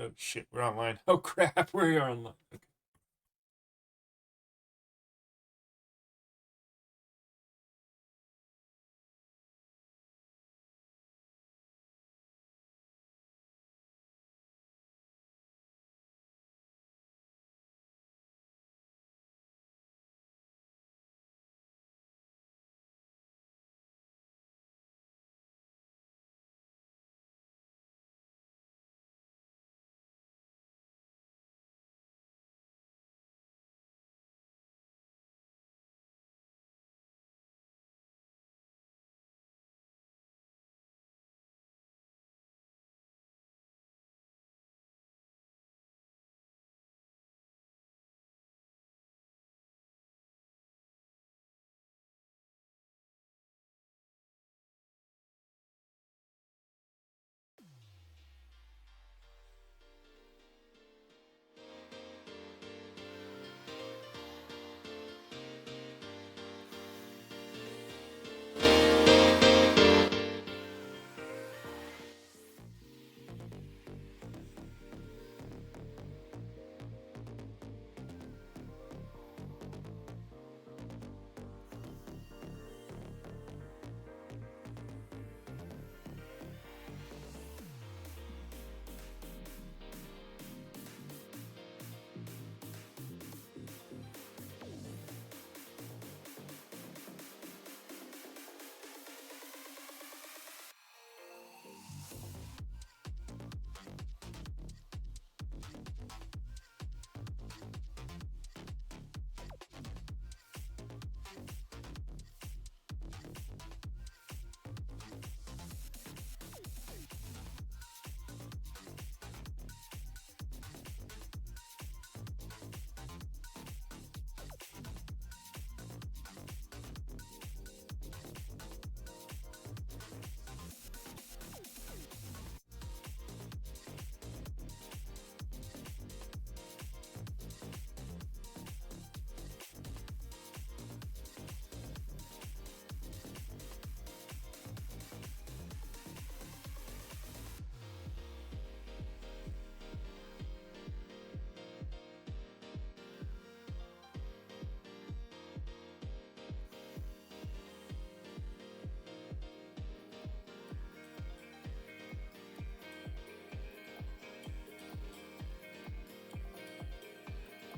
Oh shit, we're online. Oh crap, we are online. Okay.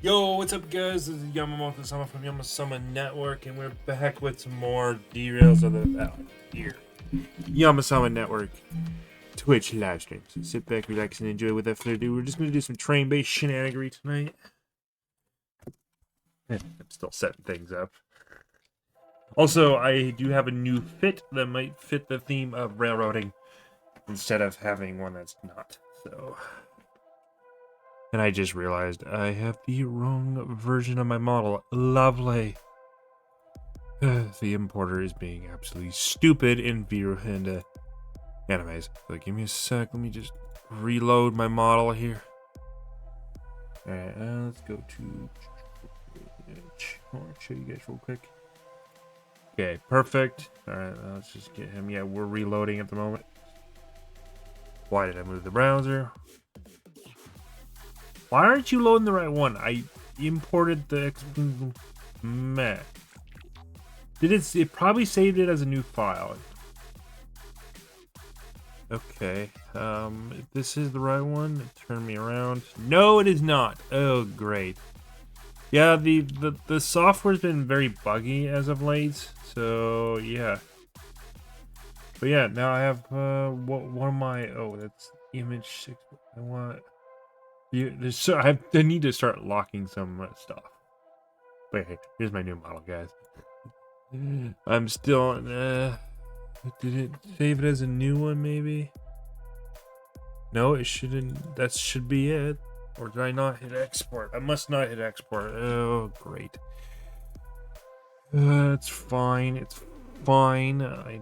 Yo, what's up, guys? This is Yamamoto-sama from Yamasama Network, and we're back with some more derails of the here. Yamasama Network Twitch live streams. So sit back, relax, and enjoy. Without further ado, we're just going to do some train-based shenanigery tonight. I'm still setting things up. Also, I do have a new fit that might fit the theme of railroading instead of having one that's not. So... And I just realized I have the wrong version of my model. Lovely. The importer is being absolutely stupid in animes. So give me a sec. Let me just reload my model here. Alright, let's go to... I want to show you guys real quick. Okay, perfect. Alright, let's just get him. Yeah, we're reloading at the moment. Why did I move the browser? Why aren't you loading the right one? I imported the meh. It probably saved it as a new file. Okay. If this is the right one, turn me around. No, it is not. Oh, great. Yeah, the software's been very buggy as of late. So yeah. But yeah, now I have one of my that's image 6. I want. I need to start locking some stuff. Wait, here's my new model, guys. I'm still... did it save it as a new one, maybe? No, it shouldn't. That should be it. Or did I not hit export? I must not hit export. Oh, great. It's fine. It's fine. I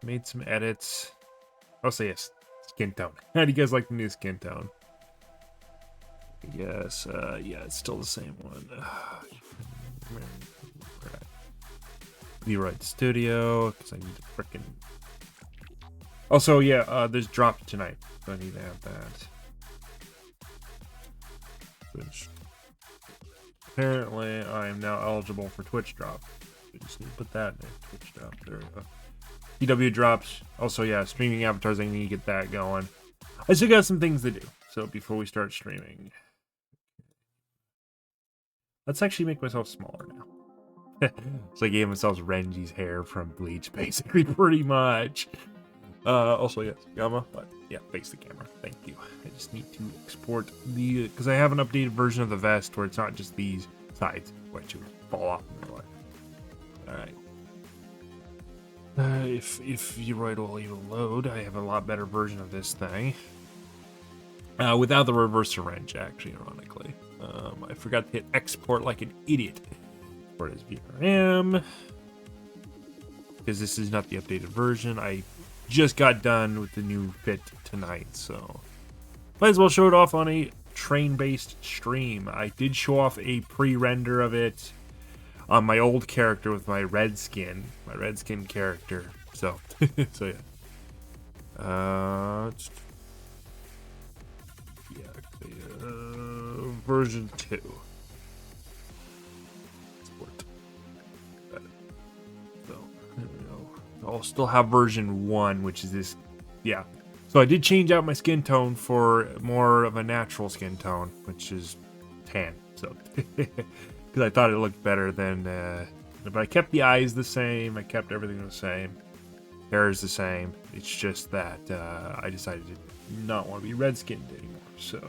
made some edits. I'll say yes. Skin tone. How do you guys like the new skin tone? Yes, yeah, it's still the same one. Rewrite Studio, because I need to frickin'... Also, yeah, there's drop tonight, so I need to have that. which apparently I am now eligible for Twitch drop. I just need to put that in Twitch drop. There we go. PW drops. Also, yeah, streaming avatars, I need to get that going. I still got some things to do. So before we start streaming, let's actually make myself smaller now. So I gave myself Renji's hair from Bleach, basically, pretty much. Also, yes, Gamma, but yeah, face the camera. Thank you. I just need to export the, because I have an updated version of the vest where it's not just these sides, which would fall off in real life. Alright. If Uroid will even load, I have a lot better version of this thing. Without the reverse syringe, actually, ironically. I forgot to hit export like an idiot. Where is VRM? Because this is not the updated version. I just got done with the new fit tonight, so might as well show it off on a train-based stream. I did show off a pre-render of it on my old character with my red skin character. So, so yeah. Version 2. So, there we go. I'll still have version 1, which is this. Yeah. So I did change out my skin tone for more of a natural skin tone, which is tan. So, because I thought it looked better than. But I kept the eyes the same. I kept everything the same. Hair is the same. It's just that I decided to not want to be red skinned anymore. So.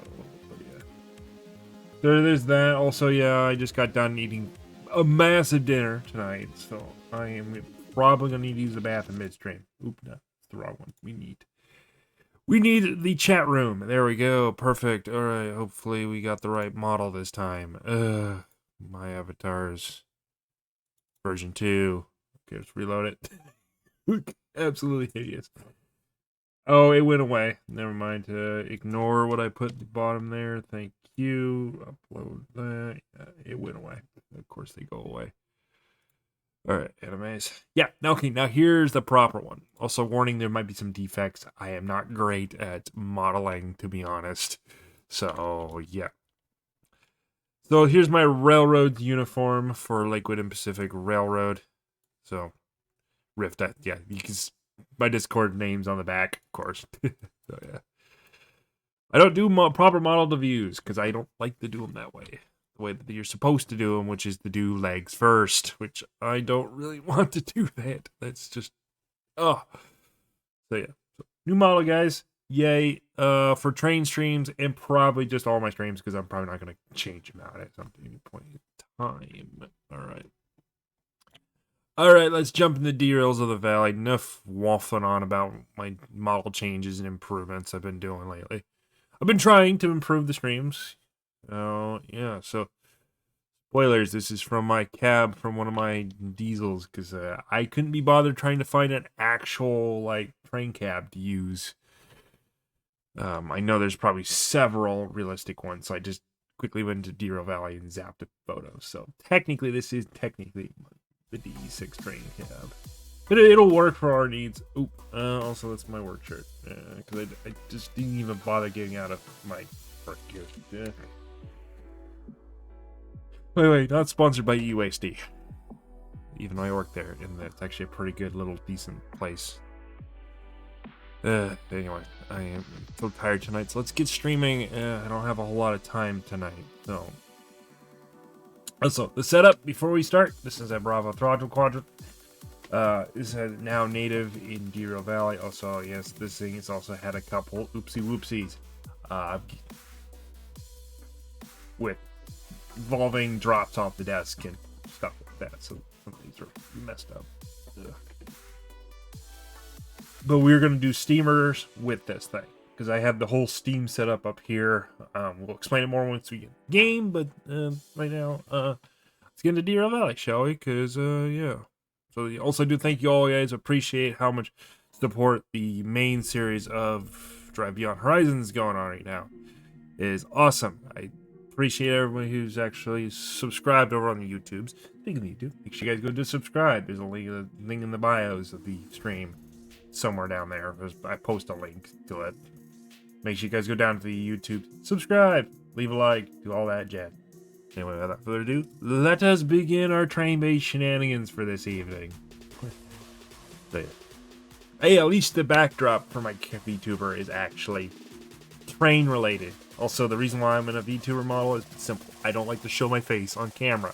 There's that. Also, yeah, I just got done eating a massive dinner tonight, so I am probably gonna need to use the bathroom midstream. Oop, no, it's the wrong one. We need the chat room. There we go. Perfect. All right. Hopefully, we got the right model this time. My avatar's version 2. Okay, let's reload it. Absolutely hideous. Oh, it went away. Never mind. Ignore what I put at the bottom there. Thank you. Upload that. It went away. Of course, they go away. All right, animes. Yeah, okay, now here's the proper one. Also, warning, there might be some defects. I am not great at modeling, to be honest. So, yeah. So, here's my railroad uniform for Lakewood and Pacific Railroad. So, Rift, yeah, you can... My Discord name's on the back, of course. So, yeah. I don't do proper model to views because I don't like to do them that way. The way that you're supposed to do them, which is to do legs first, which I don't really want to do that. That's just, oh. So, yeah. So, new model, guys. Yay. For train streams and probably just all my streams because I'm probably not going to change them out at some point in time. All right. All right, let's jump into the derails of the valley. Enough waffling on about my model changes and improvements I've been doing lately. I've been trying to improve the streams. Oh, yeah, so spoilers, this is from my cab from one of my diesels because I couldn't be bothered trying to find an actual, like, train cab to use. I know there's probably several realistic ones, so I just quickly went to Derail Valley and zapped the photos. So technically, this is technically the D6 train cab. But it'll work for our needs. Oop. Also, that's my work shirt. Because I just didn't even bother getting out of my work gear. Wait, not sponsored by UASD. Even though I work there, and that's actually a pretty good little decent place. Anyway, I am so tired tonight, so let's get streaming. I don't have a whole lot of time tonight, so. Also, the setup before we start, this is a Bravo Throttle Quadrant. This is now native in Derail Valley. Also, yes, this thing has also had a couple oopsie whoopsies. With involving drops off the desk and stuff like that. So some of these are messed up. Ugh. But we're going to do steamers with this thing. Because I have the whole Steam setup up here. We'll explain it more once we get the game. But right now, let's get into Derail Valley, shall we? Because, yeah. So also do thank you all guys. Appreciate how much support the main series of Drive Beyond Horizons is going on right now. It is awesome. I appreciate everyone who's actually subscribed over on the YouTubes. Speaking of YouTube, make sure you guys go to subscribe. There's a link in the bios of the stream somewhere down there. I post a link to it. Make sure you guys go down to the YouTube, subscribe. leave a like, do all that jazz. Anyway, without further ado, let us begin our train-based shenanigans for this evening. So, yeah. Hey, at least the backdrop for my VTuber is actually train-related. Also, the reason why I'm in a VTuber model is simple. I don't like to show my face on camera.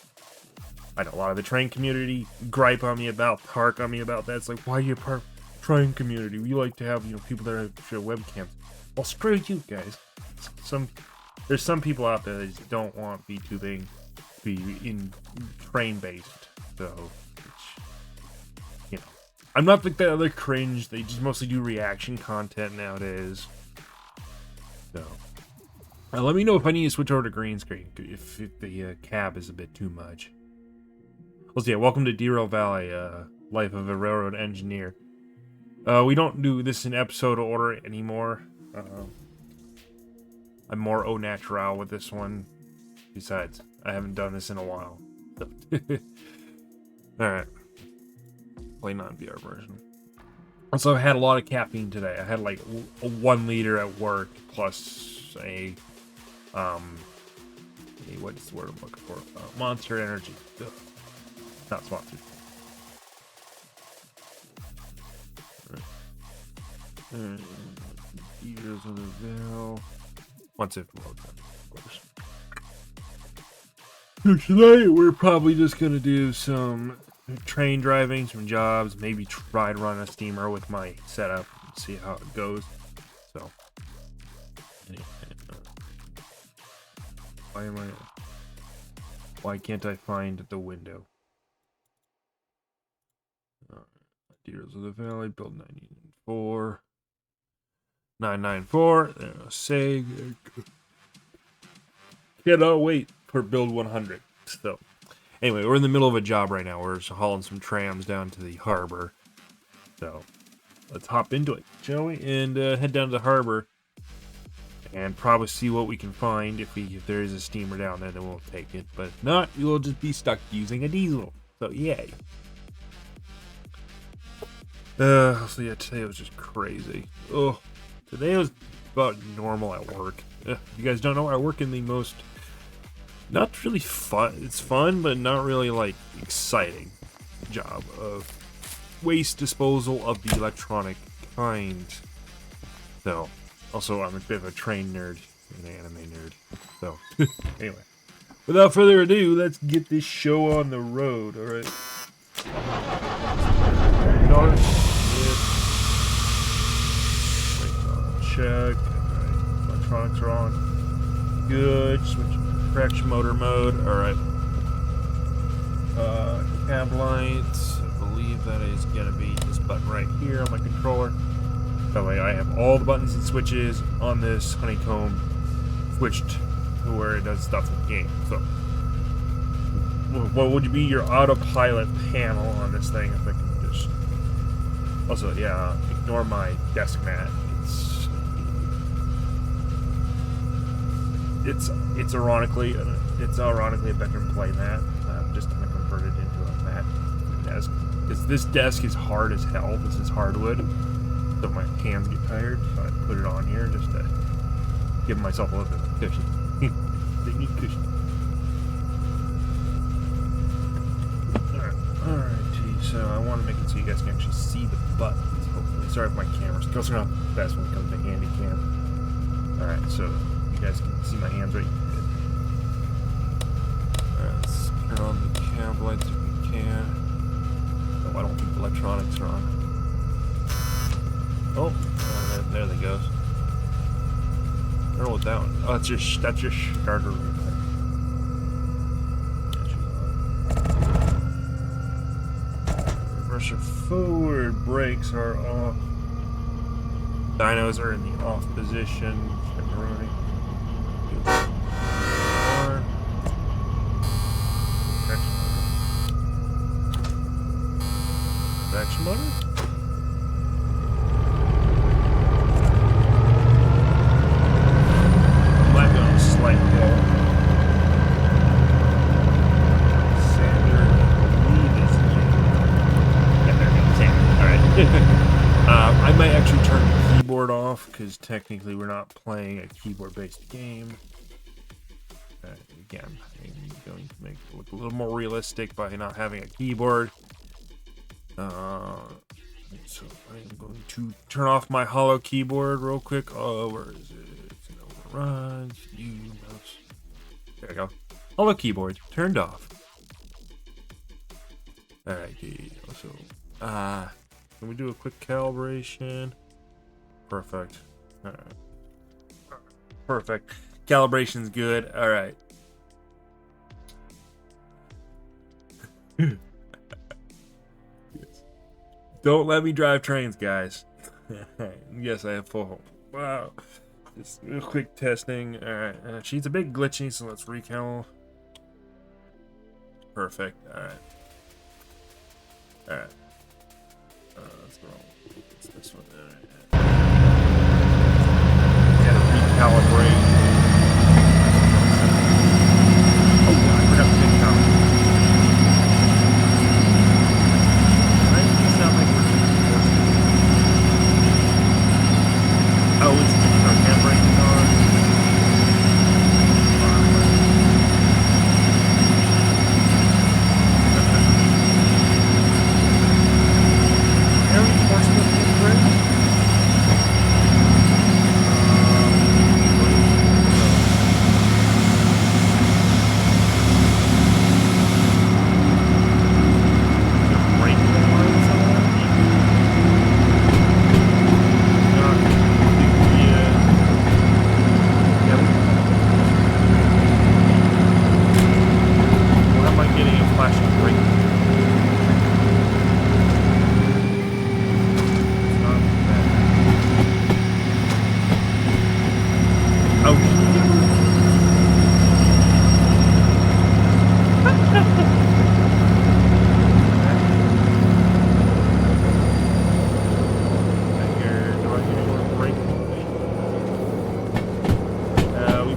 I know a lot of the train community gripe on me about, hark on me about that. It's like, why are you part of the train community? We like to have, people that show webcams. Well, screw you guys. There's some people out there that just don't want VTubing to be in train-based. So, I'm not like the other cringe. They just mostly do reaction content nowadays. So, let me know if I need to switch over to green screen, if the cab is a bit too much. Well, so yeah, welcome to Derail Valley, Life of a Railroad Engineer. We don't do this in episode order anymore. I'm more au naturel with this one. Besides, I haven't done this in a while. So. Alright. Play non-VR version. Also, I had a lot of caffeine today. I had like a 1 liter at work, plus a what's the word I'm looking for? Monster Energy. Ugh. Not sponsored. Alright. Years of the Veil. Once it loads up, of course. So tonight, we're probably just gonna do some train driving, some jobs, maybe try to run a steamer with my setup and see how it goes. So, why can't I find the window? Deers of the Valley, build 994. 994, say, cannot wait for build 100. So, anyway, we're in the middle of a job right now. We're hauling some trams down to the harbor. So, let's hop into it, shall we? And head down to the harbor and probably see what we can find. If there is a steamer down there, then we'll take it. But if not, we'll just be stuck using a diesel. So, yay. So yeah, today was just crazy. Oh, today was about normal at work. If you guys don't know, I work in the most, not really fun, it's fun, but not really, like, exciting job of waste disposal of the electronic kind. So, also, I'm a bit of a train nerd, an anime nerd. So, anyway, without further ado, let's get this show on the road, alright? Check. Alright, electronics are on. Good. Switch traction motor mode. Alright. Cab lights. I believe that is gonna be this button right here on my controller. That way I have all the buttons and switches on this honeycomb switched to where it does stuff in the game. So, what would be your autopilot panel on this thing? If I can just. Also, yeah, ignore my desk mat. It's ironically a bedroom play mat. Just to convert it into a mat desk. Because this desk is hard as hell. This is hardwood, so my hands get tired. So I put it on here just to give myself a little bit of cushion. They need cushion. Alright, so I want to make it so you guys can actually see the buttons. Hopefully, sorry if my camera skills are not the best when it comes to handy cam. Alright, so you guys can see my hands right. Alright, let's turn on the cab lights if we can. Oh, I don't think the electronics are on. Oh, there they goes. I don't know what that one. Oh, that's your starter. Reverser forward brakes are off. Dynos are in the off position. Pepperoni. Traction motor? Might be on a slight hill. Sander, lead is yeah, there we go. Sander. Alright. I might actually turn the keyboard off because technically we're not playing a keyboard-based game. Again, I'm going to make it look a little more realistic by not having a keyboard. So I'm going to turn off my hollow keyboard real quick. Oh, where is it? It's an override. Mouse. There we go. Hollow keyboard turned off. Alright, so can we do a quick calibration? Perfect. Alright. Perfect. Calibration's good. Alright. Yes. Don't let me drive trains, guys. Yes, I have full. Wow. Just real quick testing. Alright. She's a bit glitchy, so let's recal. Perfect. Alright. Alright. That's the wrong. It's this one. Alright. Gotta recalibrate. Oh, I forgot to take count. Right? You sound like we're oh, it's our handbrake is on.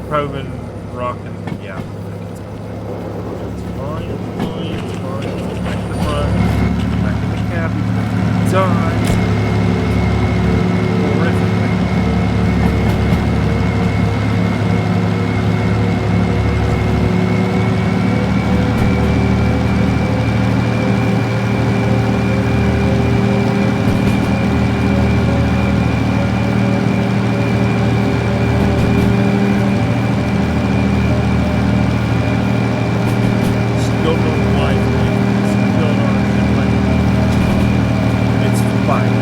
Probably been rocking, yeah. It's fine, it's fine. Back to the front, back in the cab. Die. Horrific. Fine.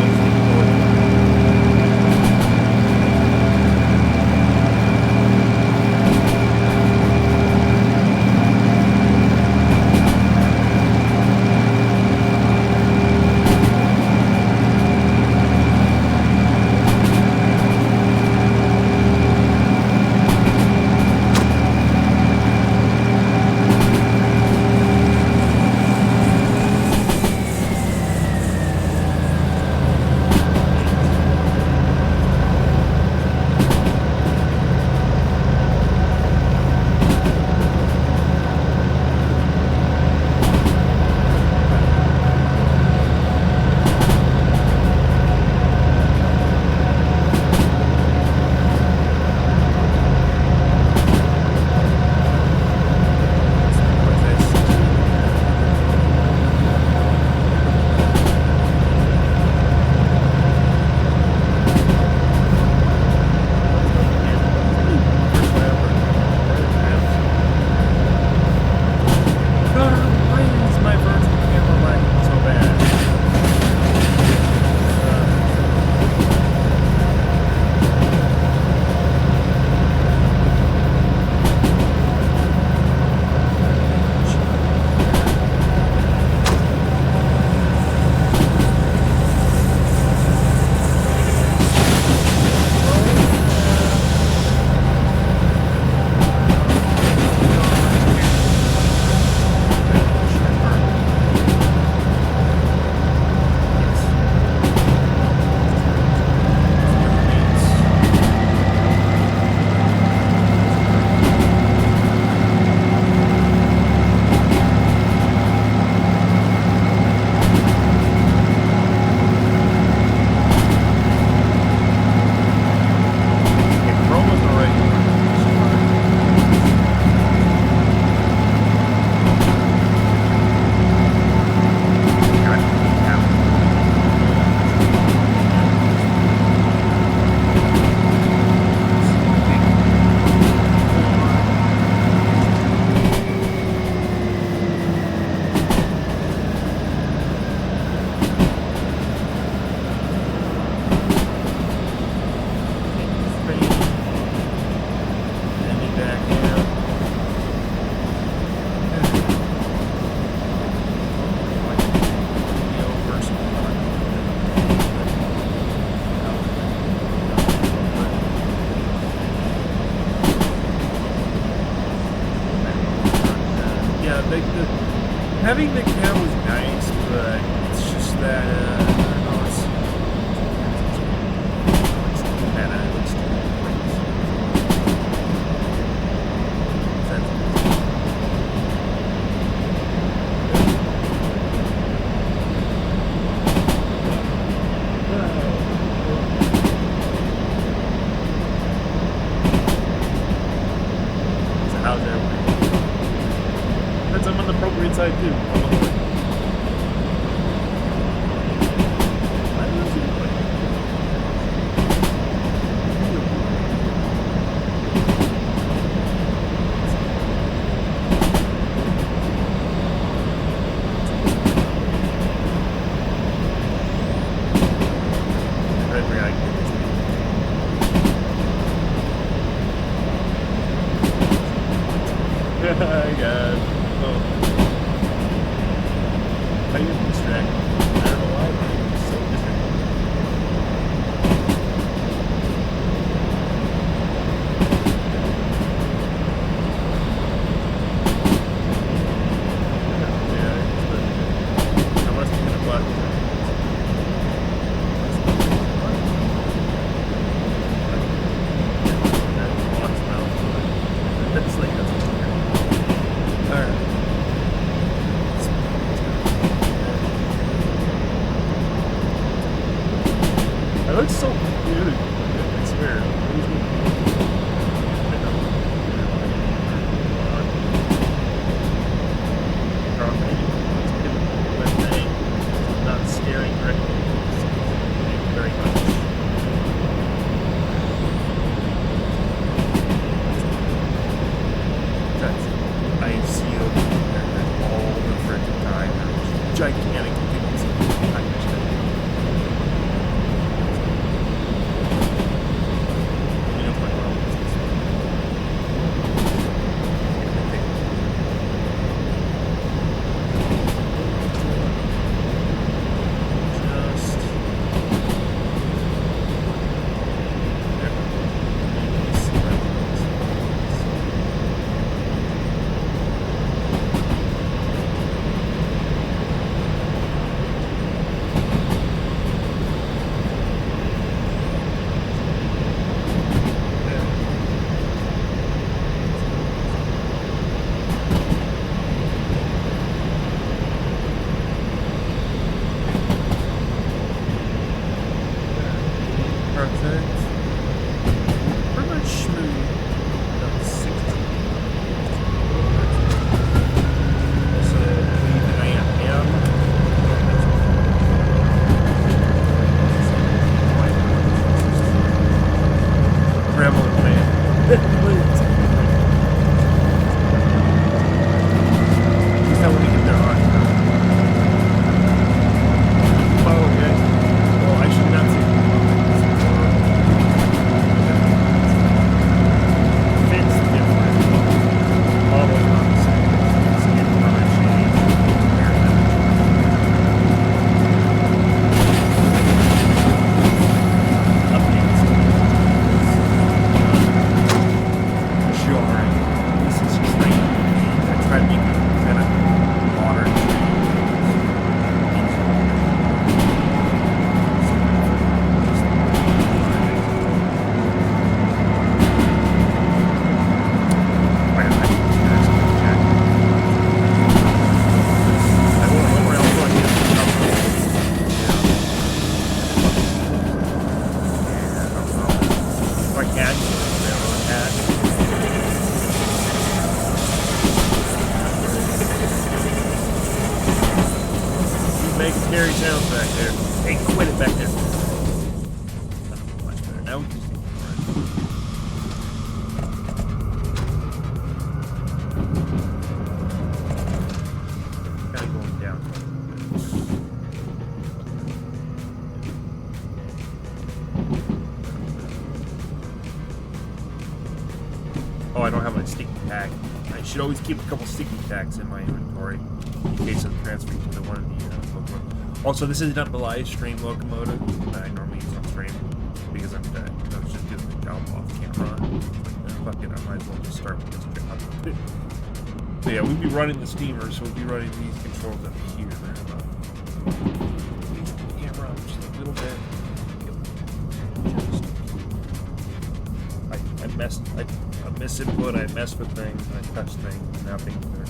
having the cab was nice, but it's just that I don't know, it's bad. It looks too So how's everybody? Depends, I'm on the appropriate side too. Hi guys. Oh. How you distracted? I don't know why, but I'm so distracted. Yeah, I must have been a button. That's like that's alright. It looks so good. I swear. Not staring directly. Thank you very much. I see them all the freaking time. They're gigantic things. I understand. You know quite well. Perfect. Pretty much smooth. About 60. Also, leave I am. Gravel man. Just how we get there on. Oh, okay. Well, I should not say. Make scary sounds back there. Hey, quit it back there. Much better. Now we can see kind of going down. Oh, I don't have my sticky tag. I should always keep a couple sticky tags in my inventory in case I'm transferring to the one of the locomotive. Also, this is not the live stream locomotive that I normally use on stream because I was just doing the job off camera. Fuck it, I might as well just start with this job. So yeah, we'd be running the steamer, so we'd be running these controls up here. Camera up just a little bit. I misinput, I messed with things, I touched things, and now things are...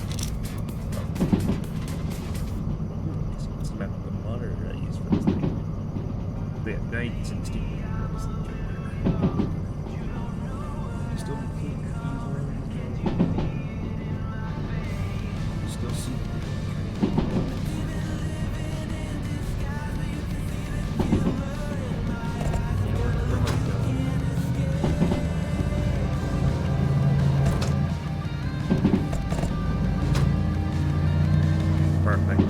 It's about the monitor I use for this thing. But yeah, 916. Still be clean. Still see. Perfect.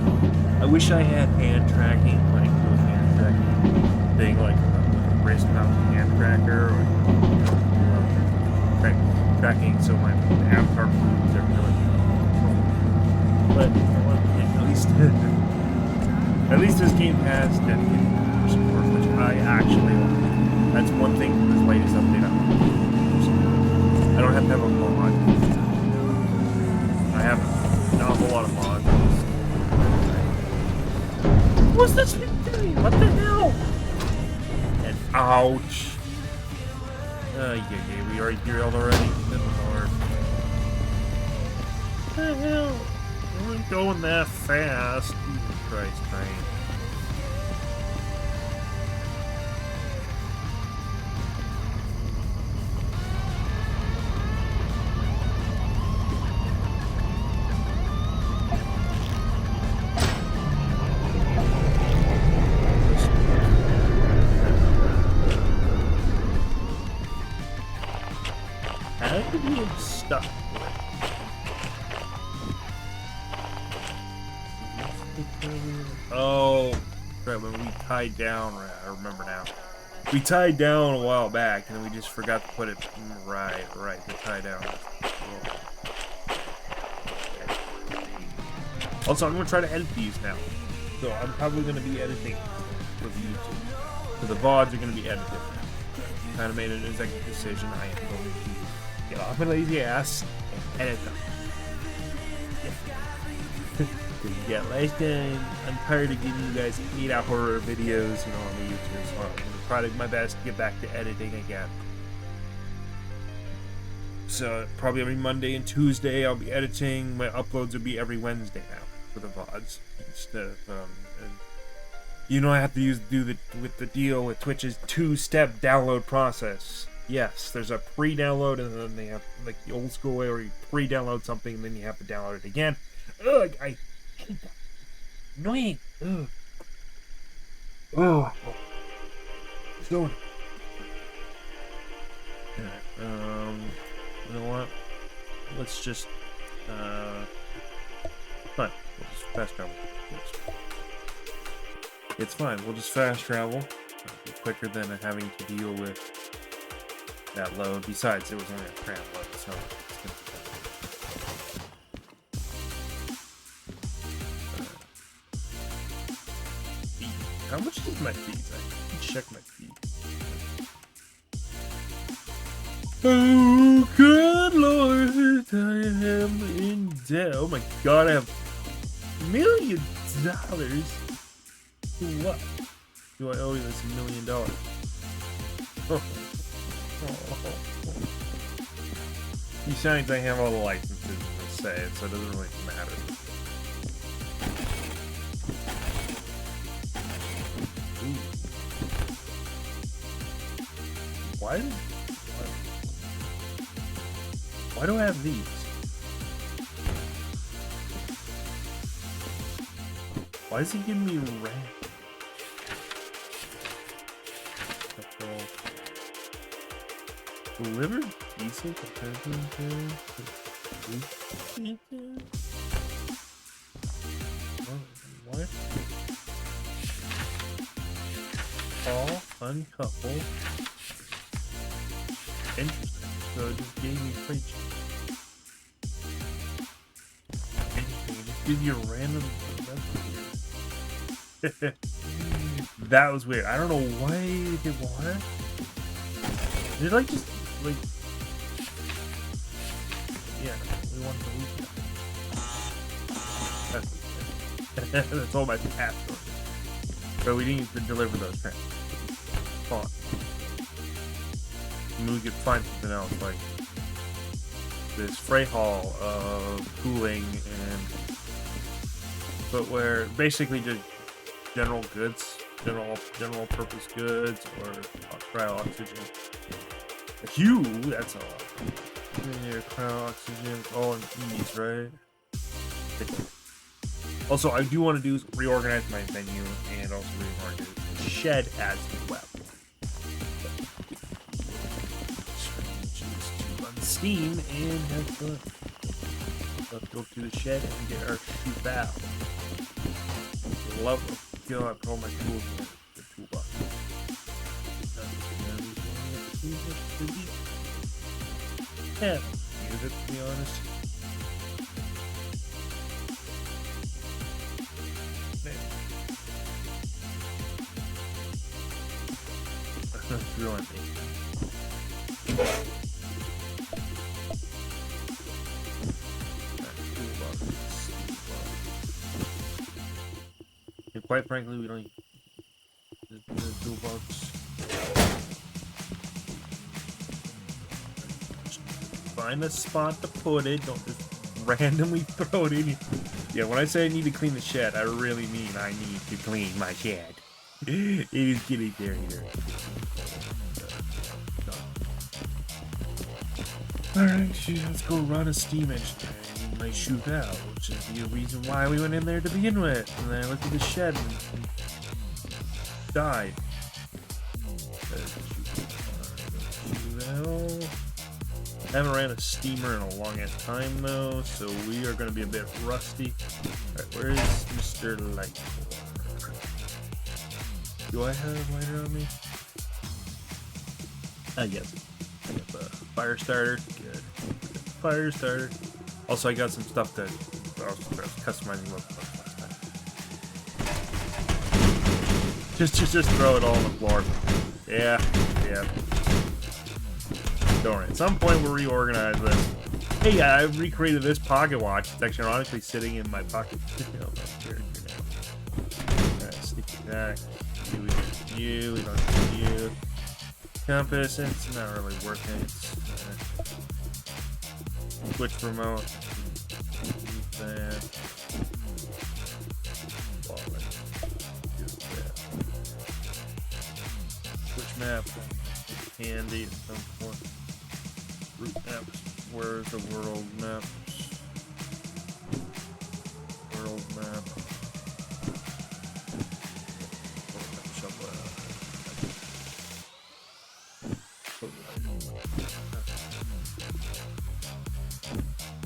I wish I had hand tracking, like the hand tracking thing, like a wrist mount hand tracker, or tracking so my avatar moves are really. But at least this game has dedicated support, which I actually like. That's one thing for this latest update. I don't have to have a mod. I have not a whole lot of mods. What's this thing doing? What the hell? And ouch. Yeah, we already derailed already. Good lord. What the hell? We weren't going that fast. Jesus Christ, train. How did we get stuck? Oh, right, when we tied down, right, I remember now. We tied down a while back, and then we just forgot to put it right, the tie down. Also, I'm going to try to edit these now. So I'm probably going to be editing for YouTube. So the VODs are going to be edited. Kind of made an executive decision. I am going to get off my lazy ass and edit them. Yeah, last time, I'm tired of giving you guys 8-hour videos, on the YouTube, so I'm going to try my best to get back to editing again. So, probably every Monday and Tuesday I'll be editing. My uploads will be every Wednesday now for the VODs. Instead of, I have to do the deal with Twitch's 2-step download process. Yes, there's a pre-download, and then they have, like, the old school way where you pre-download something, and then you have to download it again. Ugh, I hate that. Annoying. Ugh. Oh. It's going. Alright, you know what? Let's just, fine. We'll just fast travel. It's fine. We'll just fast travel. It'll be quicker than having to deal with that load. Besides, it was only a tram load, so it's gonna be fine. How much is my fees? I can check my fees. Oh, good lord, I am in debt. Oh my god, I have $1 million. What do I owe you this $1 million? Oh. Besides, I have all the licenses to say it, so it doesn't really matter. Ooh. Why do I have these? Why is he giving me red? Delivered diesel what? All uncoupled. Interesting. So it just gave me plate change. Interesting. It just gives you a random. That was weird. I don't know why they did water. They're like just like, yeah, we want to leave That's all my past orders. But we need to deliver those things. Hold on. Maybe we could find something else, like this freight hall of cooling and footwear. Basically just general goods. General purpose goods or cryo oxygen. Hugh, that's all. Here, cryo oxygen, all in E's, right? Also, I do want to reorganize my menu and also reorganize the shed as well. To run Steam and have fun. Let's go to the shed and get our shoe out. Love it. I put all my tools in the toolbox. Yeah, use it, to be honest. That's ruined me. And quite frankly, we don't need the toolbox. Find a spot to put it. Don't just randomly throw it in. Yeah, when I say I need to clean the shed, I really mean I need to clean my shed. It is getting there here. Alright, let's go run a steam engine and they shoot out, which is the reason why we went in there to begin with. And then I looked at the shed and died. I haven't ran a steamer in a long ass time though, so we are going to be a bit rusty. Alright, where is Mr. Light? Do I have a lighter on me? Yes. I got the fire starter. Good. Fire starter. Also, I got some stuff that I was customizing last time. Just throw it all on the floor. Yeah. Don't worry. At some point, we'll reorganize this. Hey, I recreated this pocket watch. It's actually ironically sitting in my pocket. Alright, stick that. You, we don't need you. Compass, it's not really working. It's switch remote. That. Switch map. Handy at some point. Route maps. Where's the world maps? World map.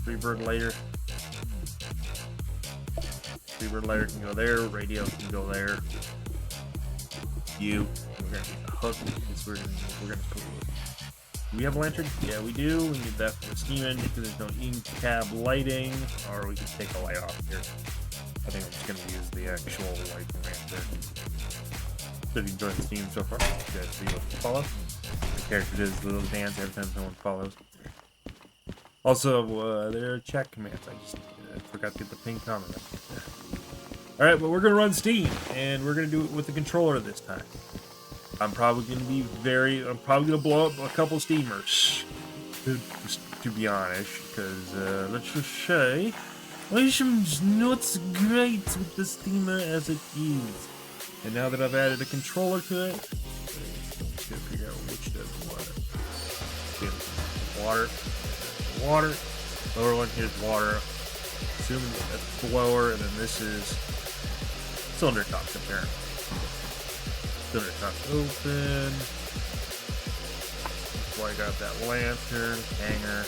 Freebird lighter. Freebird lighter can go there. Radio can go there. We're gonna need a hook because we're gonna put. Do we have a lantern? Yeah, we do. We need that for the steam engine because there's no in-cab lighting, or we can take the light off here. I think I'm just gonna use the actual like lantern. So if you enjoy the steam so far, you guys see what follow. The character does a little dance every time someone follows. Also, there are chat commands. I just forgot to get the ping comment up. Alright, but we're going to run Steam, and we're going to do it with the controller this time. I'm probably going to blow up a couple steamers, to be honest, because, let's just say, Ocean's not great with the steamer as it is. And now that I've added a controller to it, let's figure out which does what. Water. Lower one here's water. Assuming that's blower, and then this is cylinder tops apparently. Cylinder tops open. So I got that lantern, hanger.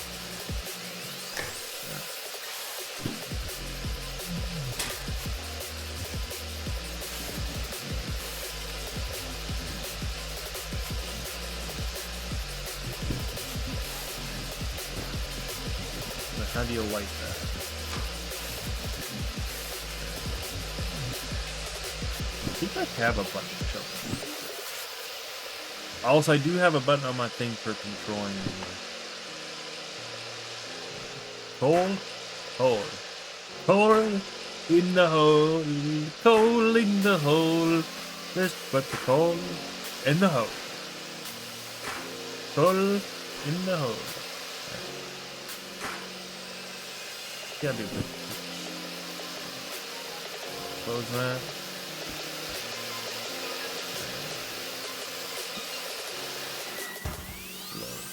How do you light that? I think I have a button to show. Also, I do have a button on my thing for controlling the cold. In the hole, coal in the hole. There's but the coal in the hole. Coal in the hole. Yeah, dude. Close that.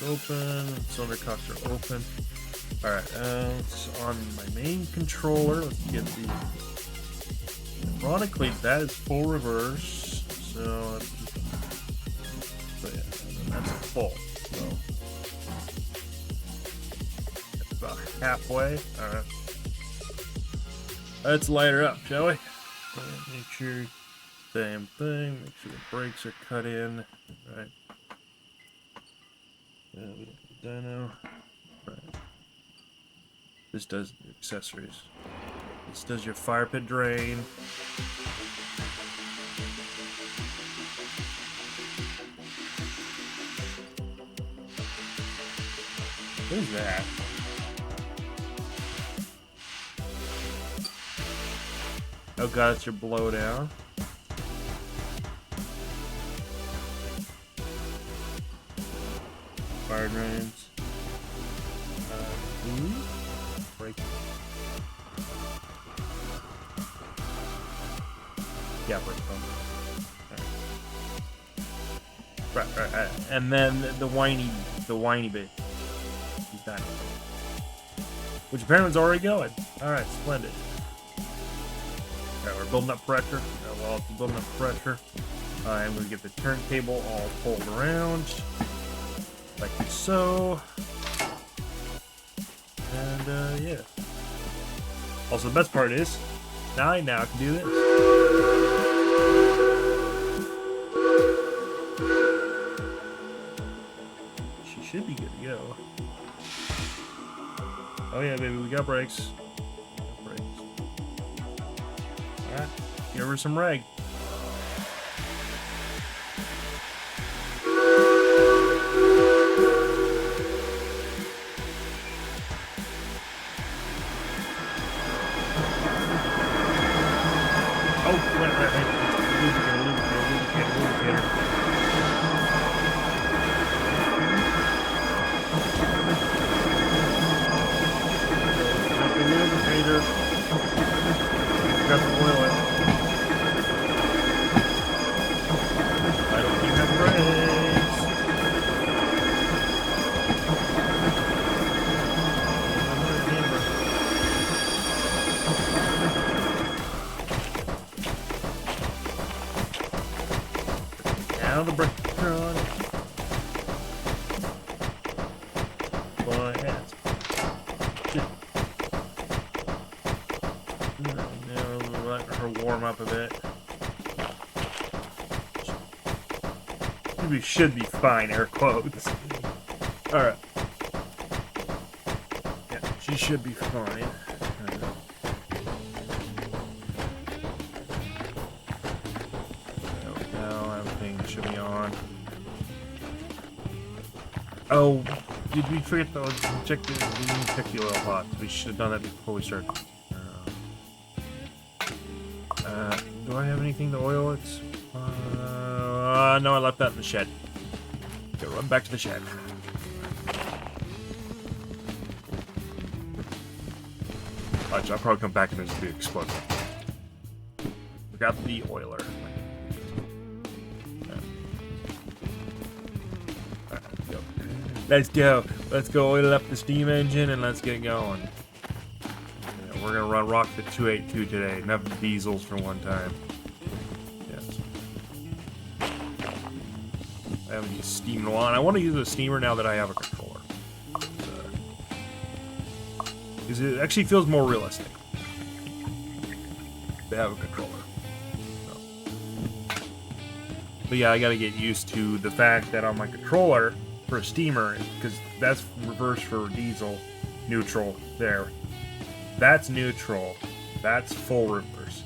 Open. Cylinder cups are open. Alright, it's on my main controller. Let's get the. Ironically, that is full reverse. So yeah, that's full. So that's about halfway. Alright. Let's light her up, shall we? Make sure, same thing. Make sure the brakes are cut in. Right. We don't need dyno. Right. This does accessories. This does your fire pit drain. What is that? Oh god, it's your blowdown. Fire drains. Break. Yeah, break them. Right. And then the whiny bit. He's done. Which apparently is already going. Alright, splendid. Alright, we're building up pressure. While it's building up pressure, I'm going to get the turntable all pulled around. Like so. And, yeah. Also, the best part is, now I can do this. She should be good to go. Oh yeah, baby, we got brakes. Alright, give her some reg. Now the brake on. Boy, that's now let her warm up a bit. We should be fine, air quotes. Alright. Yeah, she should be fine. Should be on. Oh, did we forget to check the oil pot? We should have done that before we started. Do I have anything to oil it? No, I left that in the shed. Go run back to the shed. Watch, I'll probably come back and there's a big explosion. Forgot the oiler. Let's go. Let's go oil up the steam engine and let's get going. Yeah, we're gonna run rock the 282 today. Enough diesels for one time. Yes. I haven't used steam in a while. And I want to use a steamer now that I have a controller. Because it actually feels more realistic to have a controller. So. But yeah, I gotta get used to the fact that on my controller, for a steamer, because that's reverse for diesel, neutral there. That's neutral. That's full reverse.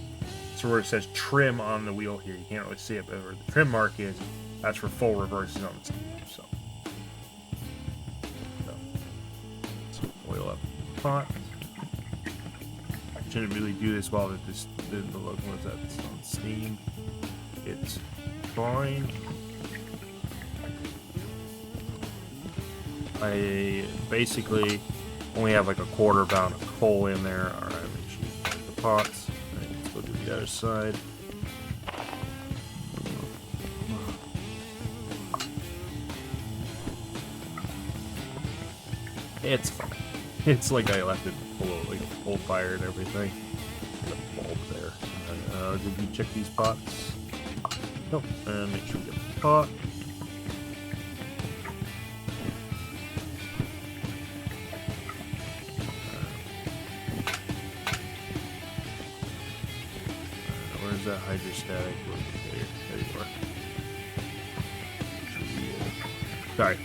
So where it says trim on the wheel here, you can't really see it, but where the trim mark is, that's for full reverses on the steamer. So oil up the pot. shouldn't really do this while the local is on Steam. It's fine. I basically only have like a quarter pound of coal in there. Alright, make sure you find the pots. Alright, let's go to the other side. It's fine. It's like I left it below, like full fire and everything. The bulb there. Did you check these pots? Nope. And make sure you get the pot. Where's that hydrostatic? There you are. Sorry.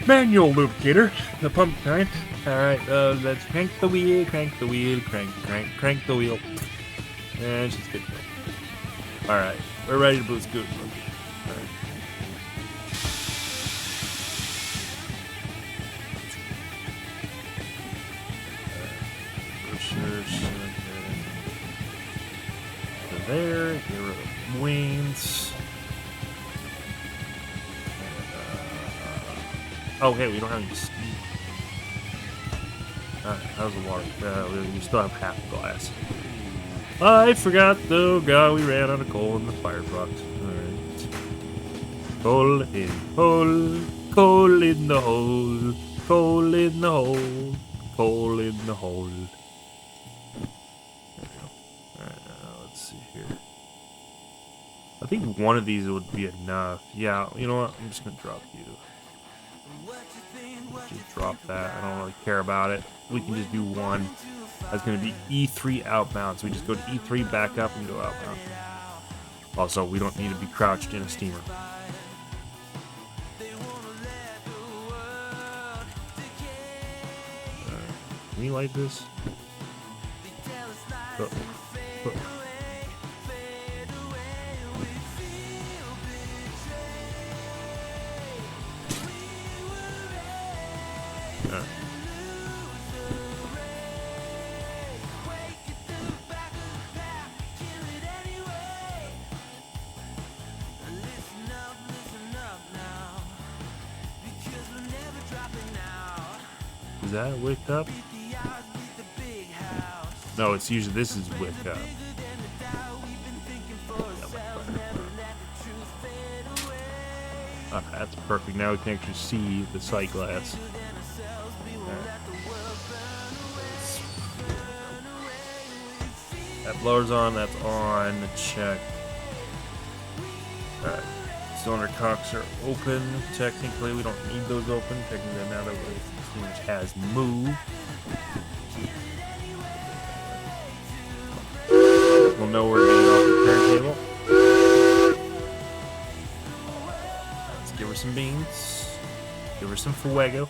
Manual lubricator, the pump kind. Alright, let's crank the wheel, crank the wheel, crank the wheel. And she's good. Alright, we're ready to boost good. Alright. There, get rid of wings. Oh, hey, we don't have any steam. Alright, how's the water? We still have half a glass. I forgot, though. God, we ran out of coal in the firebox. Alright. Coal in hole. Coal in the hole. Coal in the hole. Coal in the hole. There we go. Alright, let's see here. I think one of these would be enough. Yeah, you know what? I'm just gonna drop you. Just drop that. I don't really care about it. We can just do one. That's going to be E3 outbound. So we just go to E3, back up, and go outbound. Also, we don't need to be crouched in a steamer. Can we light this? Oh. Oh. Is that wicked up? No, it's usually this is wicked up. That's perfect. Now we can actually see the sight glass. That blower's on, that's on. Check. Alright. Cylinder cocks are open. Technically, we don't need those open. Technically, now that the steamer has moved. We'll know we're getting off the turntable. Let's give her some beans. Give her some fuego.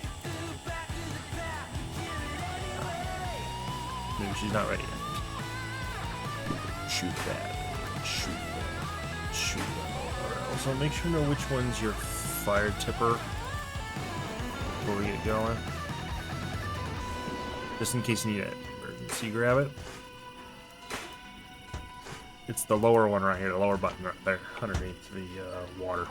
Maybe she's not ready yet. Shoot that. Shoot that. Shoot that. Alright, also make sure you know which one's your fire tipper before we get going. Just in case you need an emergency, grab it. It's the lower one right here, the lower button right there, underneath the water.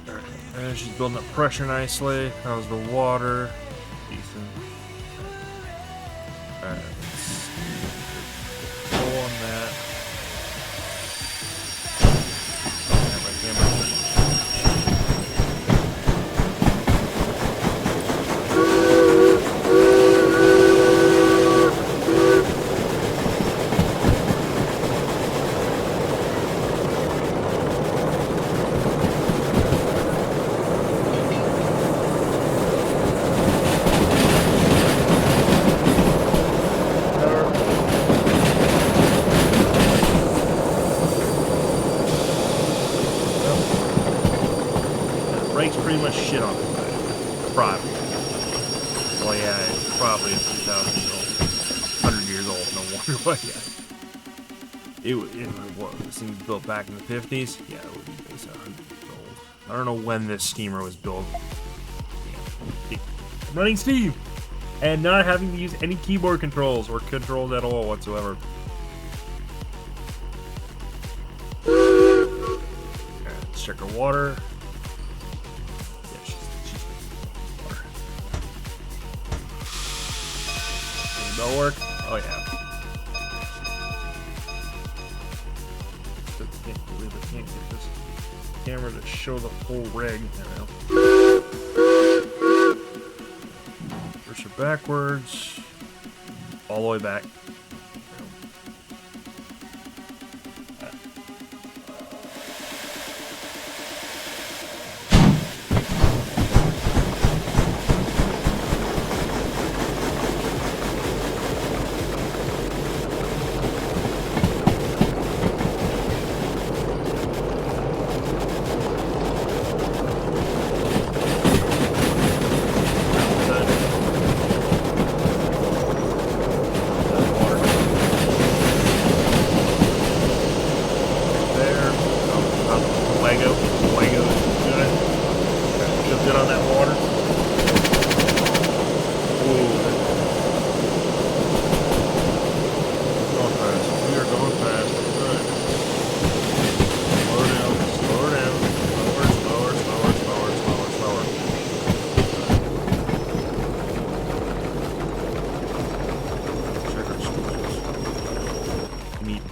Alright, and she's building up pressure nicely. How's the water? Decent. Alright, let's pull on that. Have my camera. Brakes pretty much shit on it. Probably. Well, yeah, it's probably 2,000 years old. 100 years old, no wonder why. Yeah. What, this thing was built back in the 50s? Yeah, it would be based on 100 years old. I don't know when this steamer was built. Yeah. I'm running Steve! and not having to use any keyboard controls or controls at all whatsoever. Okay, let's check our water. Yeah, she's water. Does the bell work? Oh yeah. I can't believe I can't get this camera to show the whole rig. First or backwards, all the way back.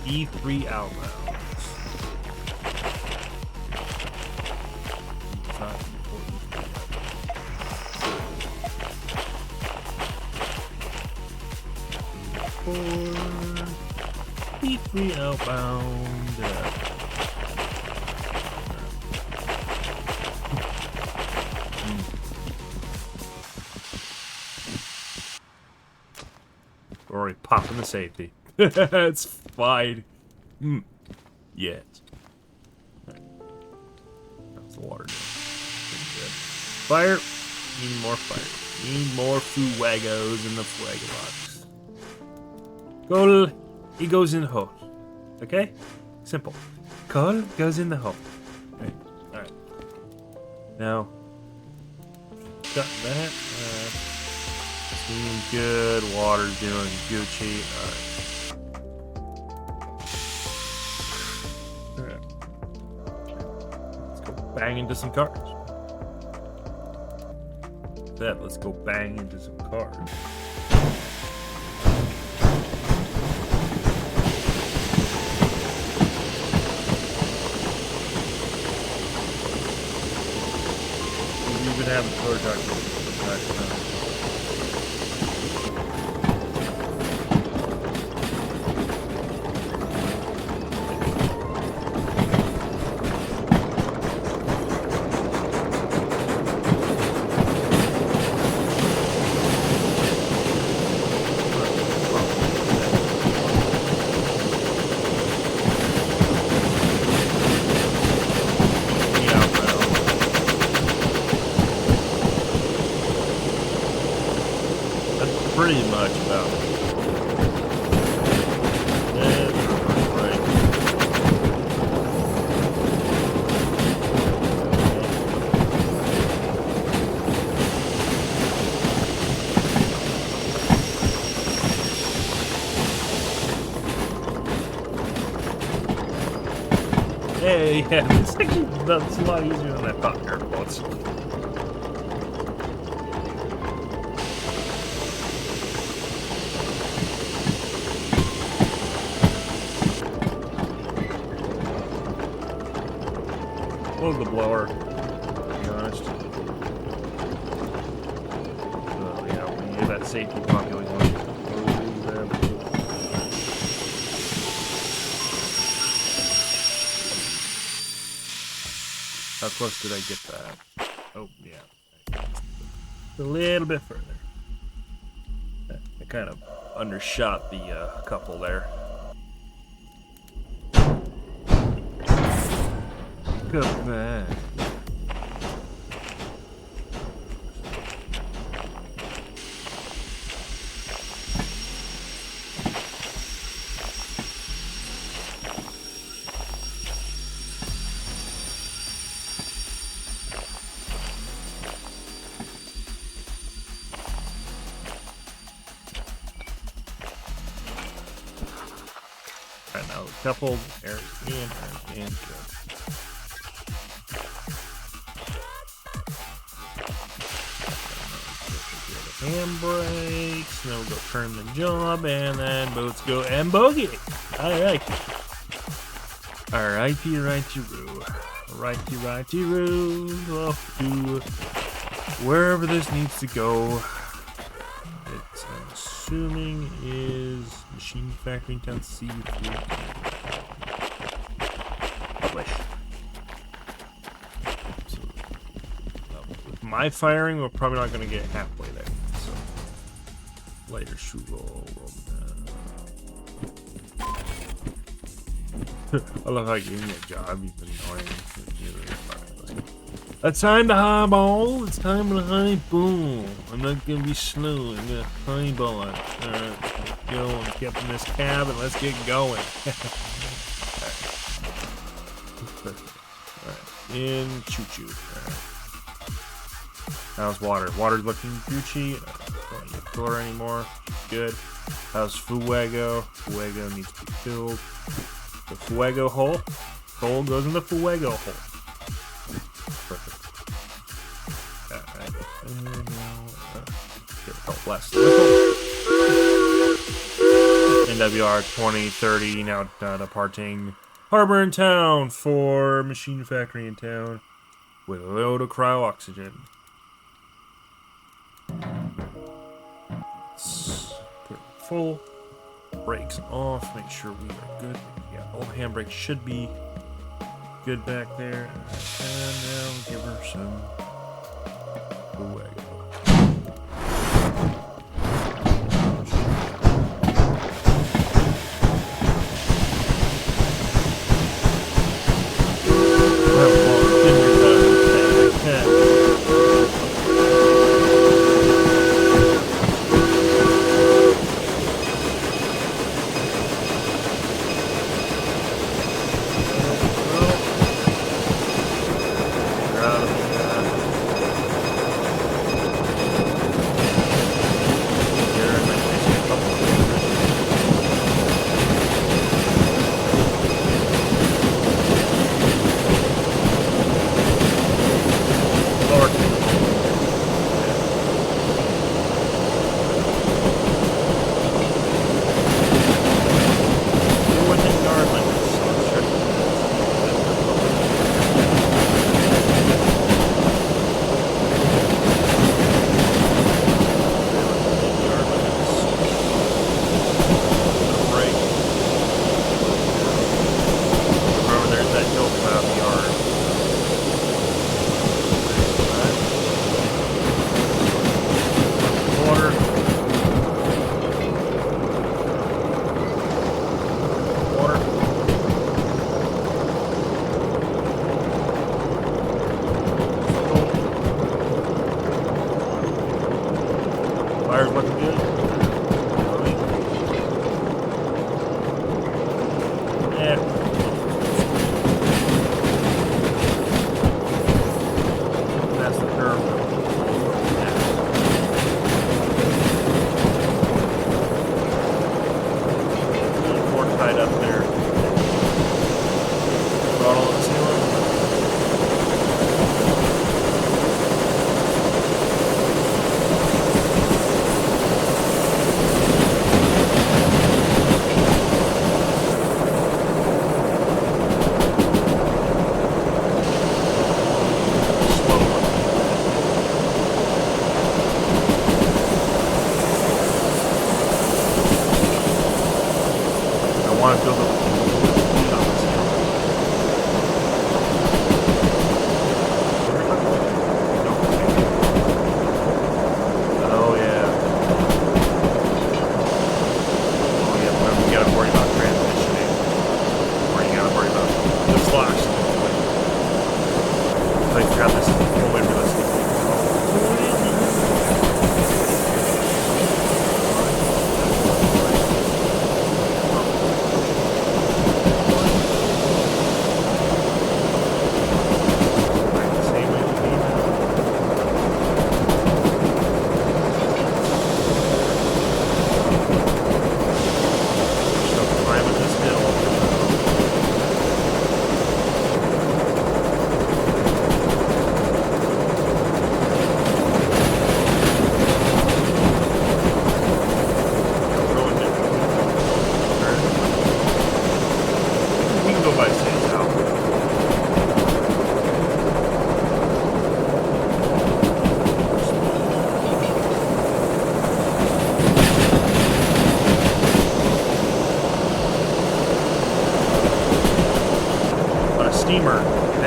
E3 outbound. E3 outbound. Already popping the safety. It's fine. Yes. Right. How's the water doing? Pretty good. Fire. Need more fire. Need more fuegos in the fuego box. Coal, it goes in the hole. Okay? Simple. Coal goes in the hole. Right. Alright. Now, got that. Steam good. Water's doing Gucci. Alright. Bang into some cars. That, let's go bang into some cars. We've been having car talk. Pretty much about it. Right. Hey, yeah, it's actually that's a lot easier than I thought here once. Close the blower, to be honest. Yeah, when you hear that safety populating one. How close did I get that? Oh, yeah. A little bit further. I kind of undershot the couple there. Look at that. Alright, now coupled, air in, good. Handbrakes, now we'll go turn the job, and then boats go and bogey. Alright. Righty-roo. Off to wherever this needs to go. It's, I'm assuming, is Machine Factory Town C3. Publish. So, with my firing, we're probably not going to get halfway there. So, lighter shoe roll down. I love how you gave me a job. You've been annoying. It's time to highball. It's time to highball. I'm not gonna be slow. I'm gonna highball it. Alright, let's go and get in this cab and let's get going. Alright, in choo-choo. Alright. How's water? Water's looking Gucci. Don't need to fill her anymore. Good. How's Fuego? Fuego needs to be filled. The Fuego hole. Hole goes in the Fuego hole. Perfect. Alright. And now, get a couple less. NWR 2030 now departing Harbor in Town for Machine Factory in Town with a load of cryo oxygen. It's pretty full. Brakes off. Make sure we are good. Yeah, all handbrakes should be good back there. And now give her some Fuego. Fire's looking good. Yeah. That's the curve. Yeah. More tied up there. Throttle on the ceiling. I want to build a oh yeah. When we gotta worry about transitioning, or you gotta worry about the flash. I forgot this whole way realistic.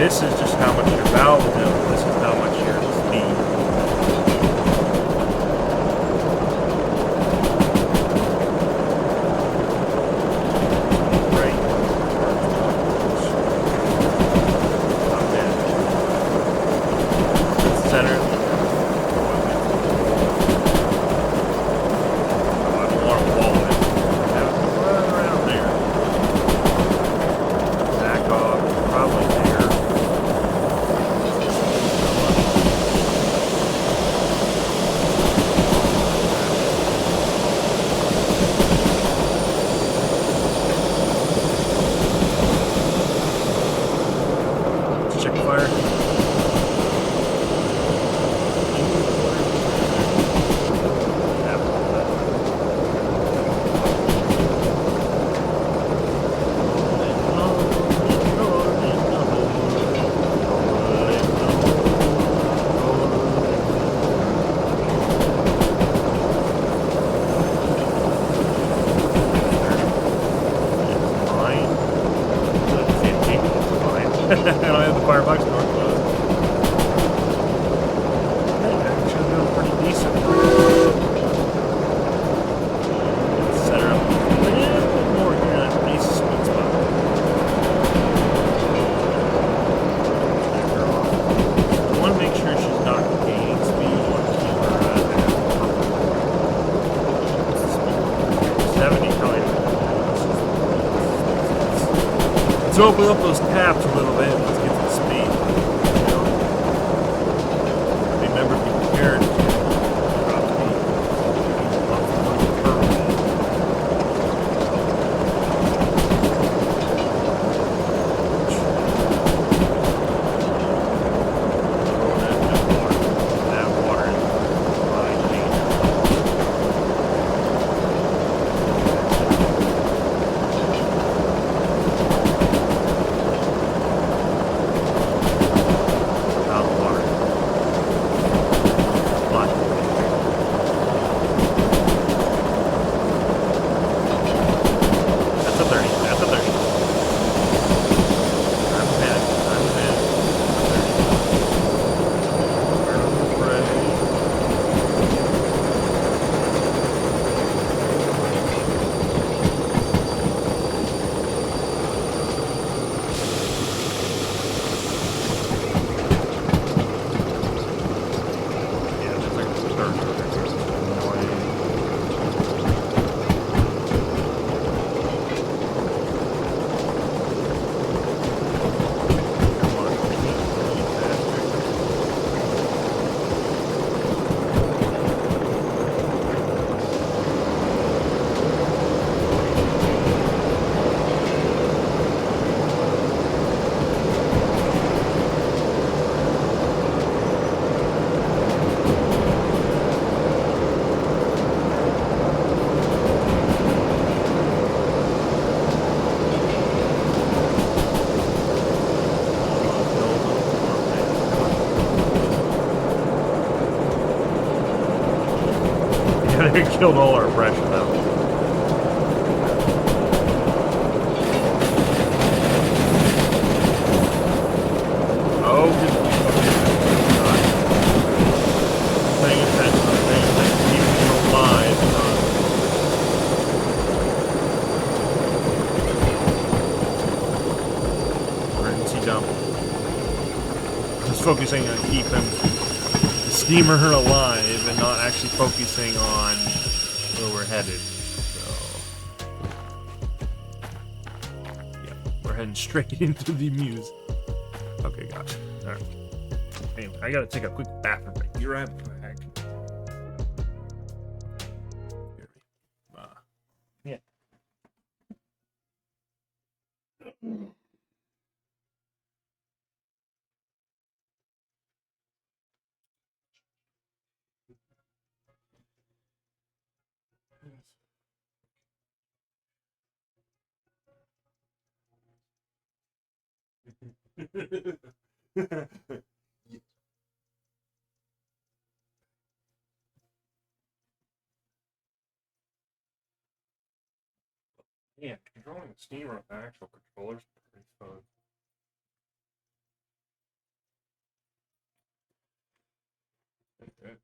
This is just how much your valve knows. This is how much your speed. Right. Not bad. Center. I don't want to wall it. Have it right around there. Back off. Probably there. Check fire. I don't have the firebox door closed. Actually doing pretty decent. Center up a little bit more here. That's a nice sweet spot. Check her off. I want to make sure she's not gaining speed. I want to keep her at 70 probably. Let's open up those taps a little bit. Let's get some speed. You know? Remember, be prepared to drop speed. That water is fine. That's a 30. That's a 30. I'm ahead. I'm ahead. 30. Yeah, that's like a 30. They killed all our fresh stuff. Oh, good. Paying attention, keeping them alive. Emergency dump. Just focusing on keeping the steamer alive and not actually focusing on where we're headed. So, yeah, we're heading straight into the muse. Okay, gotcha. All right. Anyway, I gotta take a quick bathroom break. Be right back. Yeah. Yeah, controlling the steamer with the actual controllers is pretty fun. Good.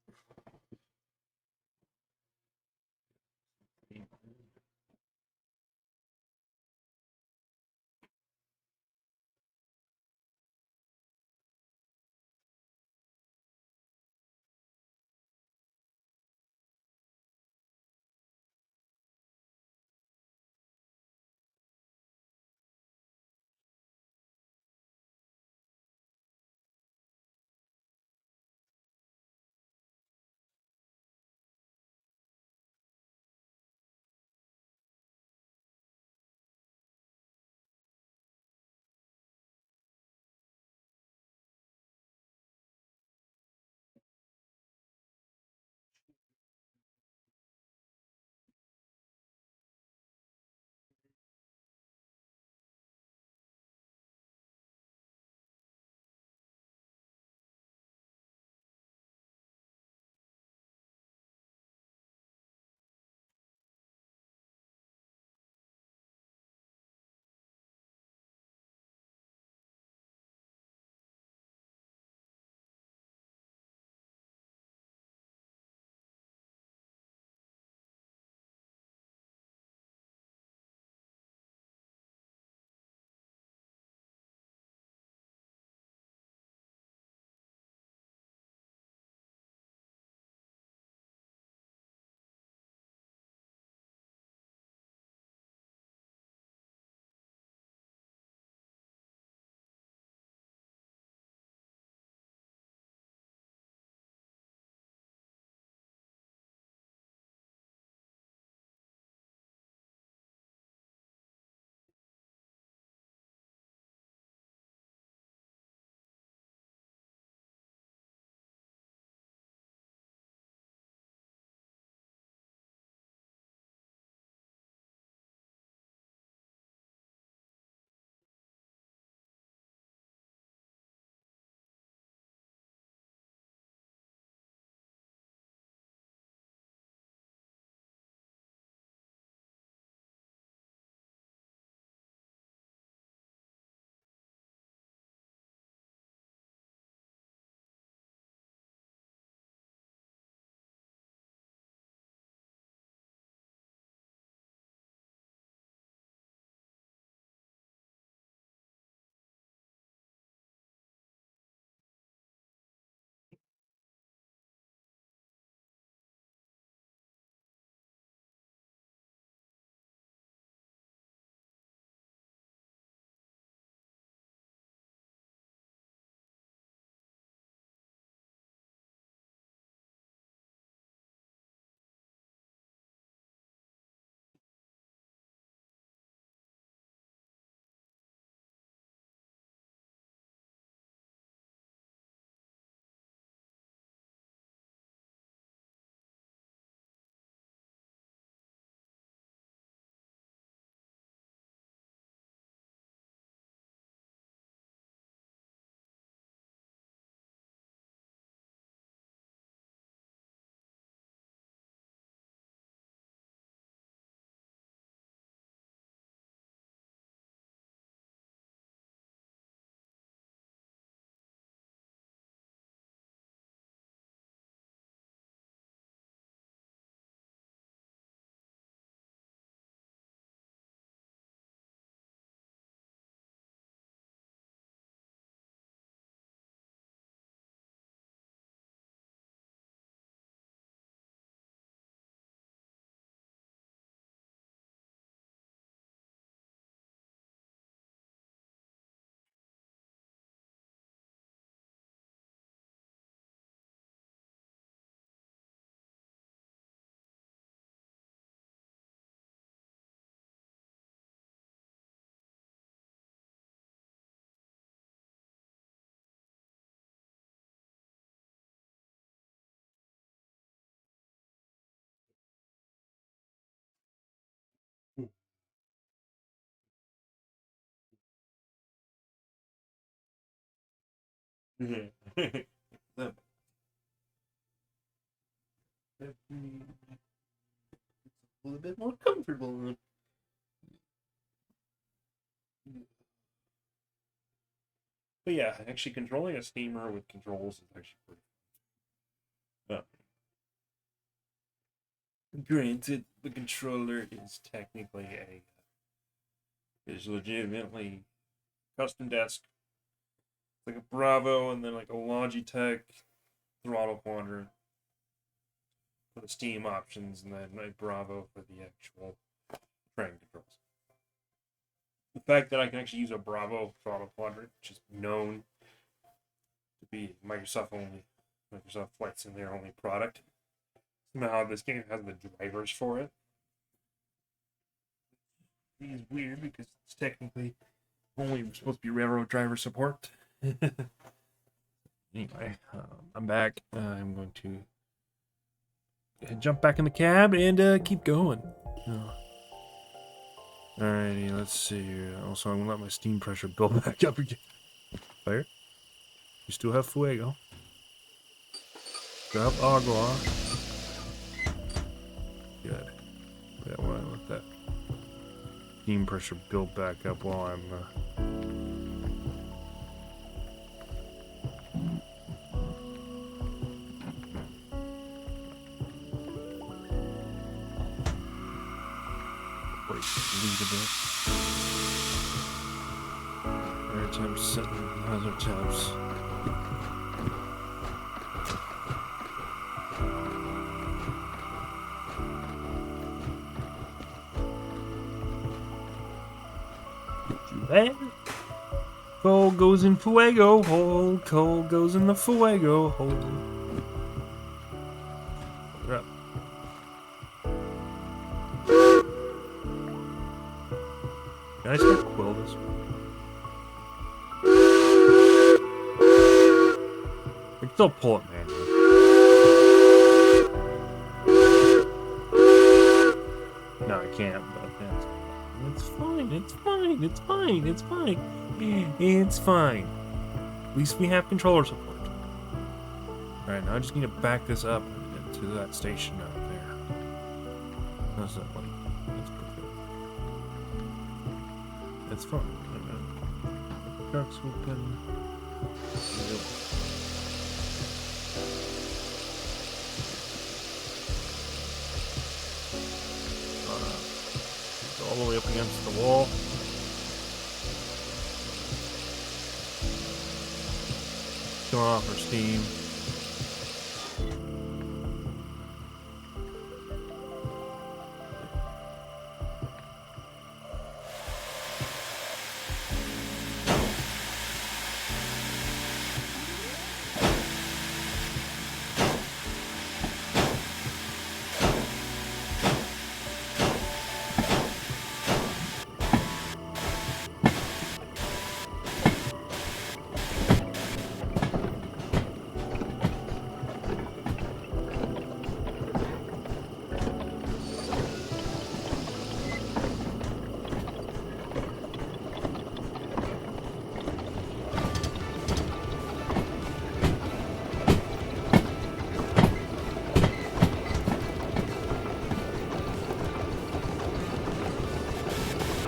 That definitely a little bit more comfortable. But yeah, actually controlling a steamer with controls is actually pretty. Granted, the controller is technically is legitimately custom desk. It's like a Bravo and then like a Logitech throttle quadrant for the Steam options, and then a Bravo for the actual train controls. The fact that I can actually use a Bravo throttle quadrant, which is known to be Microsoft Flight Simulator only product. Somehow this game has the drivers for it. It is weird because it's technically only supposed to be railroad driver support. Anyway, I'm back. I'm going to jump back in the cab and keep going. Alrighty, let's see here. Also, I'm going to let my steam pressure build back up again. Fire. You still have fuego. Still have agua. Good. Yeah, I want to let that steam pressure build back up while I'm wait, lead a bit. Alright, time to set other tabs. Coal goes in fuego hole. Coal goes in the fuego hole. Hold up. Can I start quill this? I can still pull it, man. No, I can't, but that's... It's fine, it's fine, it's fine, it's fine. It's fine. At least we have controller support. Alright, now I just need to back this up to that station out there. How's that like? That's perfect. That's fine. Truck's open. All the way up against the wall. Turn off our steam.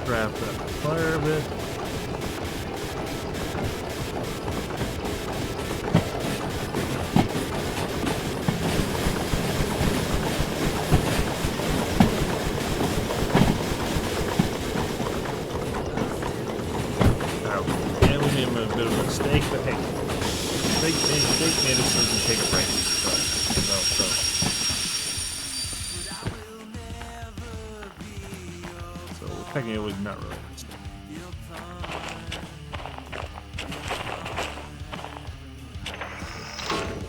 Grab that fire a bit. Yeah, we made a bit of a mistake, but hey, mistake made us so we can take a break. So. Technically, it was not really a mistake.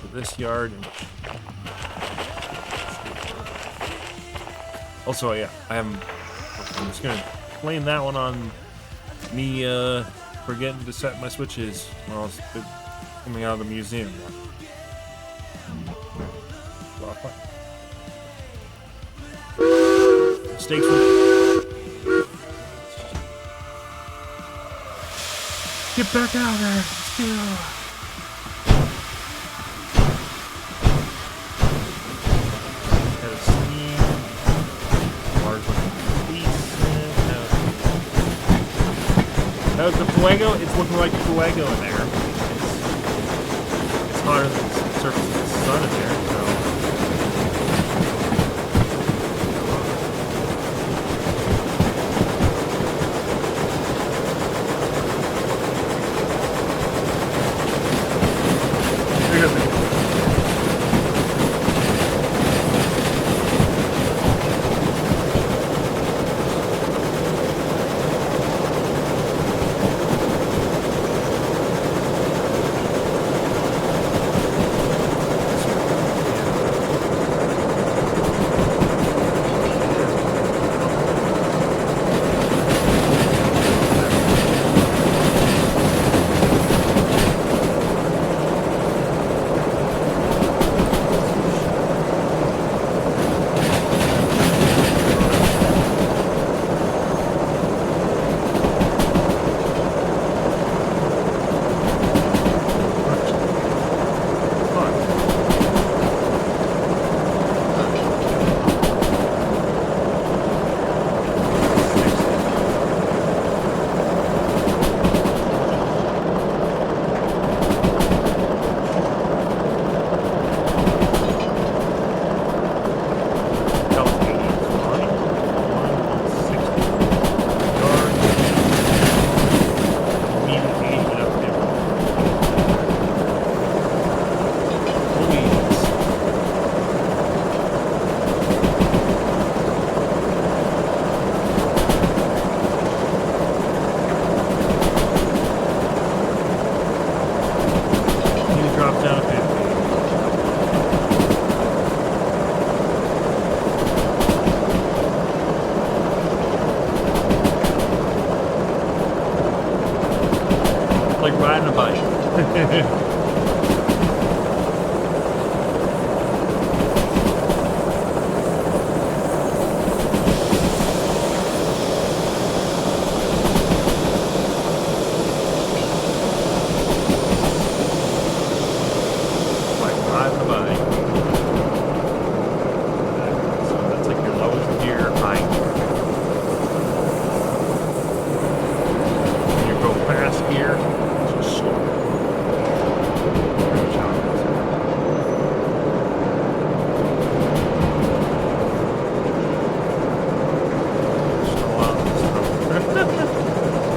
For this yard. And also, yeah, I'm just gonna blame that one on me forgetting to set my switches when I was coming out of the museum. A lot of fun. Mistakes were. Get back out there! Let's go! Got a steam. Large looking decent. How's the fuego? It's looking like fuego in there. It's hotter than the surface of the sun in there, so. Like riding the bike. So that's like your lowest gear, high gear. When you go fast gear, it's just slow.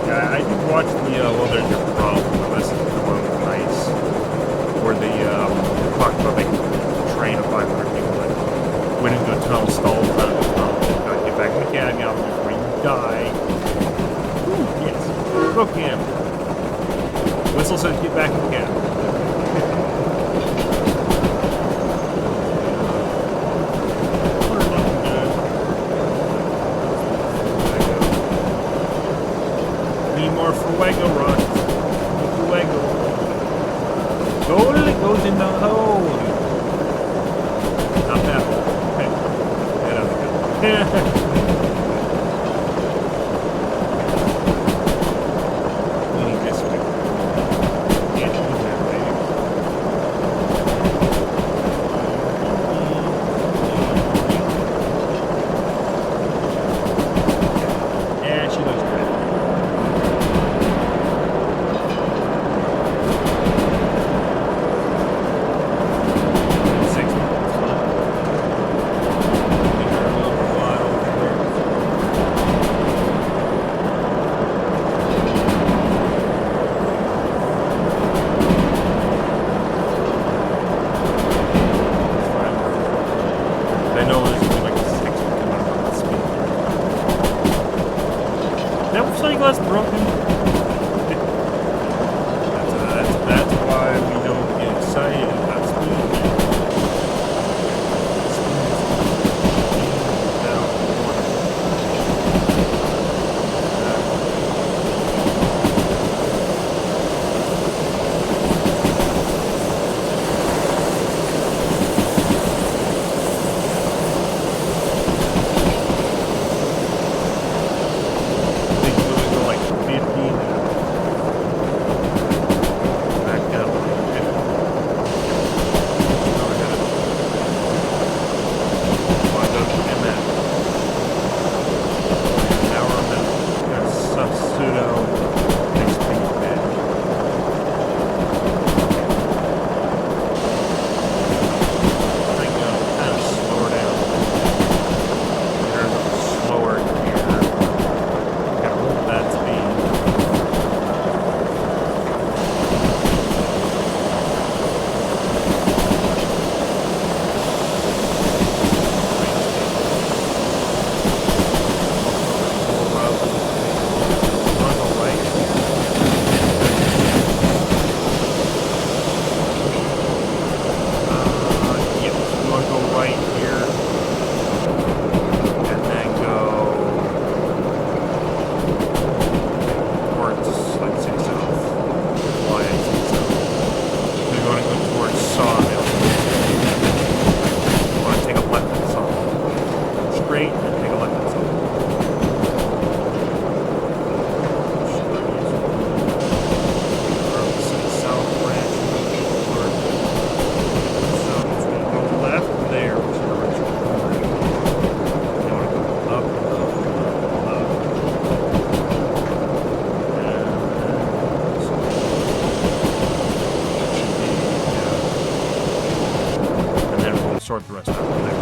Yeah, I did watch the, well, there's your problem. I listened to the one with Nice, where they talked about making a train of 500 people that went into a tunnel, stalled out of the tunnel, gotta get back in the cab now before you die. Ooh, yes, book him. Whistle says get back in the cab. Need more fuego rods. Fuego. Gold goes in the hole. Not that hole. Okay. That other good. We need this one. Can't use that, baby. Yeah, she looks good. I know there's only like 6 speed. That motorcycle's broken. That's why we don't get excited about speed. sort the rest out from there.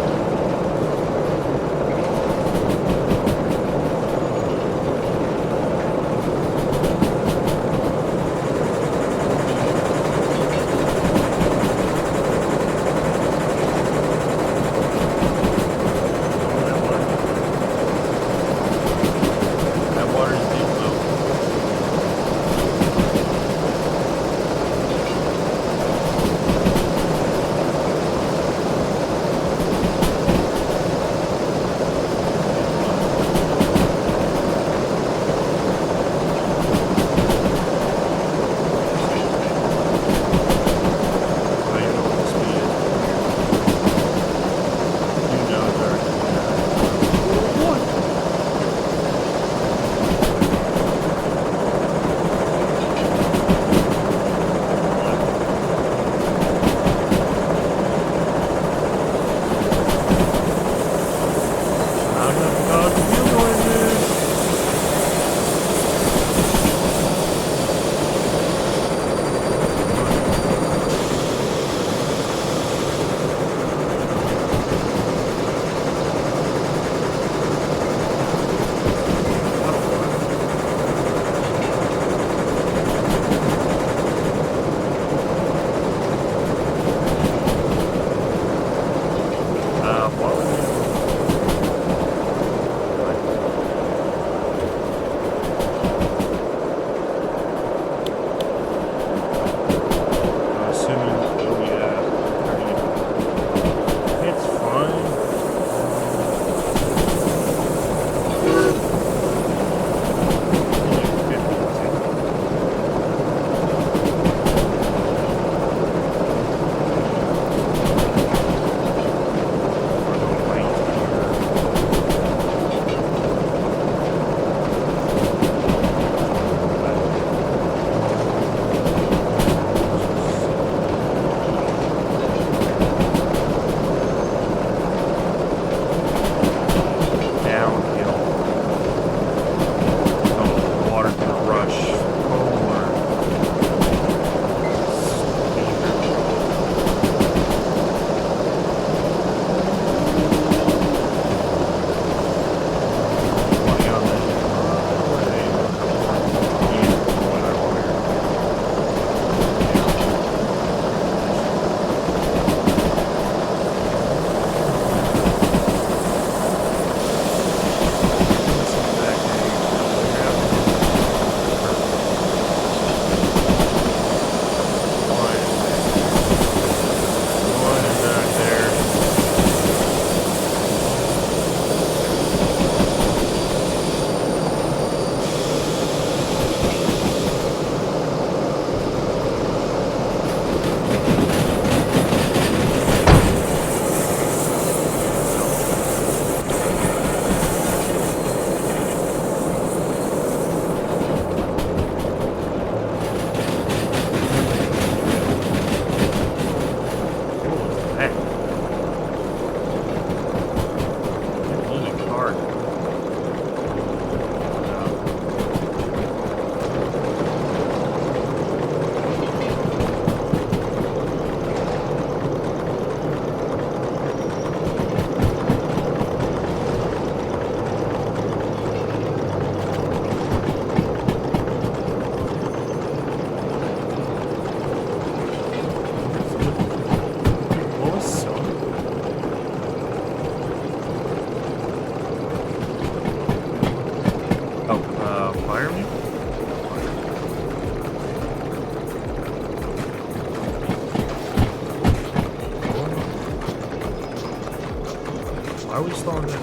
Why are we slowing down?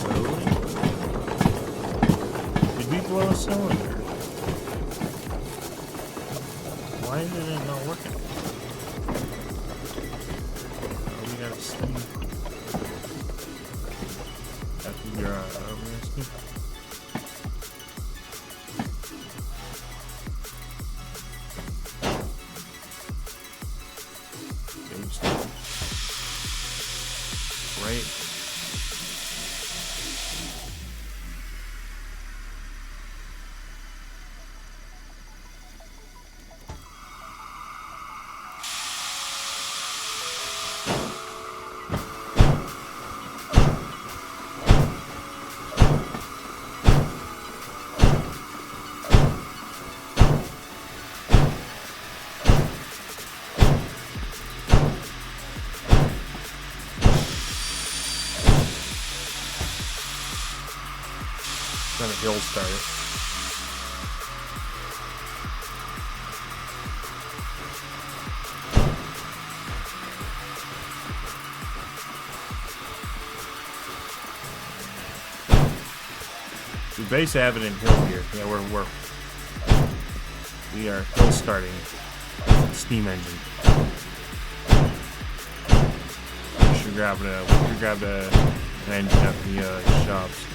Really? Did we blow a cylinder? Why is it not working? Oh, we got a steam. That's your steam. Great. Then a hill started. We basically have it in hill here. Yeah, we are hill starting steam engine. We should grab an engine at the shops.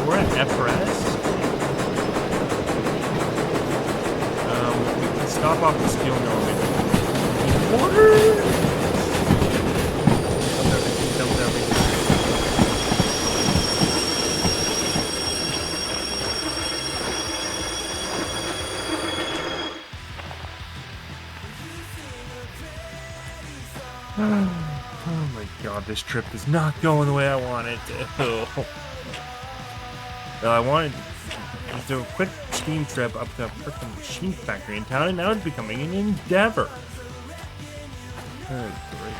We're at apparatus. We can stop off the steel mill. Water. Dump everything. Oh my god, this trip is not going the way I want it to. Well, I wanted to do a quick steam trip up to a freaking machine factory in town, and now it's becoming an endeavor. Oh, great.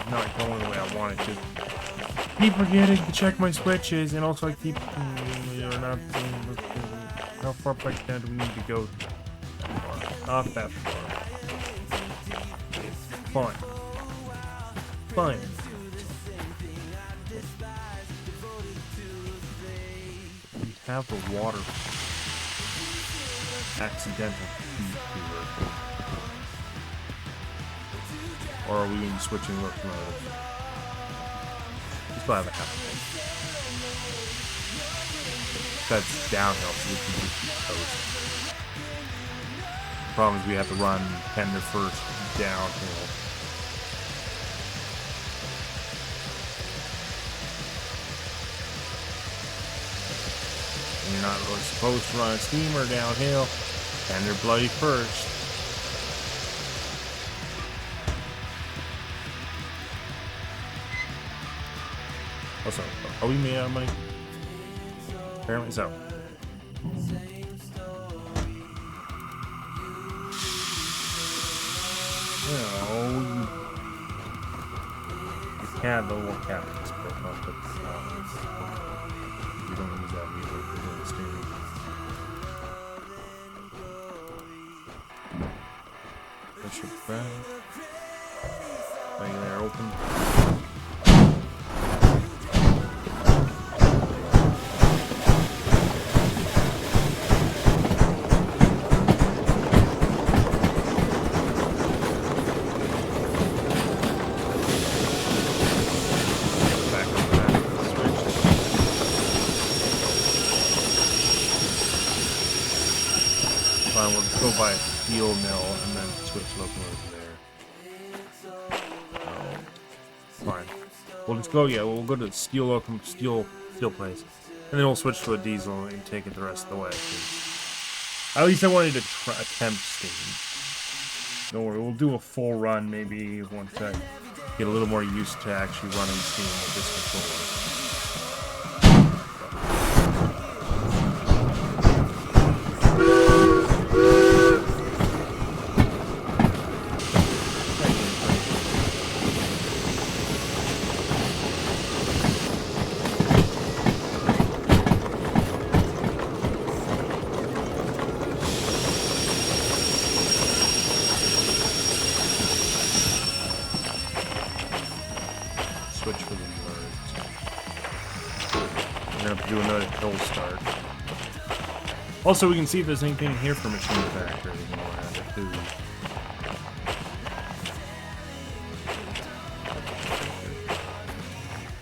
Not going the way I wanted to. Keep forgetting to check my switches, and also I keep not seeing how far back down do we need to go. Not that far. Fine. Fine. We have the water. Accidental. Or are we going to be switching locomotives? We still have a half a That's downhill, so we can do coast. The problem is we have to run tender first downhill. You're not really supposed to run a steamer downhill, and they're bloody first. Also, are we made out of money? Apparently so. The little cat is built up, but we don't use that either. We're doing steering. Push it back. Right there, open. We'll go by steel mill and then switch locomotive there. Fine. We'll just go. Yeah, we'll go to the steel locomotive, steel place, and then we'll switch to a diesel and take it the rest of the way. At least I wanted to attempt steam. Don't worry, we'll do a full run maybe once I get a little more used to actually running steam with this controller. Switch for the words. We're gonna have to do another hill start. Also, we can see if there's anything here for machine factory around it too.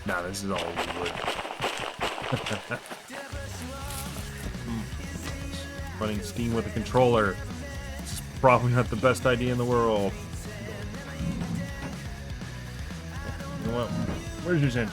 Nah, this is all wood. Running steam with a controller. This is probably not the best idea in the world. You know what? Where's your engine?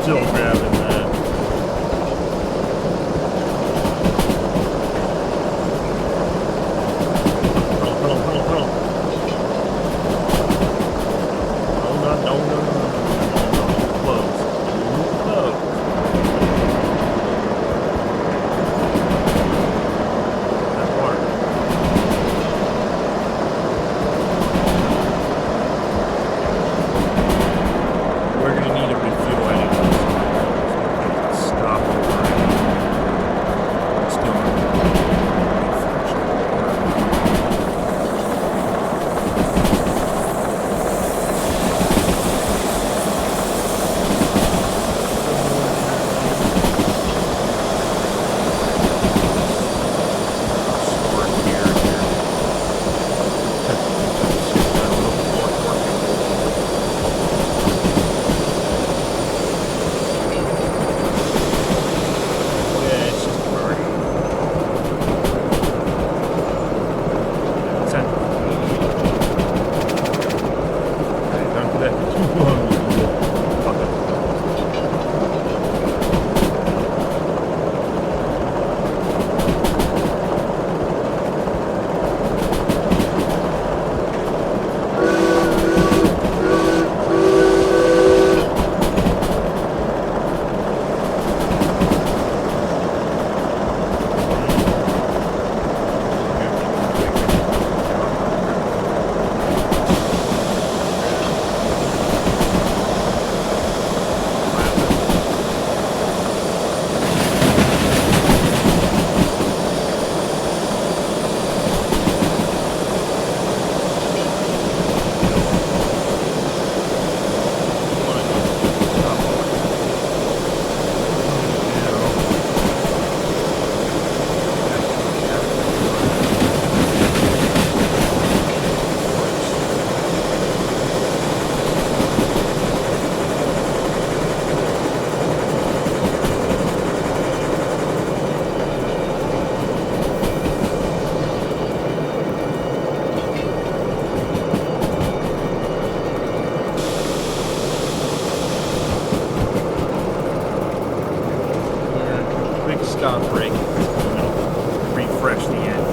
Still grabbing that. Pedal. No. Close. That part. We're gonna need a refuel anyway. stop break. Refresh the end.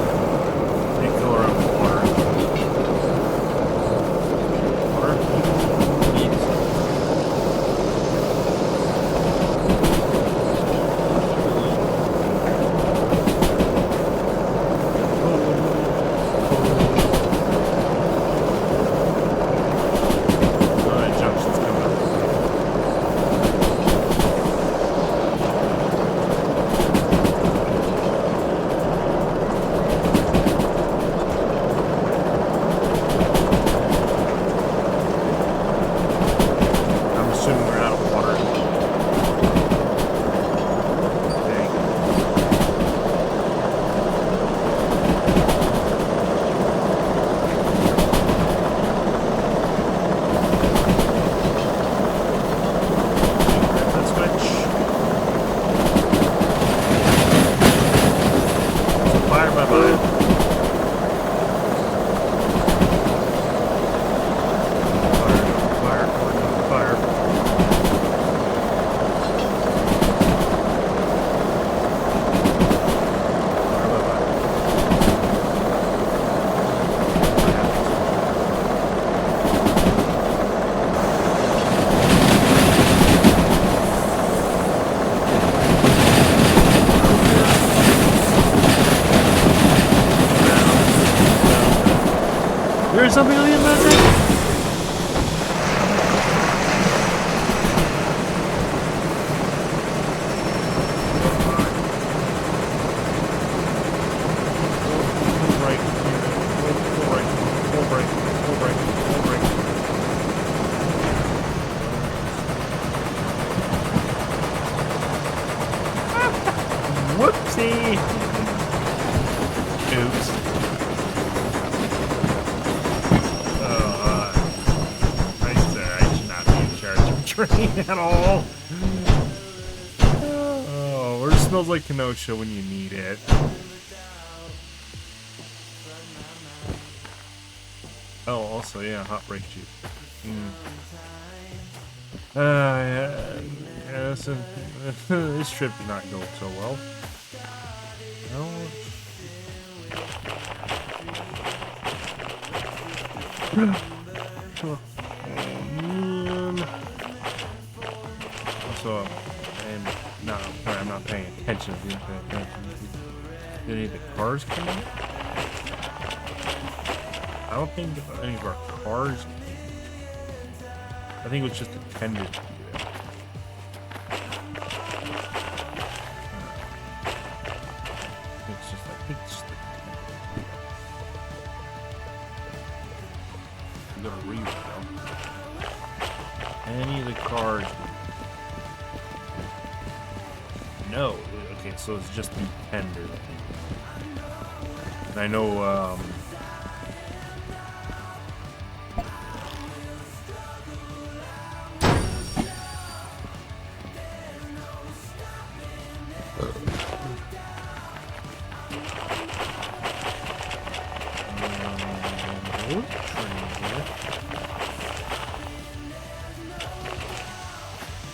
They fill her up with water. Water? Needs. There's something on the inside. Whoopsie! Oops. Train at all. Oh, or it smells like Kenosha when you need it. Oh, also, yeah, hot brake juice. Yeah, so, this trip did not go so well. So, I'm not paying attention. Do any of the cars come in? I don't think any of our cars. I think it was just intended to do that. It's just like we gotta read it though. Any of the cars. No. Okay, so it's just intended. And I know,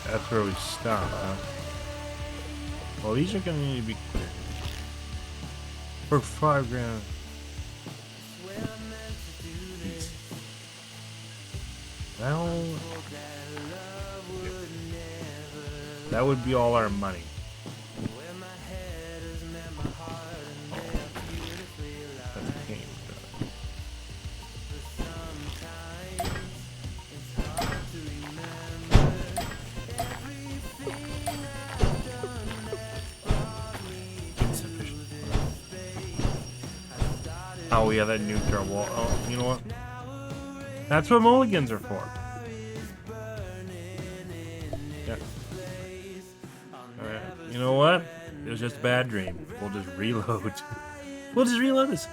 that's where we stop, huh? Well, these are gonna need to be cleared. For $5 grand. Well, that would be all our money. That's a game. Oh yeah, that nuked our wall. Oh, you know what? That's what mulligans are for. Yeah. Alright. You know what? It was just a bad dream. We'll just reload. We'll just reload this.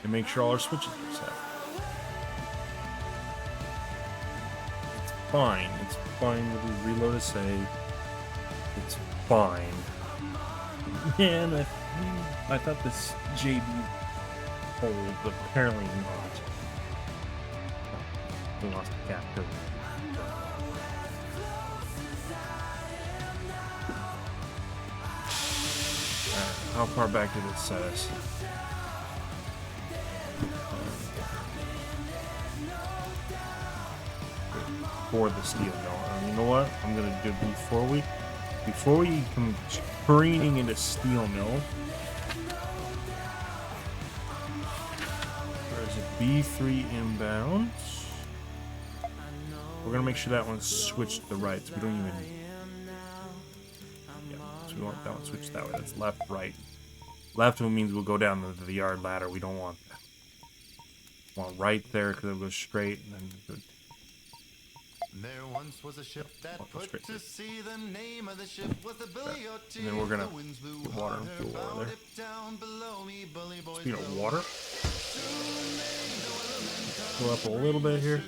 And make sure all our switches are set. It's fine. It's fine with the reload a save. It's fine. Man, I thought this JB hold, but apparently not. definitely wants to cap too. Alright, how far back did it set us? For the steel mill. And you know what? I'm gonna do before we come careening into steel mill. There's a B3 inbound. We're gonna make sure that one's switched to the right, so we don't even. Yeah, so we want that one switched that way. That's left, right. Left one means we'll go down the yard ladder. We don't want that. We want right there because it'll go straight and then go. There once was a ship that put to sea. The name of the ship was the Billy O.T. And then we're gonna put water and fuel over there. Speaking of water, go up a little bit here.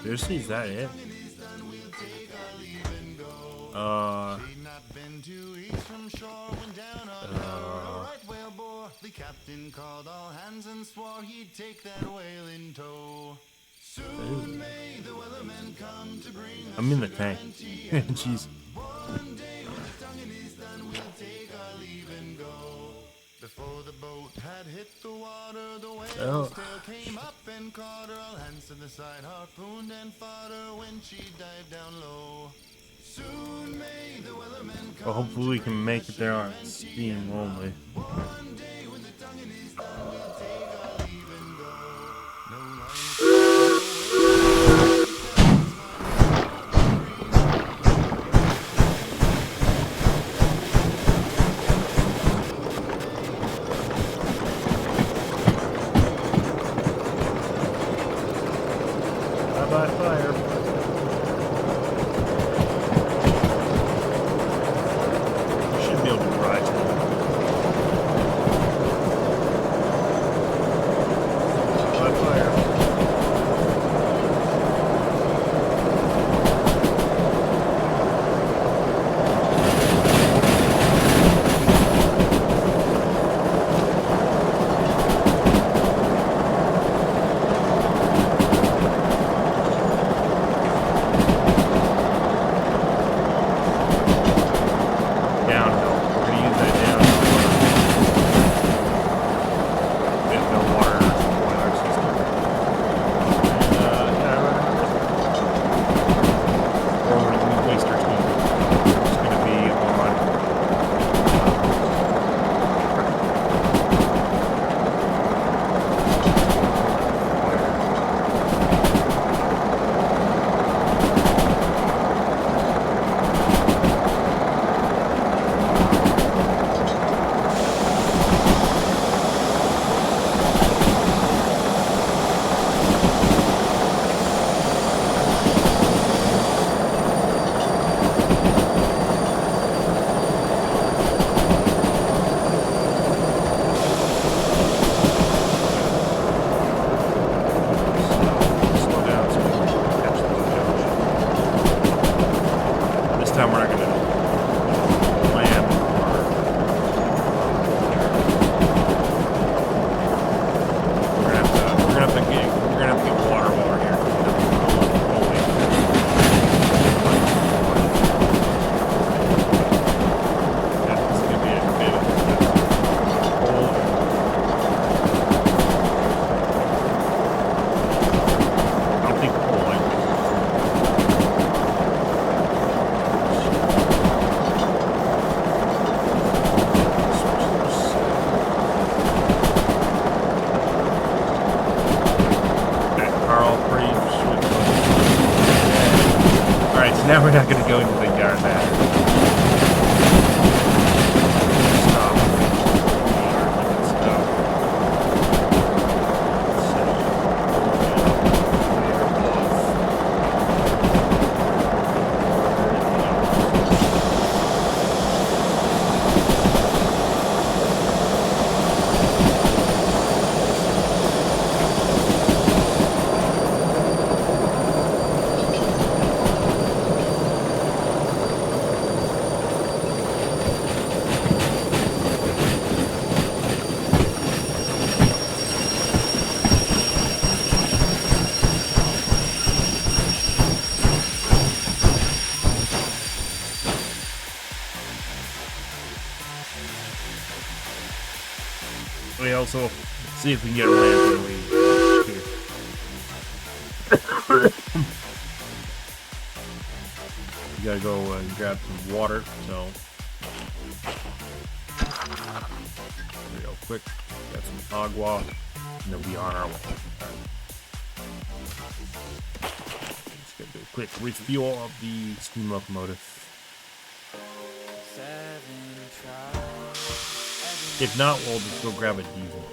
Seriously, is that it? The captain called all hands and swore he'd take that whale in tow. Soon may the weathermen come to bring I'm in the tank. Jeez. one day when the tonguing is done, we'll take our leave and go. Before the boat had hit the water, the whale's tail came up and caught her. All hands to the side, harpooned and fought her when she dived down low. Soon may the weathermen come. Well, hopefully we can make it there on steam only. One day when the tonguing is done, we'll take our leave and go. No Bye-bye fire. We should be able to rise. We also see if we can get a ramp here. We gotta go grab some water, so there we go, quick. Got some agua, and then we are on our way. Let's get a quick refuel of the steam locomotive. If not, we'll just go grab a diesel.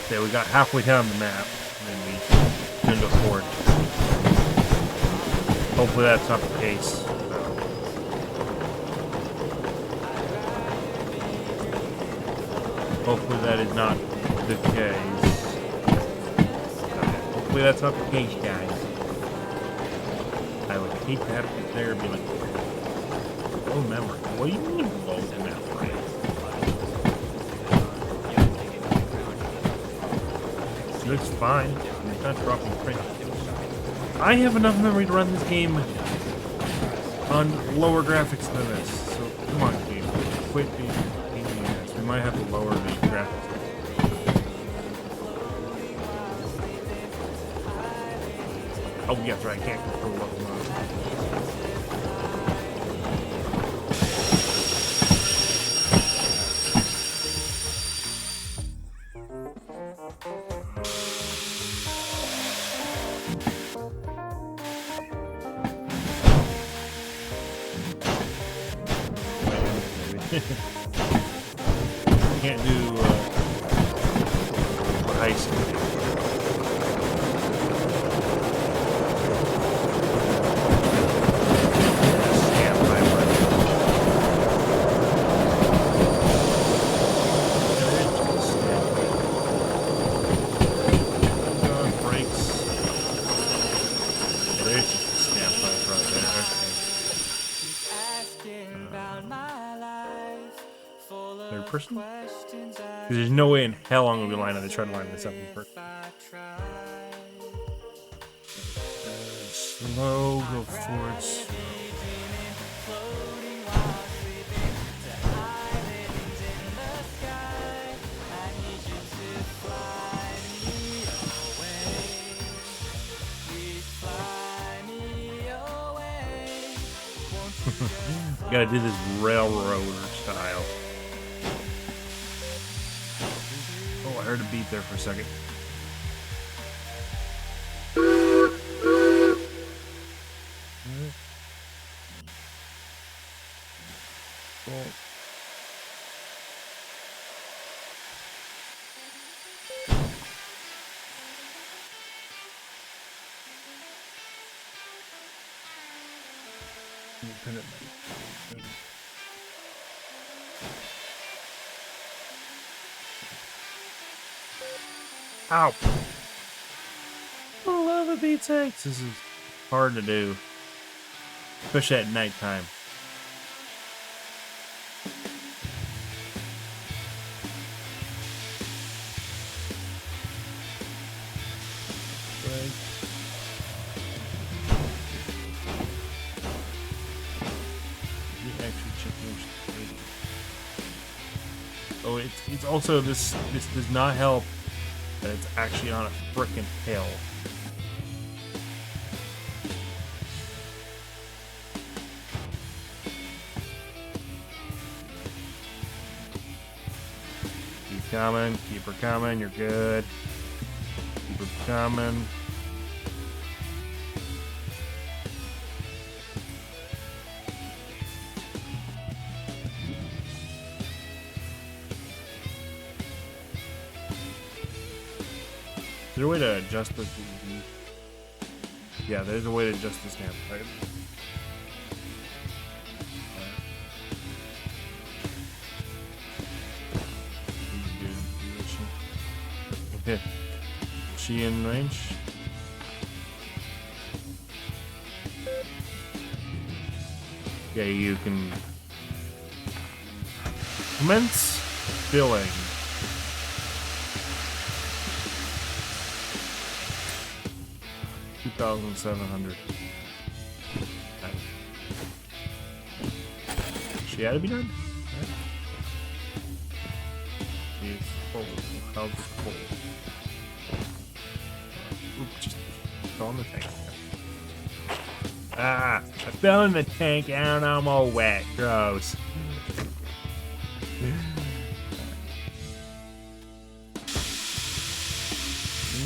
Okay, we got halfway down the map, and then we turned to forward. Hopefully that's not the case. Hopefully that is not the case. Hopefully that's not the case, guys. I would hate to have to sit there and be like, oh, memory. What do you mean low memory? It looks fine. It's not dropping print. I have enough memory to run this game on lower graphics than this. So come on, game. Quit being pain in the ass. We might have to lower the graphics. Oh, yeah, that's right. I can't control locomotive. Can't do ice. Person? Because there's no way in hell I'm going to be lining. They try to line this up in person. Slow, go forward. Gotta do this railroader style. I heard a beat there for a second. Cool. Ow! I love a beat sakes. This is hard to do, especially at nighttime. Oh, it's also this does not help. It's actually on a frickin' hill. Keep coming, keep her coming, you're good. Keep her coming. Is there a way to adjust the... Yeah, there's a way to adjust the stamp type. Okay. Is she in range? Yeah, you can... Commence filling. $2,700. She had to be done? Right. Jeez. Oh, how's it cold? Oop, just fell in the tank. Ah, I fell in the tank and I'm all wet. Gross. You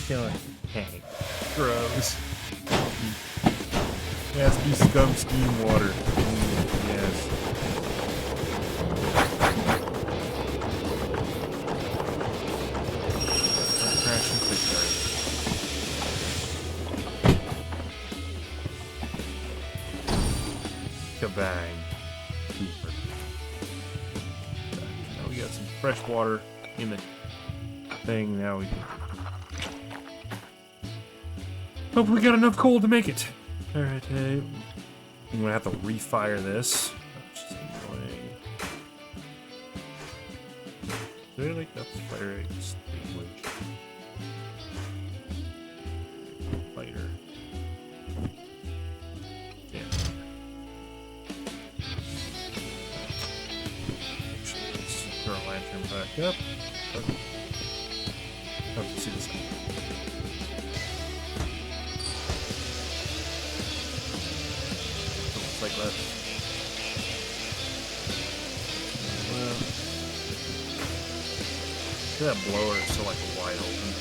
fell in the tank. Gross. Nasty scum steam water. Yes. Crash and quick start. Kabang. Super. Now we got some fresh water in the thing. Now we can. Hope we got enough coal to make it. Alright, I'm gonna have to refire this. That's just annoying. Is there like a fire extinguisher? Lighter. Yeah. Actually, let's throw a lantern back up. Have to see this. Like that. Well, that blower is still like wide open.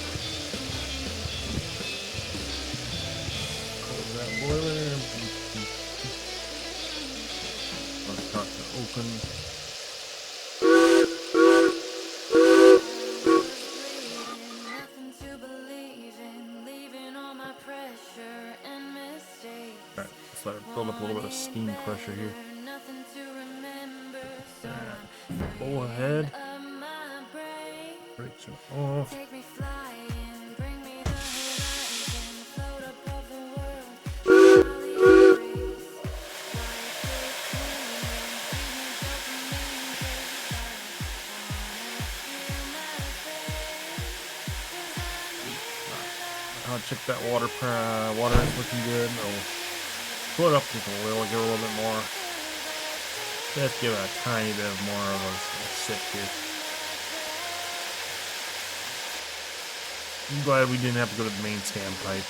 Close that boiler. Let's start to open. Alright, let's let it build up a little bit of steam pressure here. Go ahead. Brakes are off. I'll check that water is looking good. I'll pull it up just a little, give it a little bit more. Let's give it a tiny bit more of a sip here. I'm glad we didn't have to go to the main standpipe.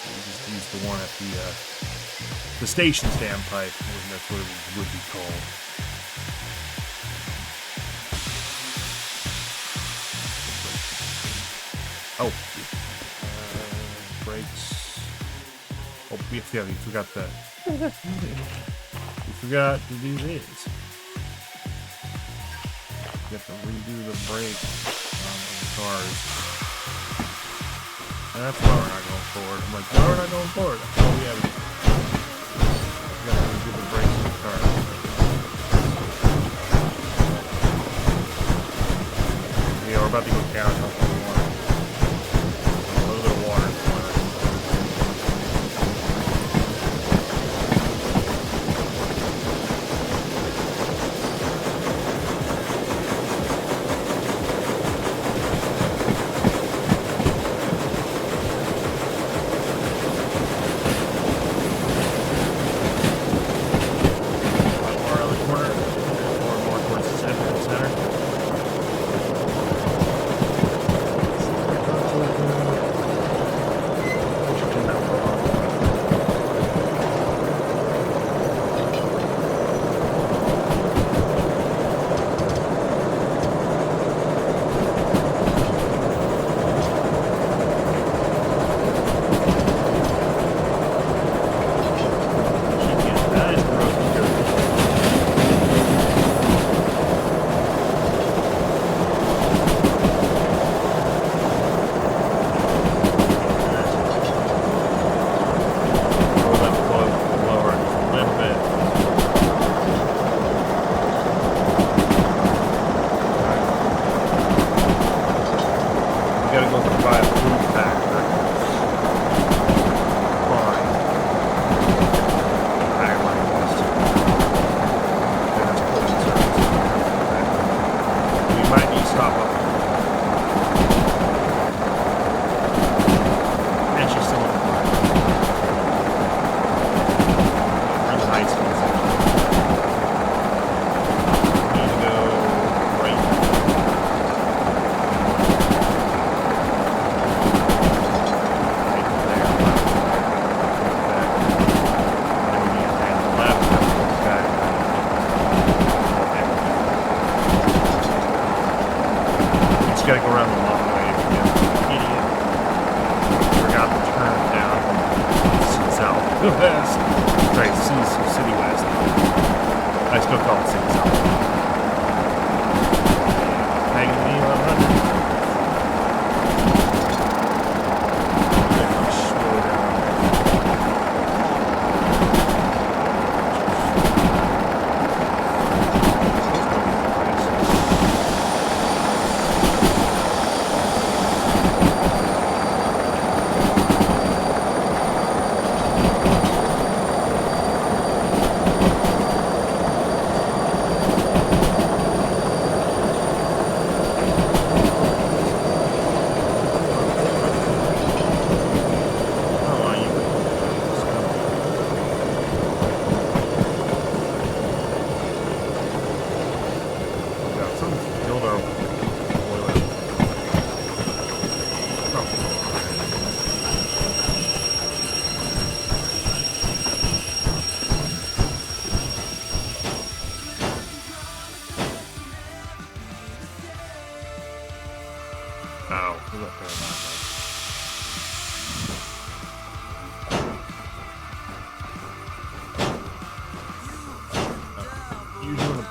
We just used the one at the station standpipe. That's what it would be called. Oh, brakes. Oh, yeah, we forgot that. We forgot to do this. You have to redo the brake on the cars. That's why we're not going forward. I'm like, why we're not going forward? Oh, yeah, we got to redo the brakes on the car. Yeah, we're about to go downhill. just gotta go around the long way. Idiot. Forgot to turn it down. Southwest. Sorry, City West. I still call it City South. Hanging the 1100.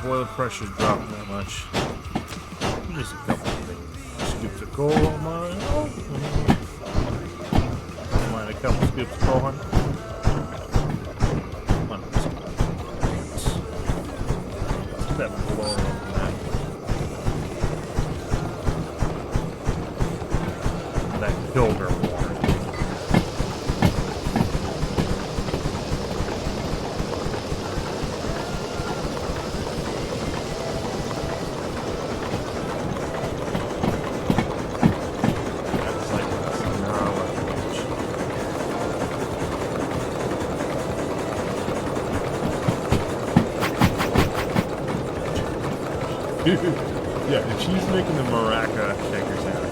Boiler pressure dropping that much. Just a couple of things. Scoops of coal on mine. Mine a couple scoops of coal on. Step below on that. That Pilgrim water. Yeah, if she's making the maraca shaker sound.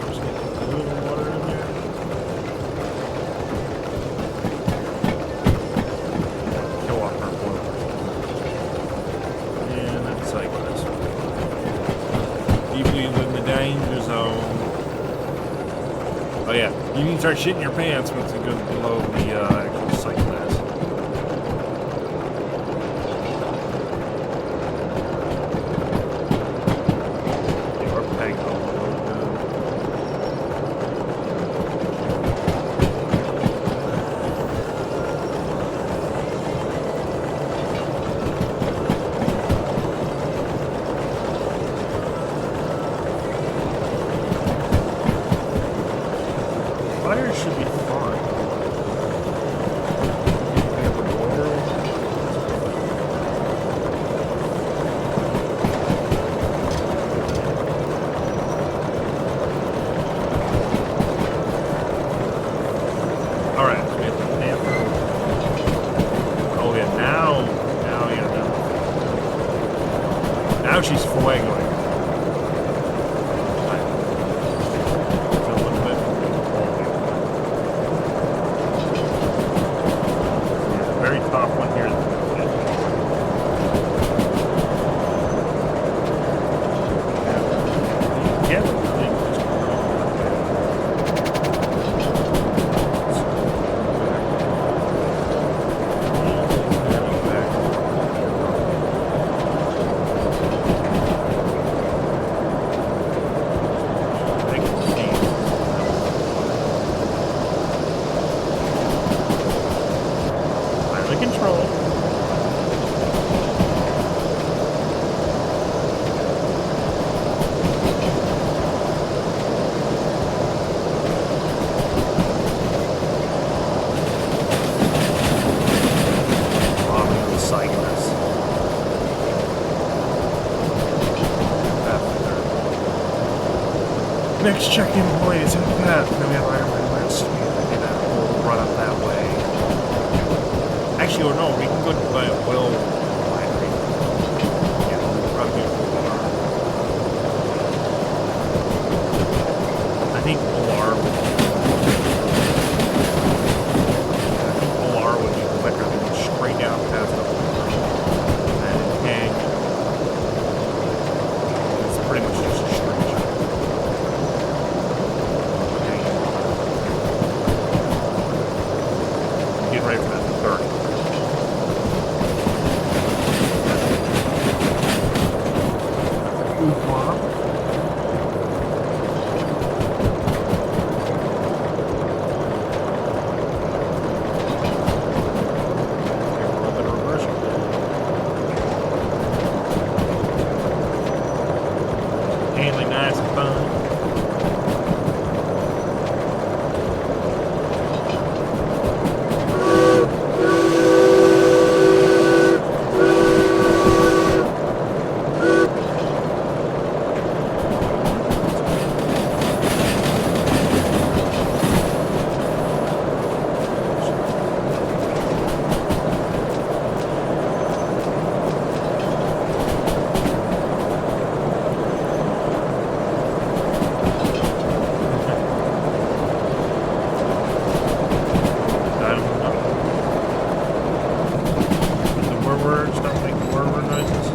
Just get a little water in there. Kill off her boiler. And that's like this. Deeply in the danger zone. Oh yeah, you can start shitting your pants once it goes below the actual cycle glass. Fire should be fun. Alright, so we have the damper. Oh yeah, now she's fuegoing. Top one here. Yeah. Control. Next check-in point is in the path. Then we have Iron West. We'll run up that way. Actually, or no, we can go by a oil refinery. Yeah, we'll probably do OR. I think OR would be quicker than straight down past the and hang. forward. Stop making forward noises.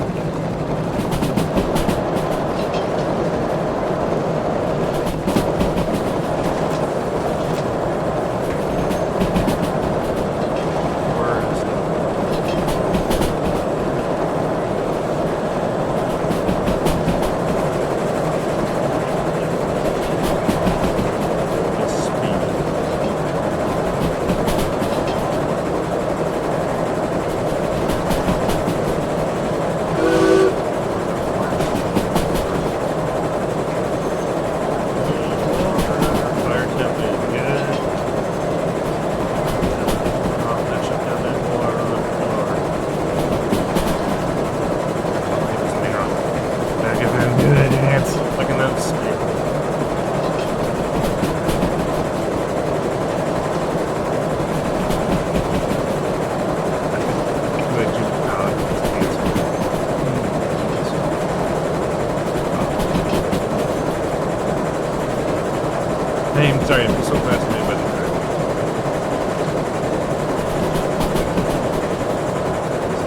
Sorry, I'm so fascinated by the track.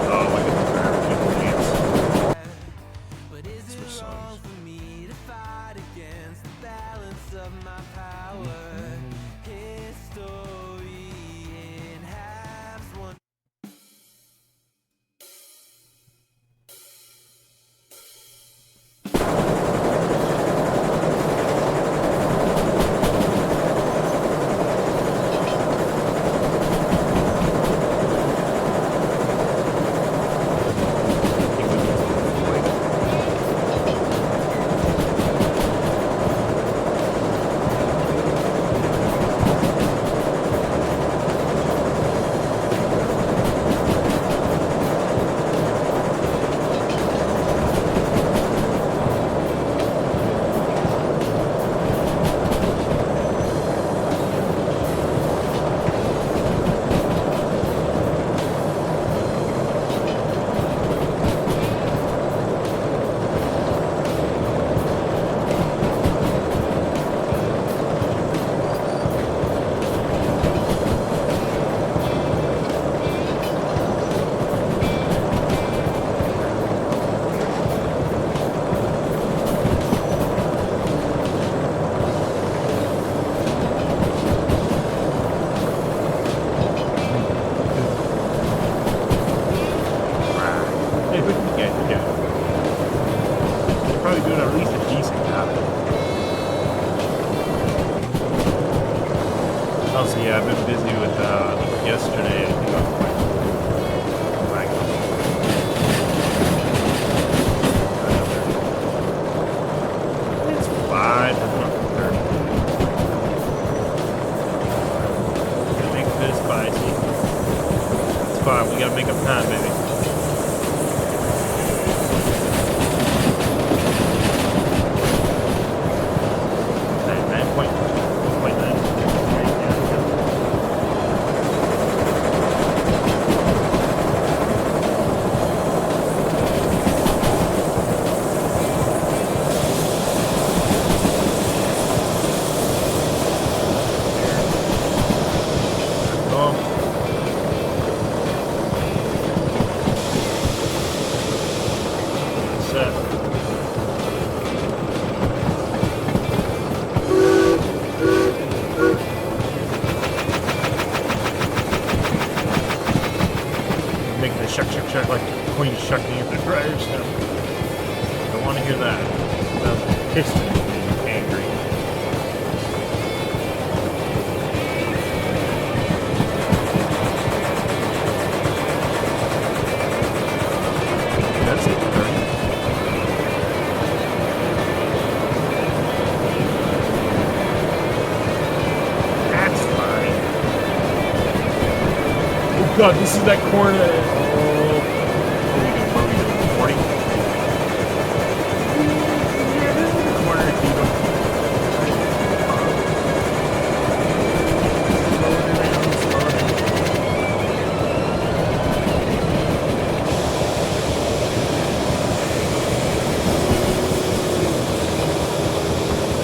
Oh, look at the track. Dance. But is it wrong for me to fight against the balance of my power? History in halves one. Probably doing at least a decent job. Also, yeah, I've been busy with yesterday. I think I was like, it's 5 or 30. Gonna make this spicy. It's fine. We gotta make up time, baby. Making the shuck like Queen shucking at the dryer stuff. Don't want to hear that. That's piston being angry. That's it, right? That's fine. Oh god, this is that corner.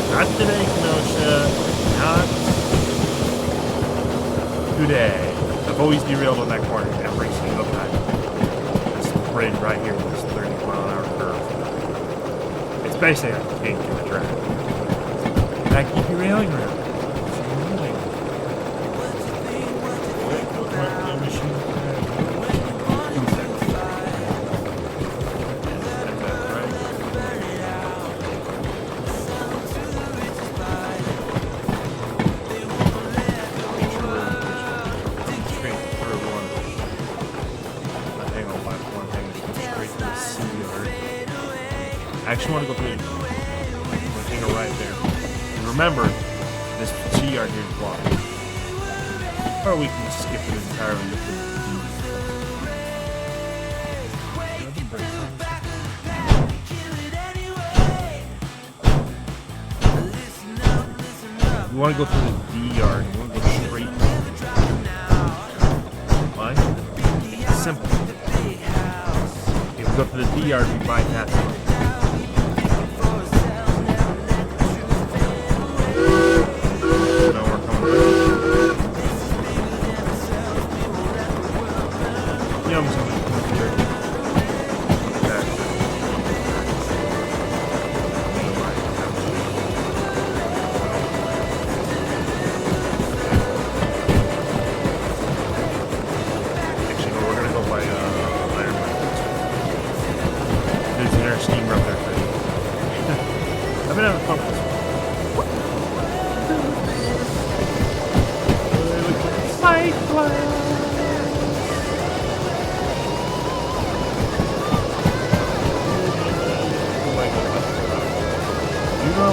Not today, Kenosha. Not today. I've always derailed on that corner every single time. bridge right here with this 30-mile-an-hour curve. It's basically like a kink in the track. And I keep derailing around. It's annoying. My machine. I actually want to go through the thing right there. And remember, this C yard here is blocked. Or we can skip it entirely and go through the You want to go through the D yard. You want to go straight. Why? It's simple. If we go through the D yard, we bypass it.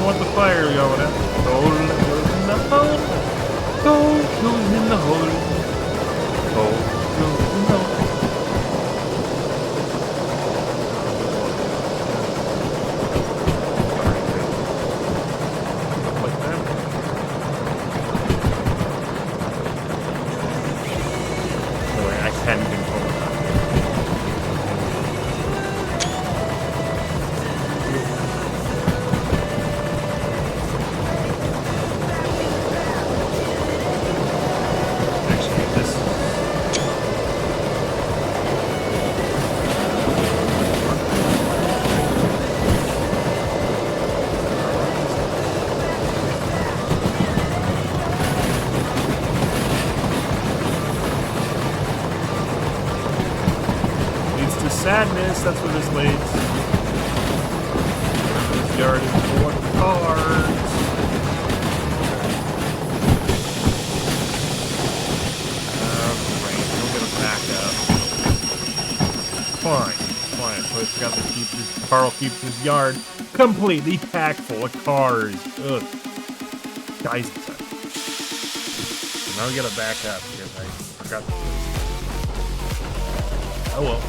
What the fire going at? Gold goes in the hole. Gold goes in the hole. Gold goes in the hole. Like that. No way, I can't control that. Sadness, that's what this leads. This yard is full of cars. Great, we'll get us back up. Fine. So it's got to keep this. Carl keeps his yard completely packed full of cars. Ugh. Guys inside. So now we gotta back up because I forgot. Oh well.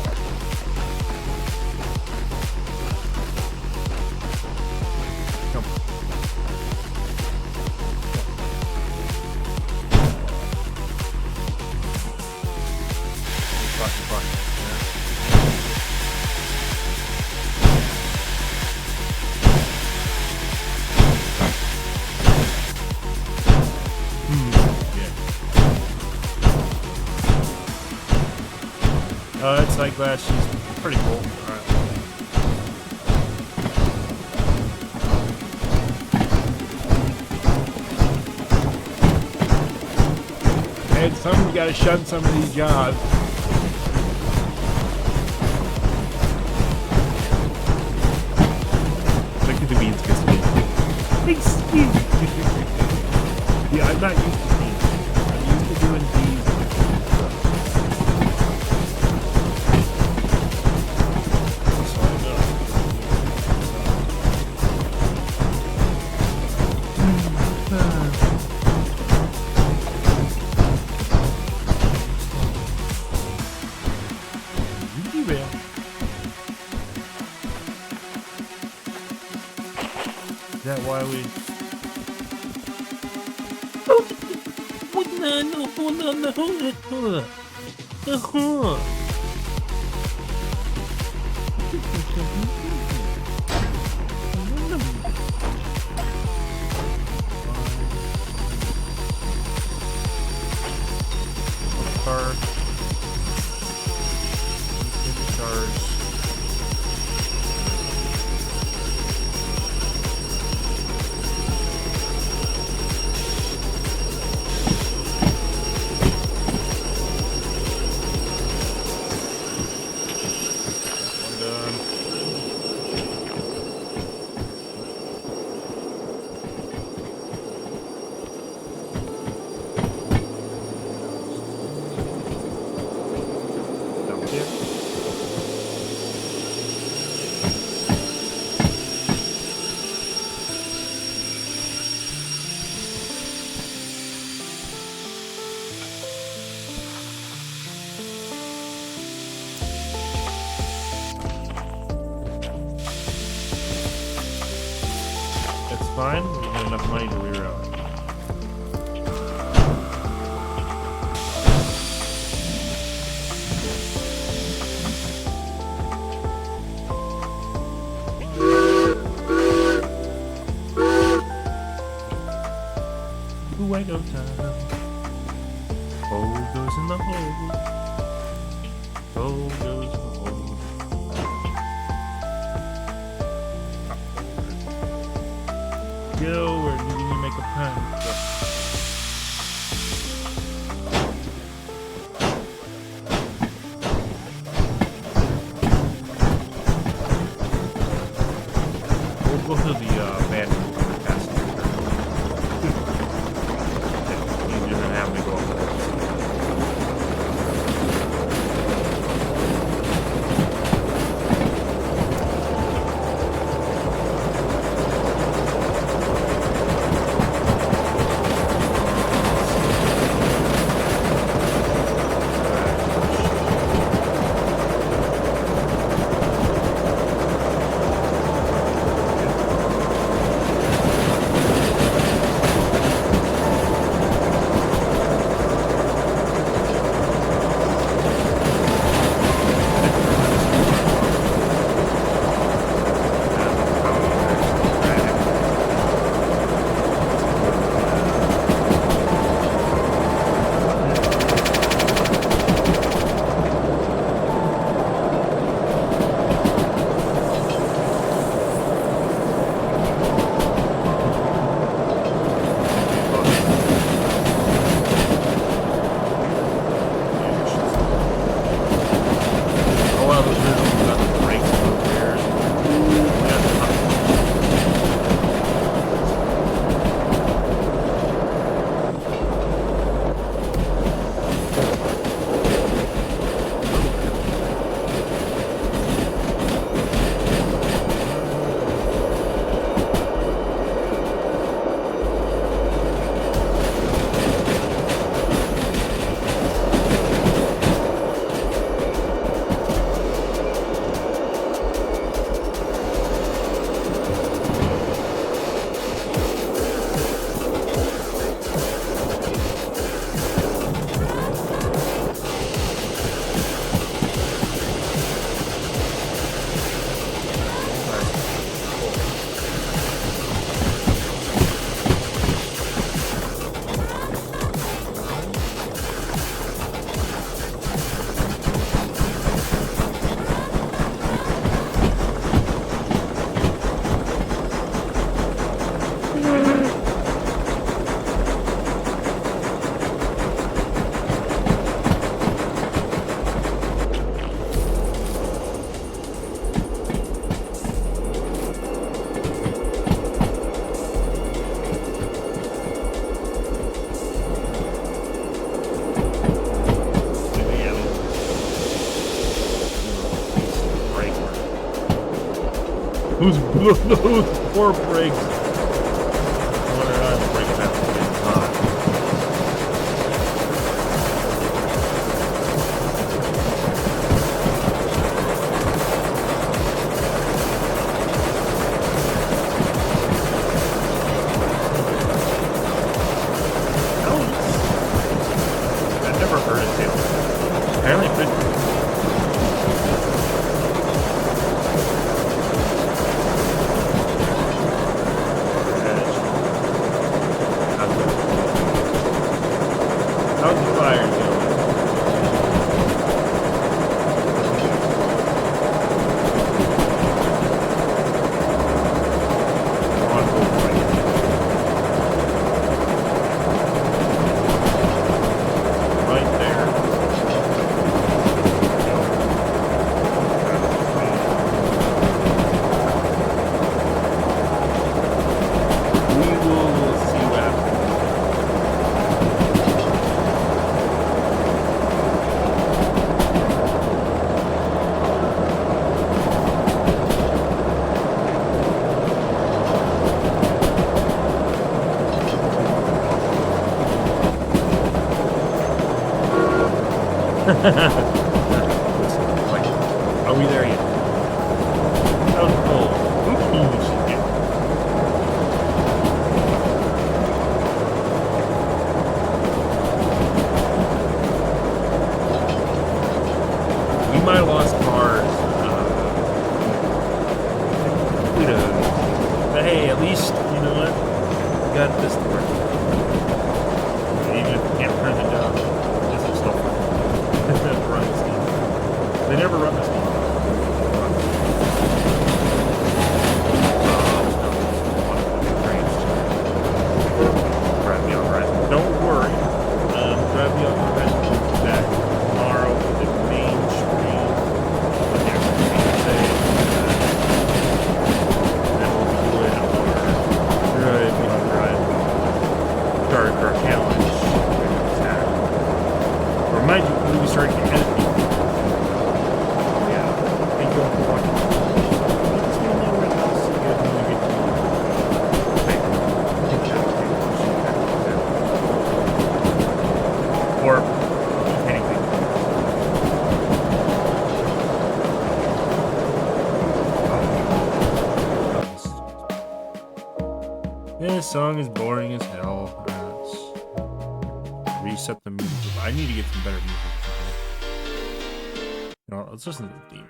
It's like that. She's pretty cool. Alright. And someone's got to shun some of these jobs. Look at the beans, excuse me. Yeah, I'm not used to beans. I'm used to doing beans. Is that why we... Oh, no, hold on, hold it. Cars. It's fine. We got enough money to reroute it. Fuego time. Hole goes in the hole. Hole goes in the hole. Go, we're needing to make a pun. We'll go to the abandoned castle. Easier than having to go up there. Who's those poor brakes? I wonder how the brakes have to get hot. I've never heard it too. Apparently, Like, are we there yet? That was cool. Ooh, shit. We might have lost cars. Who knows? But hey, at least, you know what? We got this to work. Even if we can't turn the job, this is still fun. Run this game. They never run this game. Grab me on Horizon. Don't worry. Grab me on Horizon back tomorrow with the main stream. What the actual stream say. Then we'll be doing our Drive me on Horizon. Dark our challenge. Attack. Remind you, we'll be starting to edit people. Yeah. Thank you all for watching. Let's get a little bit else. See you guys when we get to or anything. This song is boring as hell. Let's reset the music. I need to get some better music. No, let's listen to the theme.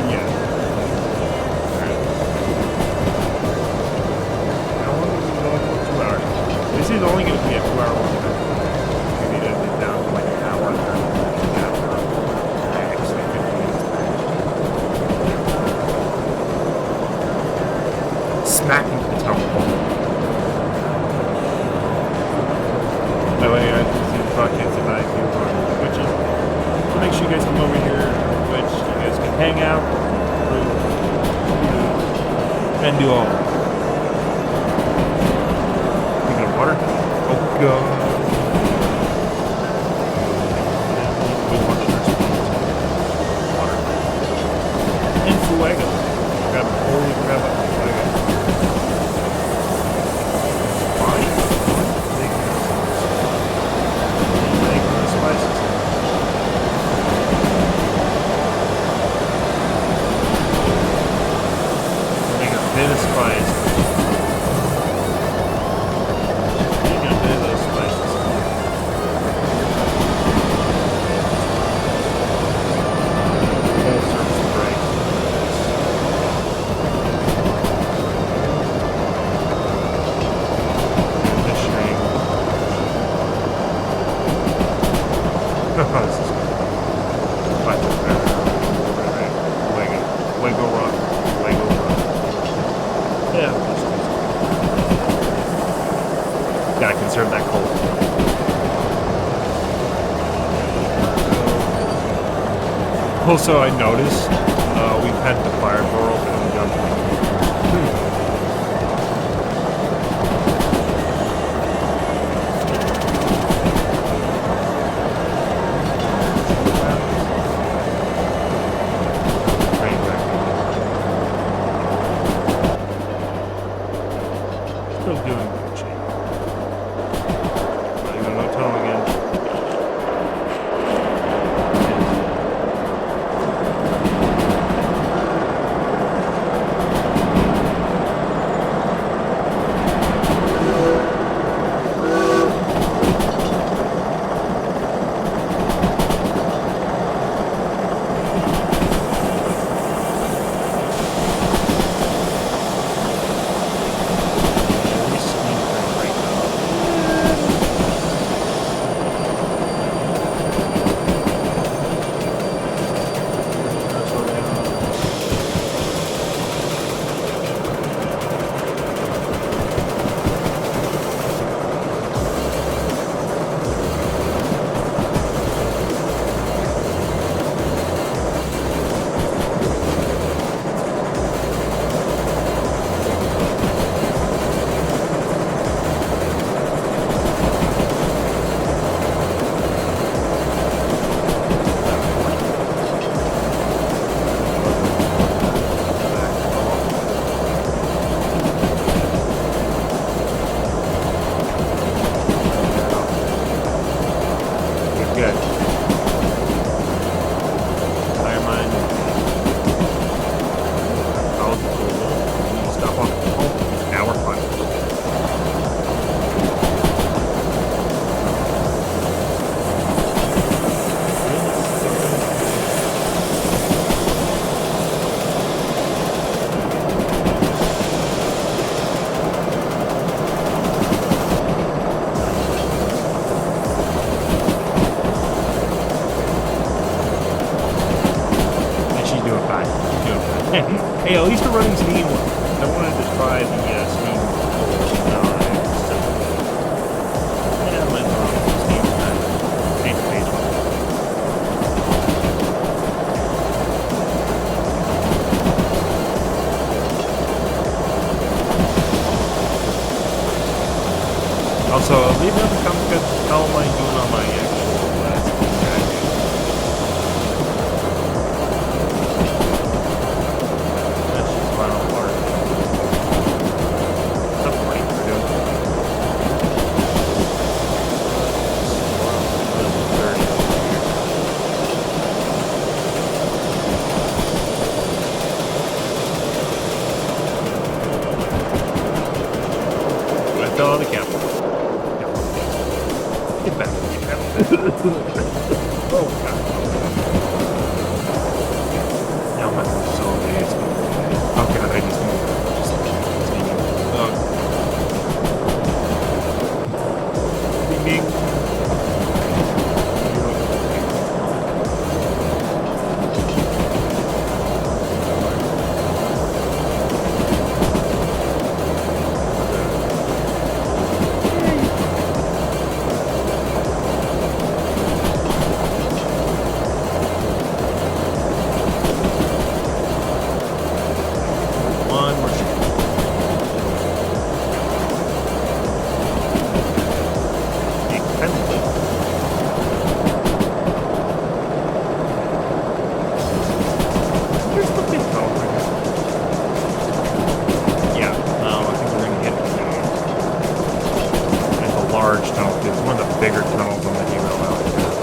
Yeah. How long is it going for? 2 hours. This is only going to be a 2-hour one. We need to get down to like an hour and 30 minutes. Actually, 50 minutes. Smacking the tone. By the way, guys, this is the podcast that I do on Twitch. So make sure you guys come over here on Twitch. You guys can hang out and do all. You got water? Oh god. Water. And fuego. Grab holy grab up fuego. Fine. Make the spices. Make a bit of spice. Make a bit of those spices. Full service break. Conditioning. This is quite better. Lego. Lego rock. Lego rock. Yeah. Gotta conserve that cold. Also, I noticed we've had the fire door open and jumping. Train wreck. Still doing good shape. I got no tone again. Alright, keep doing that. Hey, at least we're running Steam. I wanted to try the Steam. No, yeah, I might run Steam. Ain't paid for. Also, leave it in the comments how am I doing on my actual last track. That's just final part. Supporting for doing. I fell on the camera. Get back. Oh, God. Now my so amazed. How can I just move? Ding, ding. One more shot. Here's the big tunnel right here. Yeah, I think we're gonna hit it now. It's a large tunnel. It's one of the bigger tunnels on the derail out there.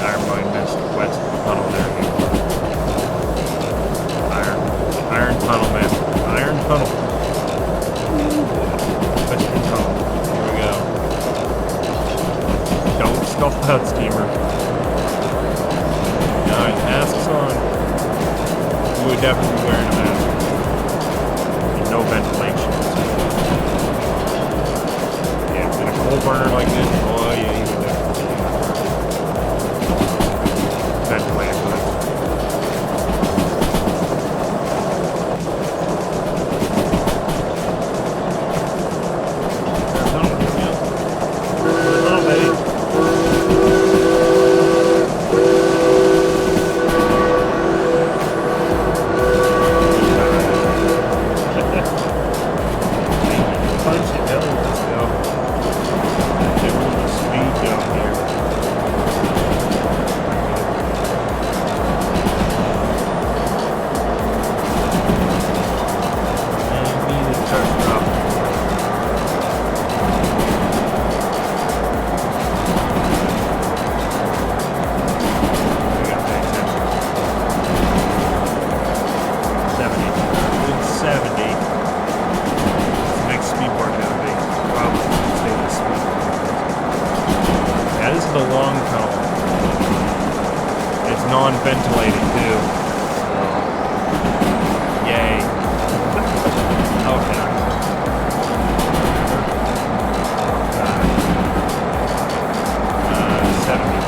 Iron Mine Mist West tunnel there. Iron tunnel, man. Iron tunnel. Western tunnel. Here we go. Don't scuff out, steamer. Alright, masks on. We would definitely be wearing a mask. And no ventilation. Yeah, in a coal burner like this, oh yeah, you would definitely ventilate for that. The long tunnel. It's non-ventilated too. So, yay. Okay. 70.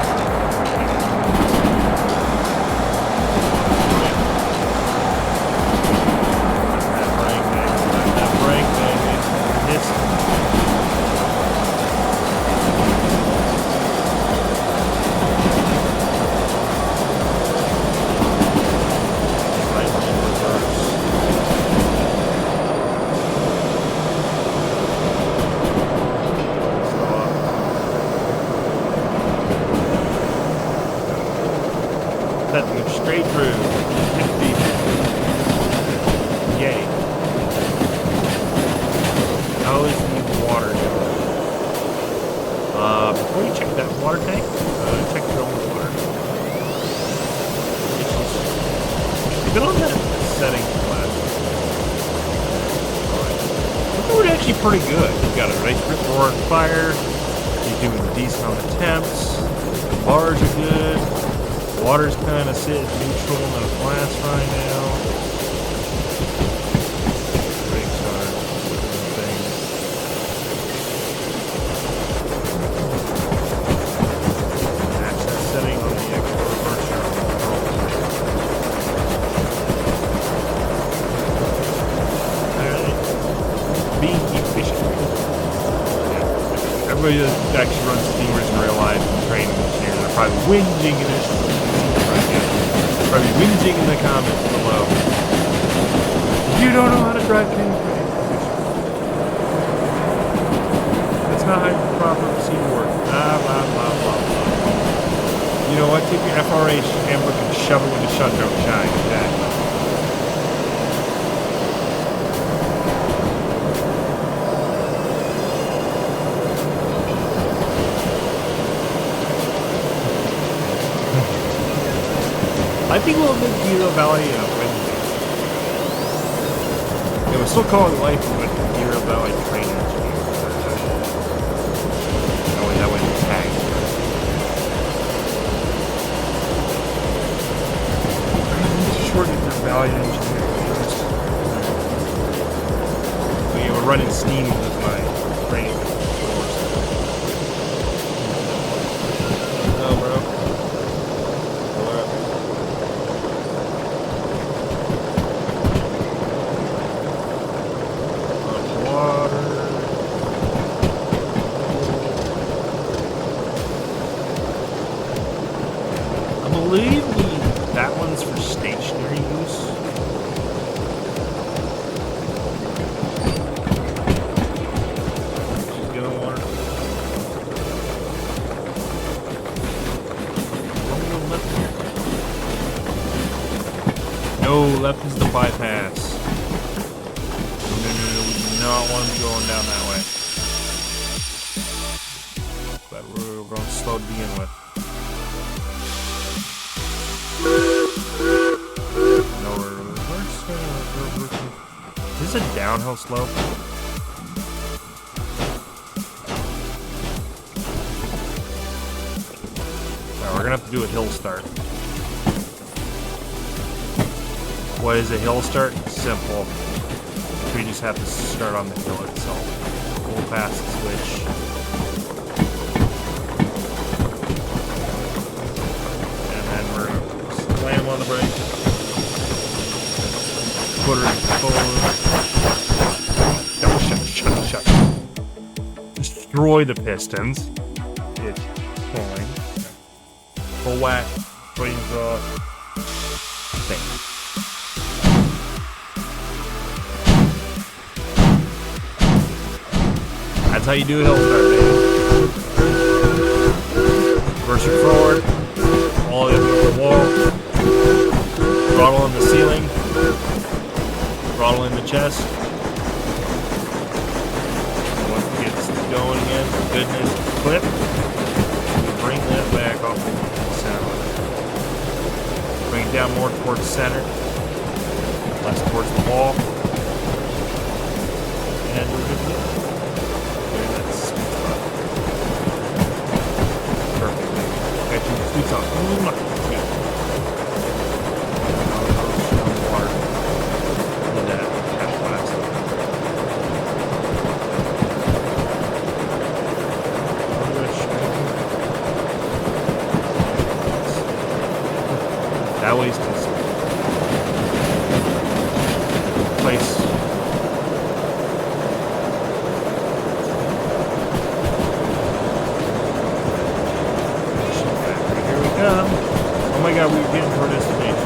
That brake, baby. This. That went straight through. 50. Yay. How is the water doing? Before you check that water tank, check your own water. You've been on that setting class. We're doing actually pretty good. You've got a nice grip roaring fire. You're doing decent on the temps. The bars are good. Water's kind of sitting neutral in the glass right now. Brakes are doing things. Match that setting on the extra reverse control. anybody that actually runs steamers in real life and training this year, they're probably whinging in it. They're probably whinging in the comments below. You don't know how to drive trains. That's not how your proper procedure works. Blah, blah, blah, blah, blah. You know what? Take your FRA handbook and shove it with the sun don't shine. Exactly. I think we'll make Hero Valley Wednesday. It was still called Life with Hero Valley Trainer Engineer. Oh, that way the tag. Shorten the Valley Engineer first. Yeah, we're running Steam with my training course. Oh, bro. I believe that one's for stationary use. Get on water. No, left is the bypass. No, we do not want to be going down that way. But we're going slow to begin with. Is this a downhill slope? No, we're gonna have to do a hill start. What is a hill start? Simple. We just have to start on the hill itself. We'll pass the switch. And then we're gonna slam on the brake. Put her in forward. Oh, shut. Destroy the pistons. It's pulling. Full whack. Brains off. Bam. That's how you do a hill start, baby. Reverse it forward. All the way up to the wall. Throttle in the ceiling. Throttle in the chest. Once it gets going again, for goodness, clip. Bring that back off the center. Bring it down more towards the center. Less towards the wall. And we're good to go. There's that sweet spot. Perfect. Got your sweet spot. That way's too slow. Place. Here we come. Oh my god, we're getting to our destination.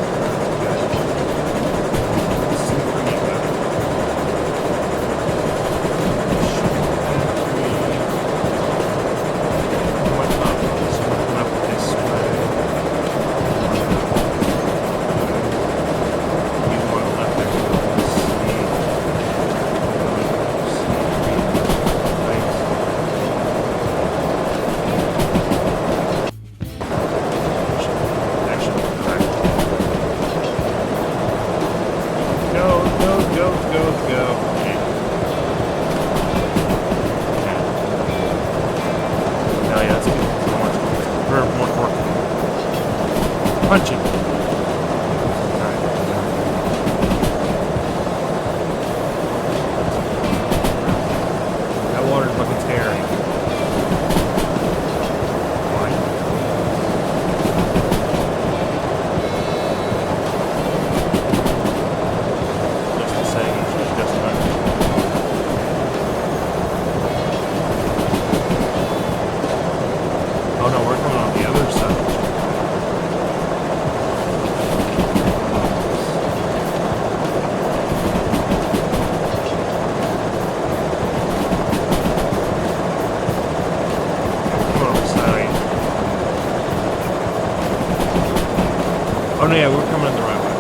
Punching. That water's looking scary. Why? Just a second, just a minute. coming in the right way.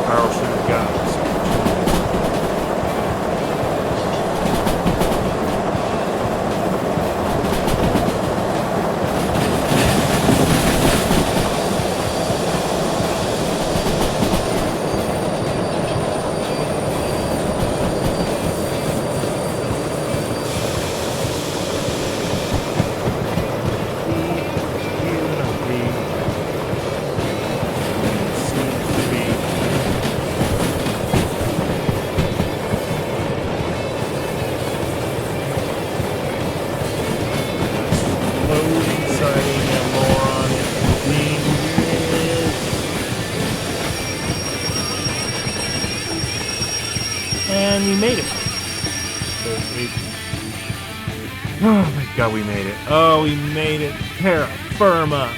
Carl should have got this. And we made it. Oh my god, we made it. Oh, we made it. Terra firma.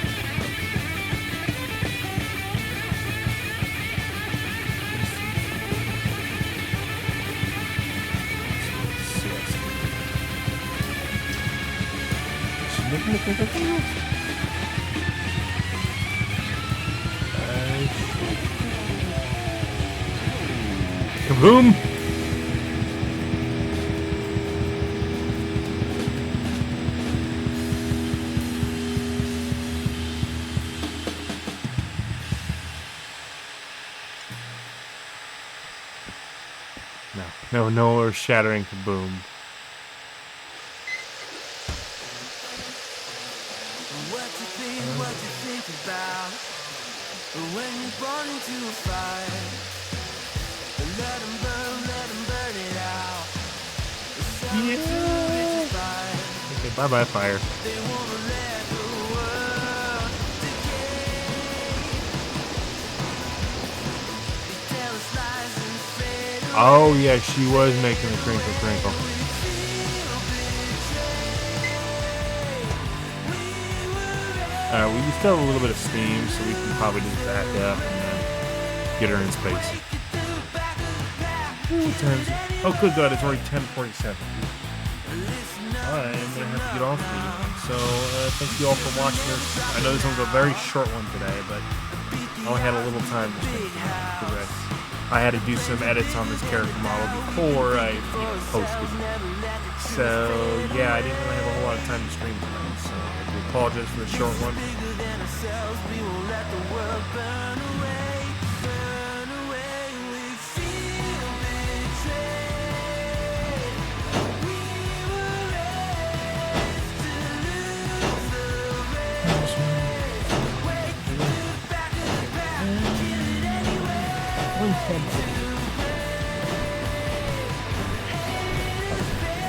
Kaboom! No earth-shattering kaboom. What you think about when you're born into a fire? Let 'em burn it out. Yeah. Okay, bye-bye, fire. They wanna let the world decay. They tell us lies and fade away. Oh yeah, she was making a crinkle crinkle. We still have a little bit of steam, so we can probably just back up and then get her in space. Oh, good God, it's already 10:47. I'm gonna have to get off here. So, thank you all for watching this. I know this one's a very short one today, but I only had a little time to think because I had to do some edits on this character model before I posted. So, yeah, I didn't really have a whole lot of time to stream tonight, so I do apologize for the short one.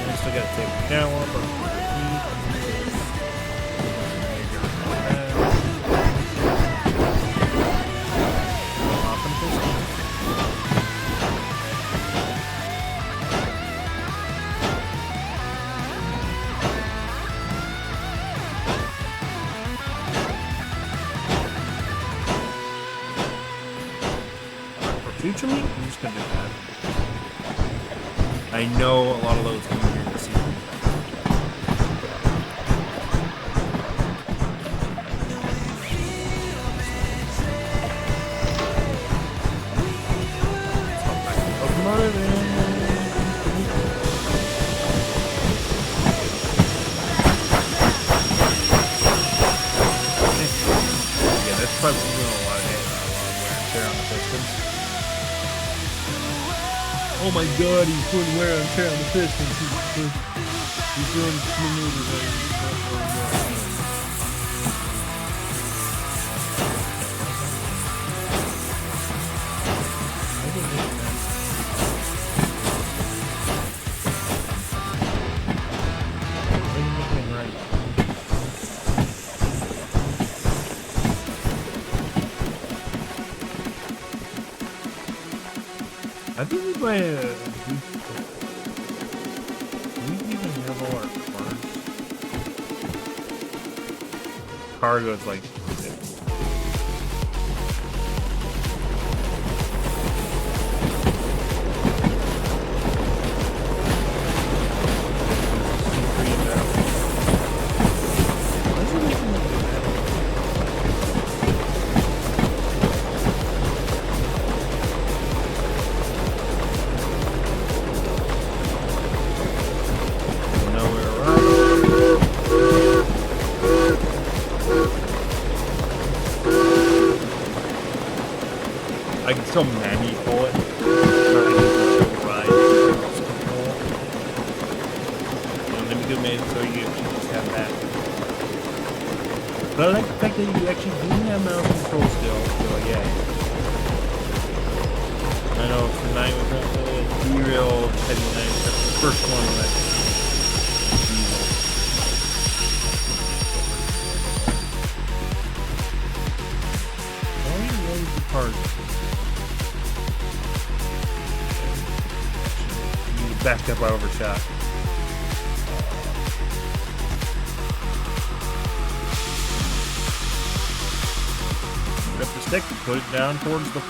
I still gotta take the down one, but future me? I'm just gonna do that. I know a lot of loads coming here this season. Yeah, that's probably doing a lot of wear and tear on the pistons. Oh my god, he's putting wear and tear on the pistons. He's doing maneuvers. I think we might have. Do we even have all our cars? Cargo's like. so many pull it. Right. Let me go make so you just have that. But I like the fact that you actually do have mouse control still. So yeah. I know tonight was a derail heavy night. That's the first one that. Backed up, I overshot. Pick up the stick, put it down towards the.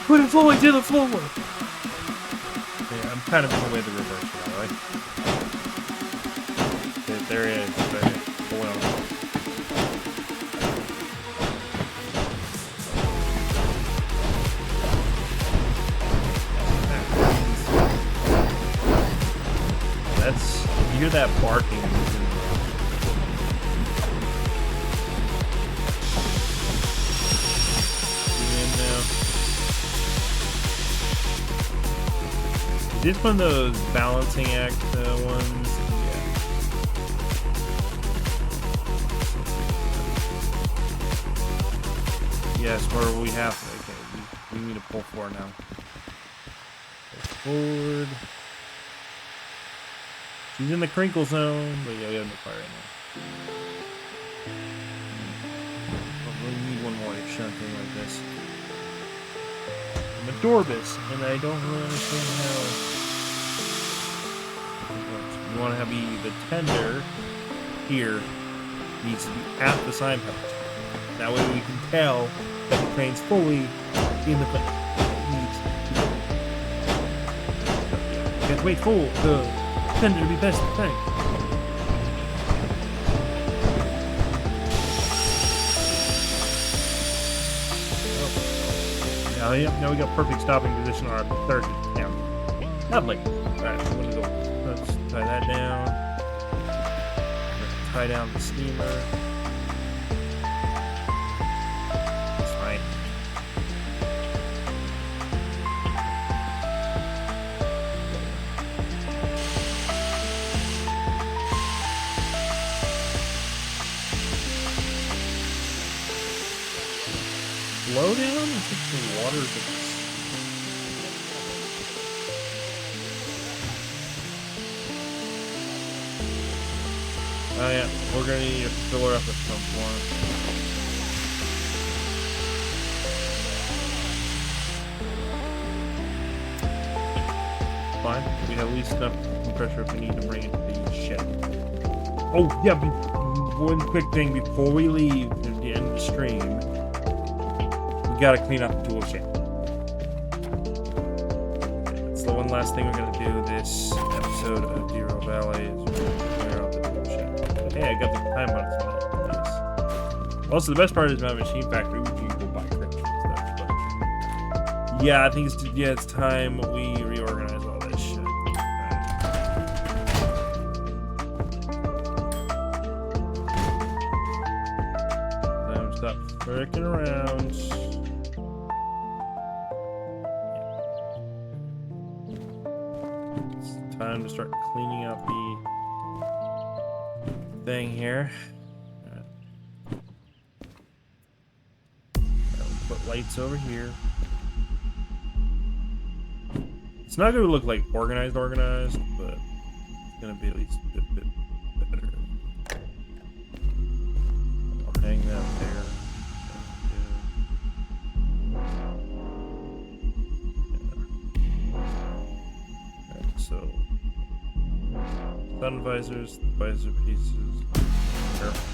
Put it fully to the floor! Yeah, I'm kind of in the way of the reverse now, right? There it is. Boil. You hear that barking. Is this one of those balancing act ones? Yeah. Yes, where we have to. Okay, we need to pull forward now. Pull forward. She's in the crinkle zone, but yeah, we have no fire right now. We need one more shunting like this. I'm a Dorbus, and I don't really understand how. You want to have the tender here needs to be at the signpost. That way we can tell that the train's fully in the place. You have to wait full. Tender to be best thing. Now we got perfect stopping position on our third down. Lovely. Alright, I'm gonna go. Let's tie that down. Tie down the steamer. That's fine. Slow down and take the water to this. Oh yeah, we're gonna need to fill her up at some point. Fine, we have at least enough compressor if we need to bring it to the shed. Oh yeah, one quick thing before we leave at the end of the stream. Gotta clean up the tool shed. That's the one last thing we're gonna do this episode of Derail Valley is we're gonna clear out the tool shed. Hey, I got the time buttons on that. Nice. Also, the best part is my machine factory, which you can go buy crypto and stuff. But yeah, I think it's time we reorganize all this shit. Time to stop fricking around. Time to start cleaning up the thing here. Put lights over here. It's not going to look like organized, but it's going to be at least a bit better. I'll hang that there. So, sun visors, visor pieces. Careful.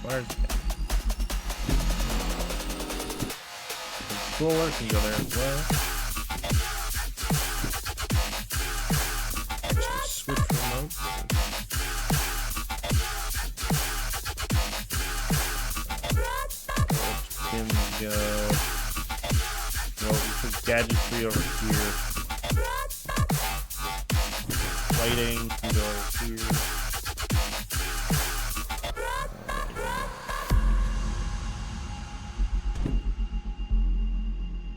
Where's the controller? Can you go there as well? Switch remote. Can go. Well, we put gadgetry over here. Lighting can go over here.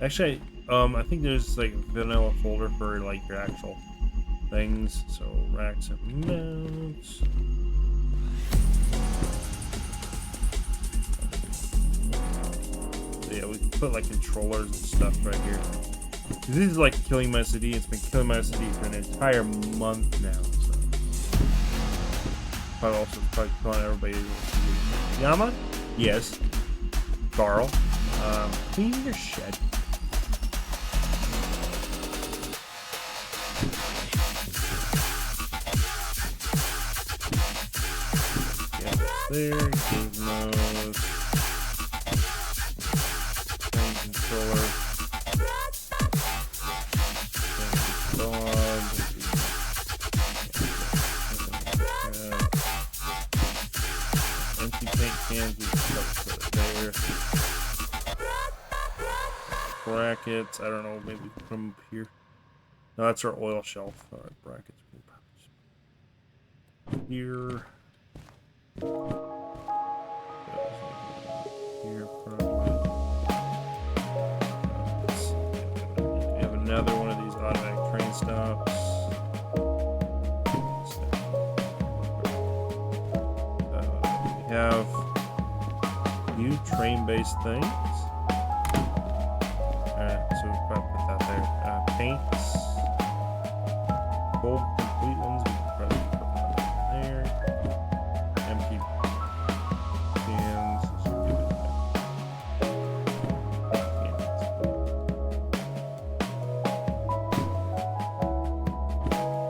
Actually, I think there's like a vanilla folder for like your actual things. So racks and mounts. So yeah, we can put like controllers and stuff right here. This is like killing my SD. It's been killing my SD for an entire month now. So probably killing everybody. Yama? Yes. Carl. Clean your shed. There, game mode, controller, empty paint cans, you can put it there. Brackets, I don't know, maybe we can put them up here. No, that's our oil shelf. Alright, brackets. Here. Here, probably. We have another one of these automatic train stops. We have new train-based things. Alright, so we'll probably put that there. Paints. Gold complete ones, we can probably put that there. Empty cans.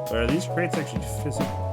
But are these crates actually physical?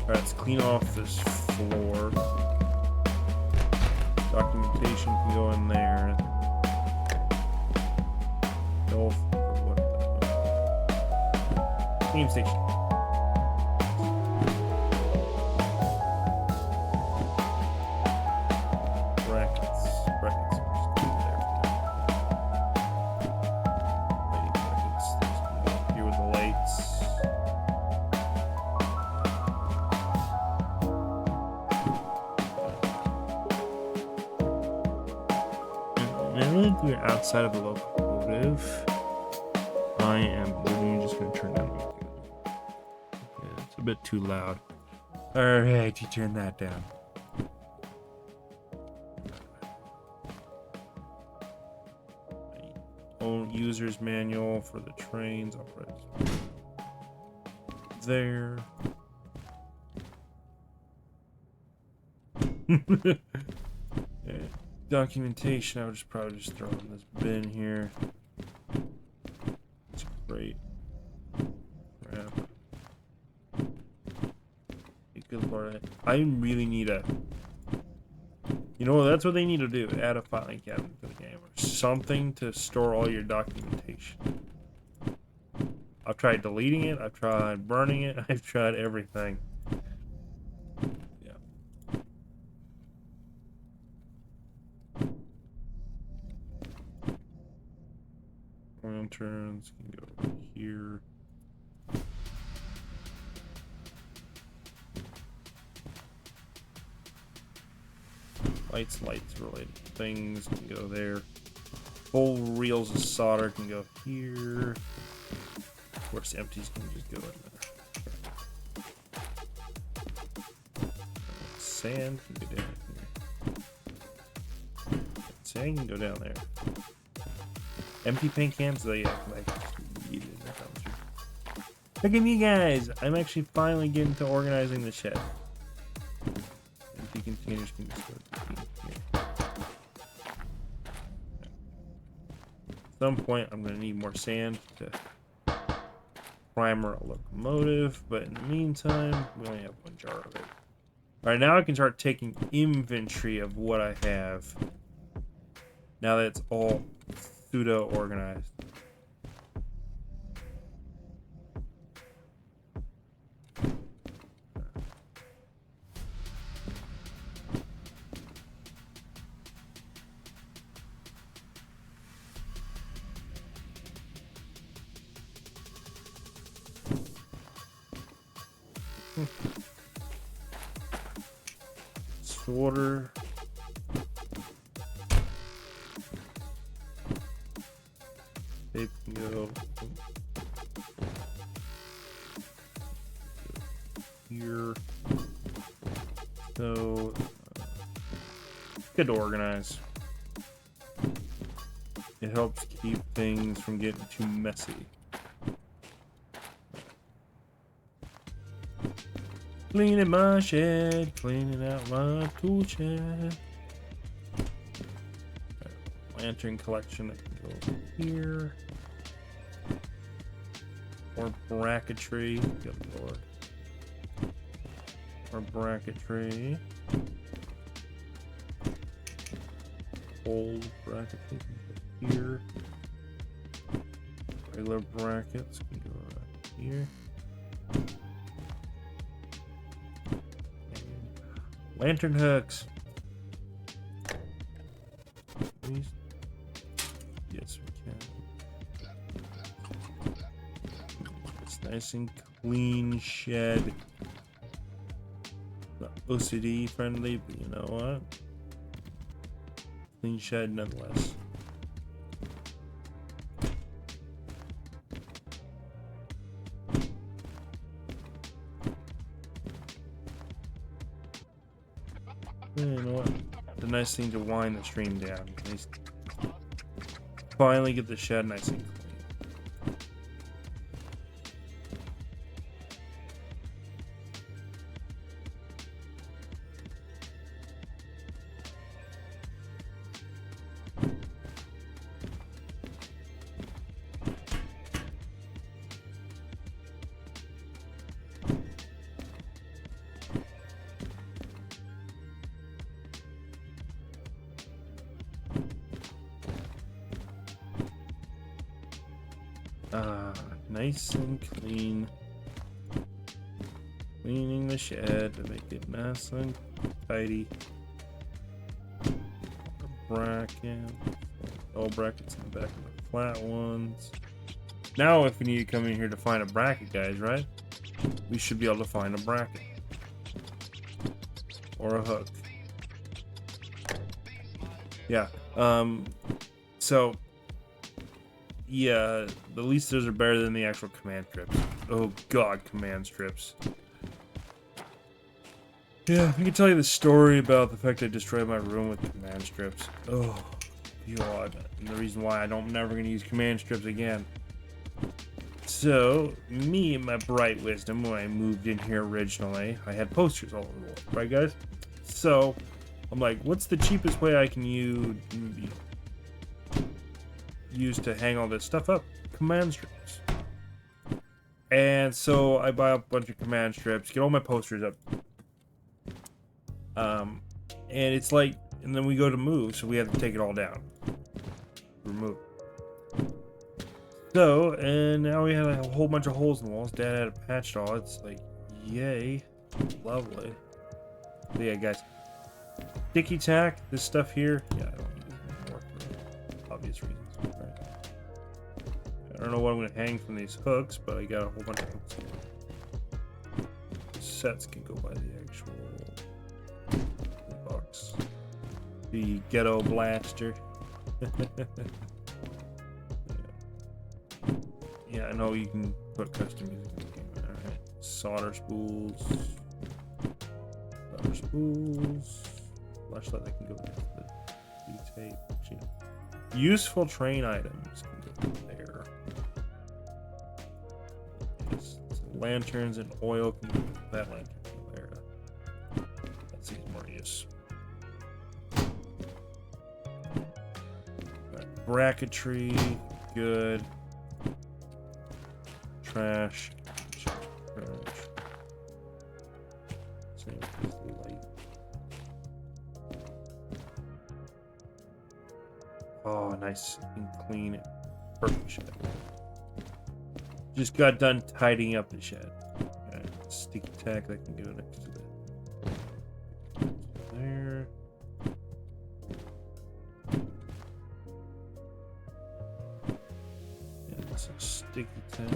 Alright, let's clean off this floor. Documentation can go in there. No, game station. Brackets. Brackets. Lighting brackets. These can go up here with the lights. Now we're outside of the locomotive. I am literally just going to turn down the music. Yeah, it's a bit too loud. Alright, you turn that down. Own user's manual for the trains. I'll press there. Yeah. Documentation, I would just probably just throw in this bin here. It's great. Crap. Good lord, I really need a. You know, that's what they need to do. Add a filing cabinet to the game or something to store all your documentation. I've tried deleting it. I've tried burning it. I've tried everything. Lanterns can go over here. Lights related things can go there. Full reels of solder can go here. Of course, empties can just go in there. Sand can go down here. Sand can go down there. Empty paint cans, they act like needed. Look at me, guys! I'm actually finally getting to organizing the shed. Empty containers can just go here. At some point, I'm going to need more sand to primer a locomotive, but in the meantime, we only have one jar of it. Alright, now I can start taking inventory of what I have. Now that it's all pseudo organized. Sorter. Tape can go here. So good to organize. It helps keep things from getting too messy. Cleaning my shed, cleaning out my tool shed. Lantern collection that can go over here. More bracketry. Good lord. More bracketry. Old bracketry can go here. Regular brackets can go right here. Lantern hooks. Please. Yes, we can. It's nice and clean shed. Not OCD friendly, but you know what? Clean shed nonetheless. You know what? It's a nice thing to wind the stream down. At least finally get the shed nice and clean. Nice and clean. Cleaning the shed to make it nice and tidy. Brackets. All brackets in the back of the flat ones. Now if we need to come in here to find a bracket, guys, right? We should be able to find a bracket. Or a hook. Yeah. So yeah, the least those are better than the actual command strips. Oh god, command strips. Yeah, I can tell you the story about the fact I destroyed my room with command strips. Oh god, and the reason why I'm never gonna use command strips again. So, me and my bright wisdom, when I moved in here originally, I had posters all over the wall, right guys? So, I'm like, what's the cheapest way I can use to hang all this stuff up? Command strips. And so I buy a bunch of command strips, get all my posters up. And it's like, and then we go to move, so we have to take it all down. Remove. So, and now we have a whole bunch of holes in the walls. Dad had it patched all. It's like, yay. Lovely. But yeah, guys. Sticky tack, this stuff here. Yeah, I don't need this anymore for obvious reasons. Right? I don't know what I'm going to hang from these hooks, but I got a whole bunch of hooks here. Sets can go by the actual box. The ghetto blaster. Yeah, I know you can put custom music in the game. Alright. Solder spools. Solder spools. Flashlight that can go with the tape. Useful train items can go there. Yes. So lanterns and oil can go with that lantern there. That seems more use. Right. Bracketry, good. Trash. Same as the light. Oh, nice nice and clean. Perfect shed. Just got done tidying up the shed. Got a sticky tack that can go next to that. There. Yeah, some sticky tack.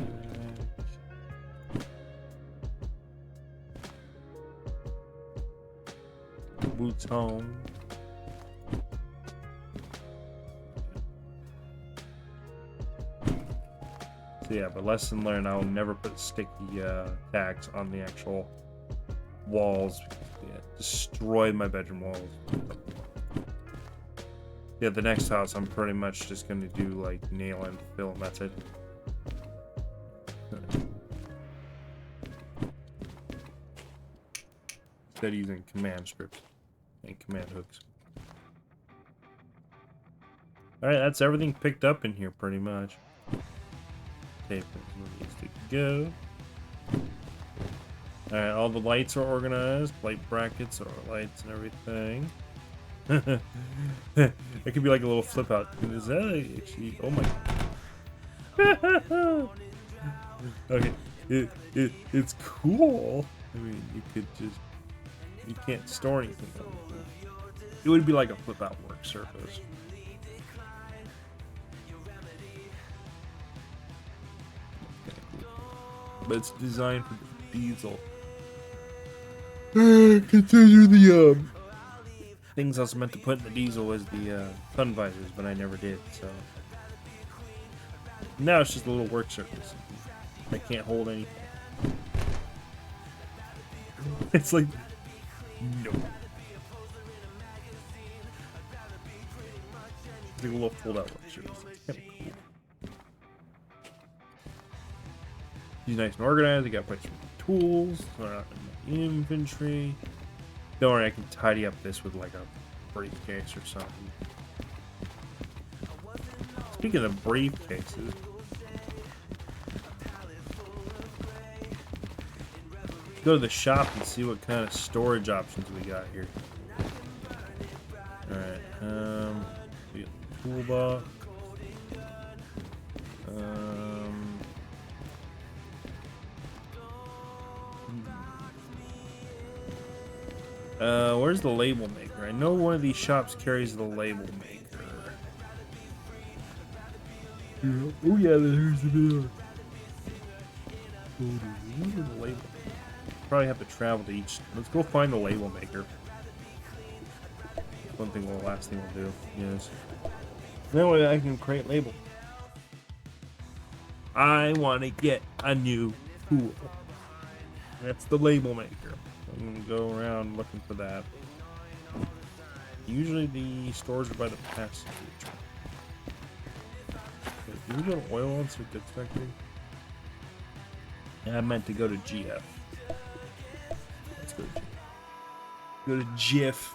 Boots home. So yeah, but lesson learned, I'll never put sticky tags on the actual walls. Yeah, destroy my bedroom walls. Yeah, the next house I'm pretty much just gonna do like nail and fill, and that's it. Instead of using command strips and command hooks. Alright, that's everything picked up in here pretty much. Tape needs to go. Alright, all the lights are organized. Light brackets are lights and everything. It could be like a little flip out. Is that actually? Oh my. Okay, it's cool. I mean, you could just, you can't store anything on it. It would be like a flip out work surface. But it's designed for the diesel. Consider the things I was meant to put in the diesel was the sun visors, but I never did. So now it's just a little work surface. I can't hold anything. It's like no. It's like a little fold out work surface. It's kind of cool. She's nice and organized. I got quite some tools. So not in my inventory. Don't worry, I can tidy up this with like a briefcase or something. Speaking of briefcases, go to the shop and see what kind of storage options we got here. Alright, we got the toolbox. Where's the label maker? I know one of these shops carries the label maker. Oh yeah, there's the label. Probably have to travel to each. Let's go find the label maker. One thing, the last thing we'll do. Yes. That way I can create label. I want to get a new tool. That's the label maker. I'm gonna go around looking for that. Usually the stores are by the passenger train. Did we go to oil once or good factory? Yeah, I meant to go to GF. Let's go to GF. Go to GF.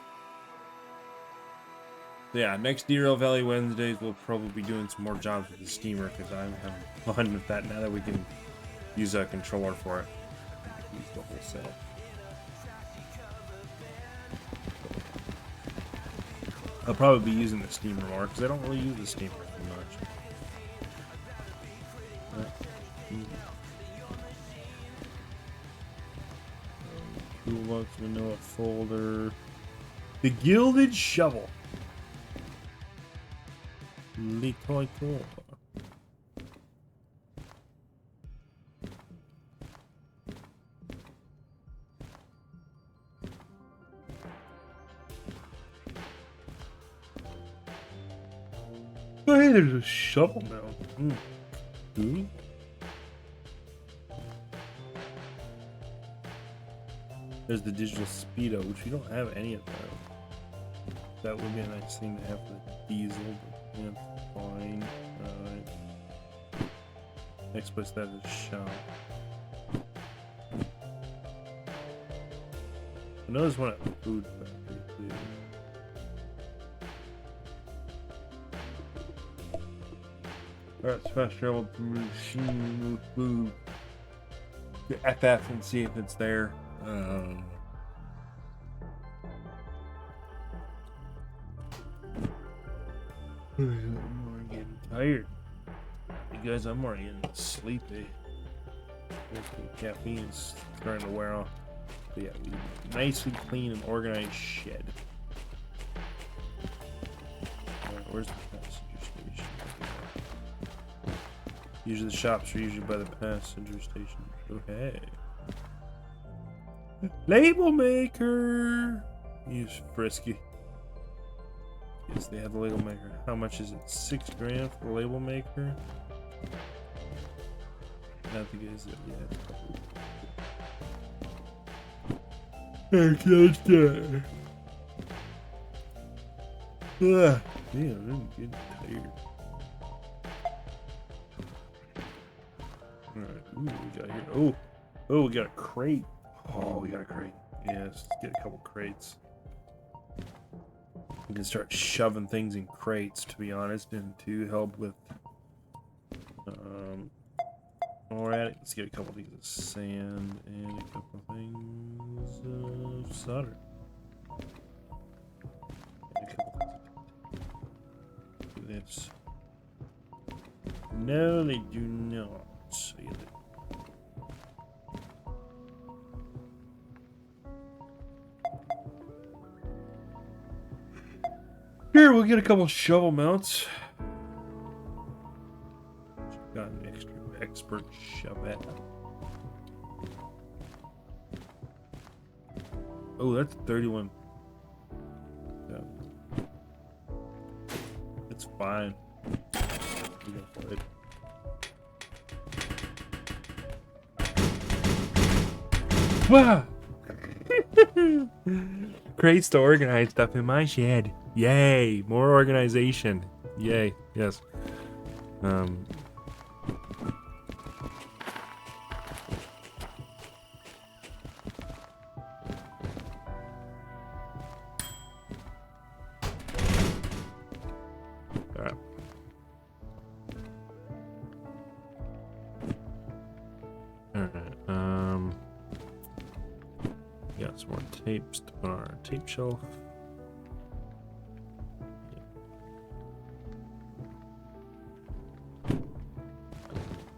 Yeah, next Derail Valley Wednesdays we'll probably be doing some more jobs with the steamer because I'm having fun with that now that we can use a controller for it. Use the whole setup. I'll probably be using the steamer more because I don't really use the steamer too much. Toolbox, vanilla folder. The Gilded Shovel. Little. Oh, hey, there's a shovel now. Ooh. There's the digital speedo, which we don't have any of those. That would be a nice thing to have for the diesel, but yeah, fine. Alright. Next place that is shop. I know there's one at the food factory too. Alright, fast travel to machine food. Get FF and see if it's there. tired. You guys, I'm already getting sleepy. The caffeine is starting to wear off. But yeah, we nicely clean and organized shed. Alright, where's the passenger station? Usually the shops are usually by the passenger station. Oh hey. Label maker! Use frisky. Yes, they have the label maker. How much is it? 6 grand for the label maker? I think it is. Yeah. Okay, yeah, I'm getting tired. Alright, ooh, we got here. Oh, we got a crate. Oh, we got a crate. Yeah, let's get a couple crates. We can start shoving things in crates, to be honest, and to help with. Alright, let's get a couple things of sand and a couple things of solder. And a couple things of do this. No, they do not. So yeah, here, we'll get a couple shovel mounts. Got an extra expert shovel. Oh, that's 31. Yeah. It's fine. We go for it. Wow! Crates to organize stuff in my shed. Yay! More organization. Yay! Yes. Got some more tapes to put on our tape shelf.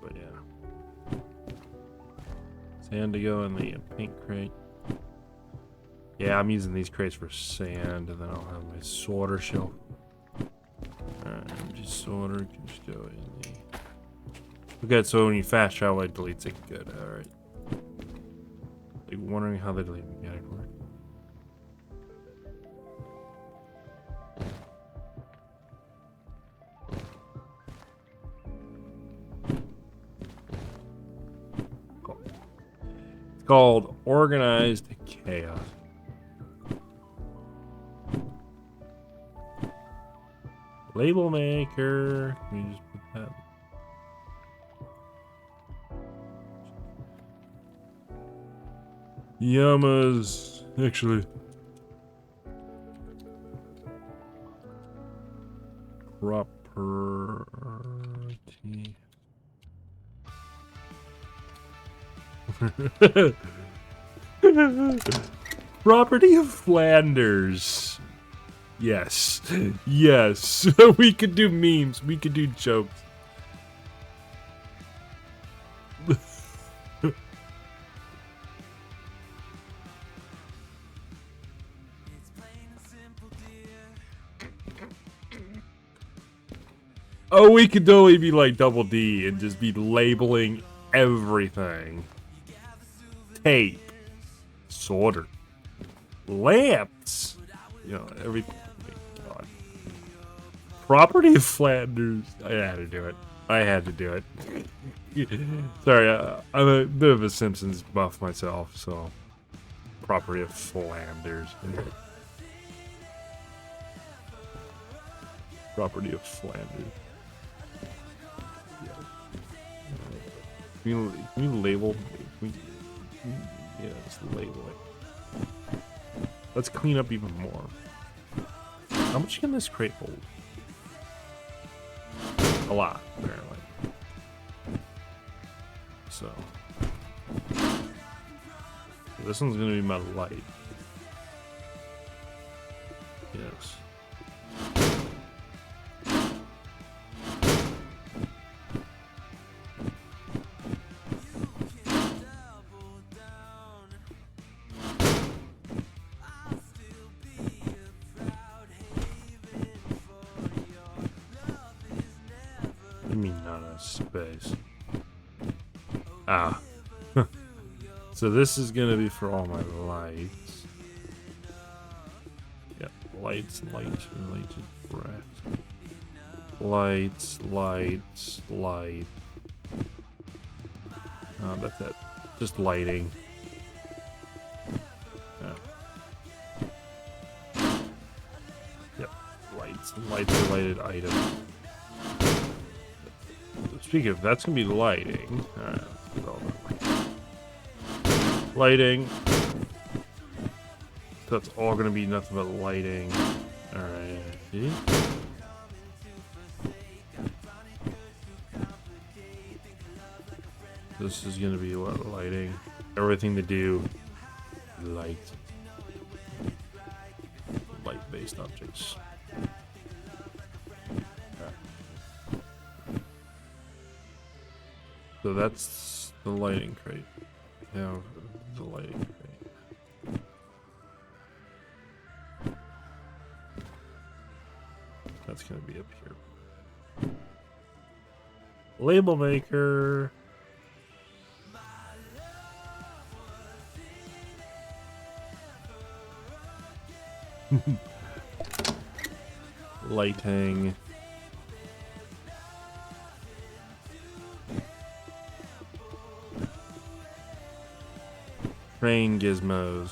But yeah. Sand to go in the paint crate. Yeah, I'm using these crates for sand, and then I'll have my sorter shelf. Empty sorter can just go in the. Okay, so when you fast travel, it deletes it. Good. All right. Like wondering how the delete mechanic works. It's called organized chaos. Label maker. Can we just put that? Yamas, actually. Property. Property of Flanders. Yes. Yes. We could do memes. We could do jokes. Oh, we could totally be like Double D and just be labeling everything. Tape. Sorter. Lamps. You know, everything. God. Property of Flanders. I had to do it. I had to do it. Sorry, I'm a bit of a Simpsons buff myself, so. Property of Flanders. Property of Flanders. Can we label? Yeah, just label it. Let's clean up even more. How much can this crate hold? A lot, apparently. So. This one's gonna be my light. Yes. space. Ah. So this is gonna be for all my lights. Yeah, lights, related breath. Lights. That's it. Just lighting. Yep, lights related item. Speaking of, that's gonna be lighting. Alright, let's get all that. Lighting. That's all gonna be nothing but lighting. Alright. See? This is gonna be what? Lighting. Everything to do light. Light-based objects. Okay. So that's the lighting crate. Now the lighting crate. That's gonna be up here. Label maker. Lighting. Train gizmos.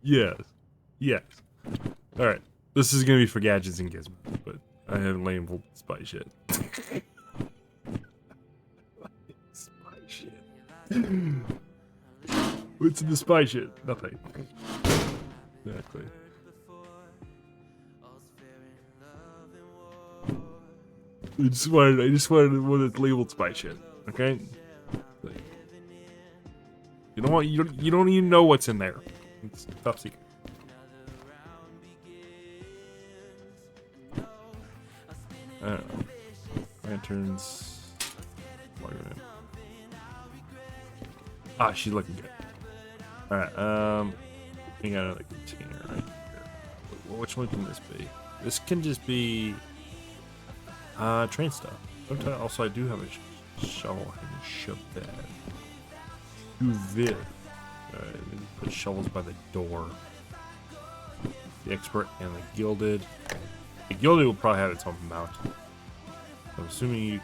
Yes. Yes. Alright. This is gonna be for gadgets and gizmos, but I haven't labeled spy shit. Spy shit. What's in the spy shit? Nothing. Exactly. I just wanted one that's labeled spy shit. Okay? You know what? You don't even know what's in there. It's top secret. I don't know. Lanterns. Ah, she's looking good. Alright, we got another container right here. Which one can this be? This can just be train stuff. Also, I do have a shovel. I can shove that. Do this. Alright, put shovels by the door. The expert and the gilded. The gilded will probably have its own mount. I'm assuming you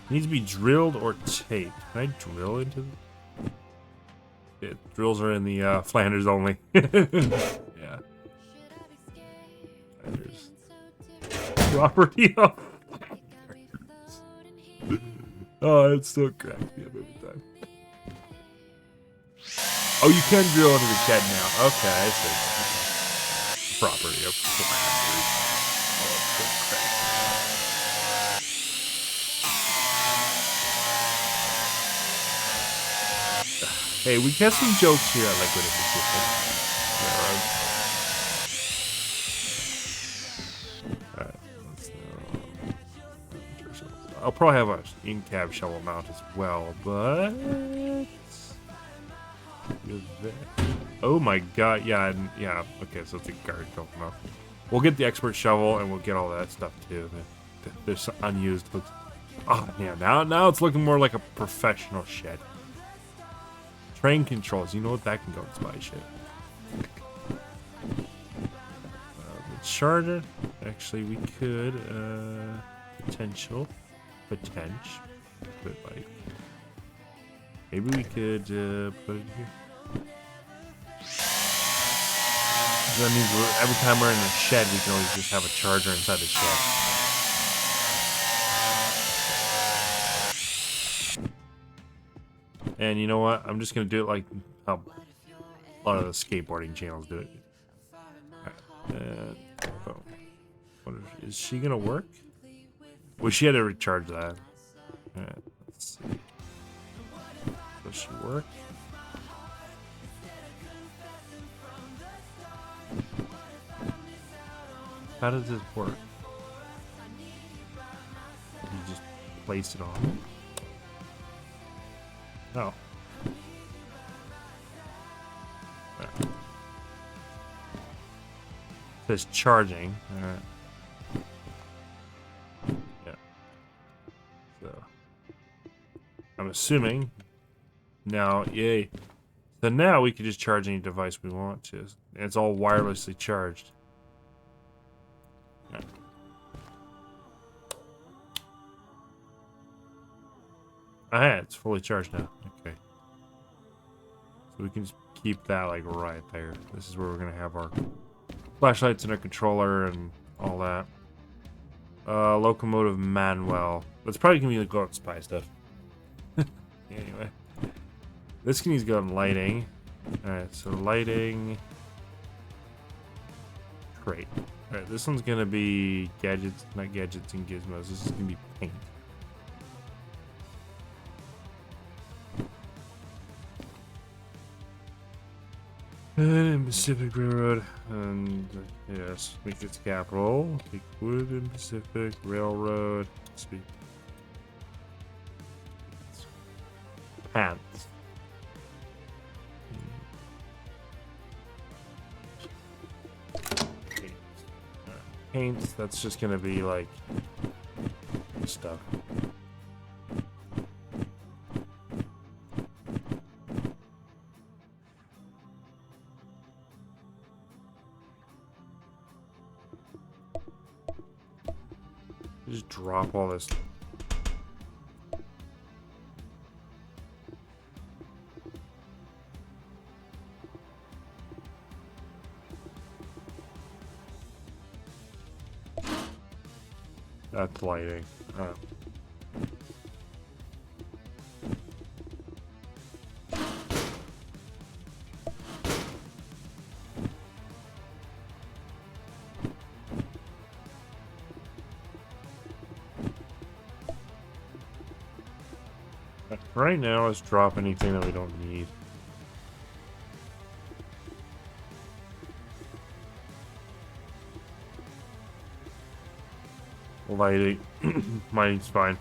needs to be drilled or taped. Can I drill into the... Yeah, drills are in the Flanders only. Yeah. Flanders. Property of... Oh, it's so cracked me up every time. Oh, you can drill into the shed now. Okay, I see. Property of Flanders. Oh, it's so cracked. Hey, we got some jokes here at Liquid Pacific. Alright, I'll probably have an in-cab shovel mount as well, but... Oh my god, yeah, okay, so it's a guard shovel mount. We'll get the expert shovel and we'll get all that stuff too. There's unused. Oh, yeah, now it's looking more like a professional shed. Train controls, you know what, that can go in spy shit. The charger, actually we could, potential, but like, maybe we could, put it here. That means every time we're in a shed, we can always just have a charger inside the shed. And you know what? I'm just gonna do it like how a lot of the skateboarding channels do it. Is she gonna work? Well, she had to recharge that. Alright, let's see. This should work. How does this work? You just place it on. Oh. It says charging. Alright. Yeah. So I'm assuming now, yay. So now we can just charge any device we want to. And it's all wirelessly charged. Yeah. Ah, yeah, it's fully charged now. Okay. So we can just keep that like right there. This is where we're gonna have our flashlights and our controller and all that. Locomotive manual. That's probably gonna be like go out spy stuff. Anyway. This can use go on lighting. Alright, so lighting. Great. Alright, this one's gonna be gadgets, not gadgets and gizmos. This is gonna be paint. And Pacific Railroad, and yes, make its capital. Take wood and Pacific Railroad. Speak. Pants. Paints, that's just gonna be like stuff. Just drop all this. That's lighting. Right now, let's drop anything that we don't need. Lighting. Lighting's fine.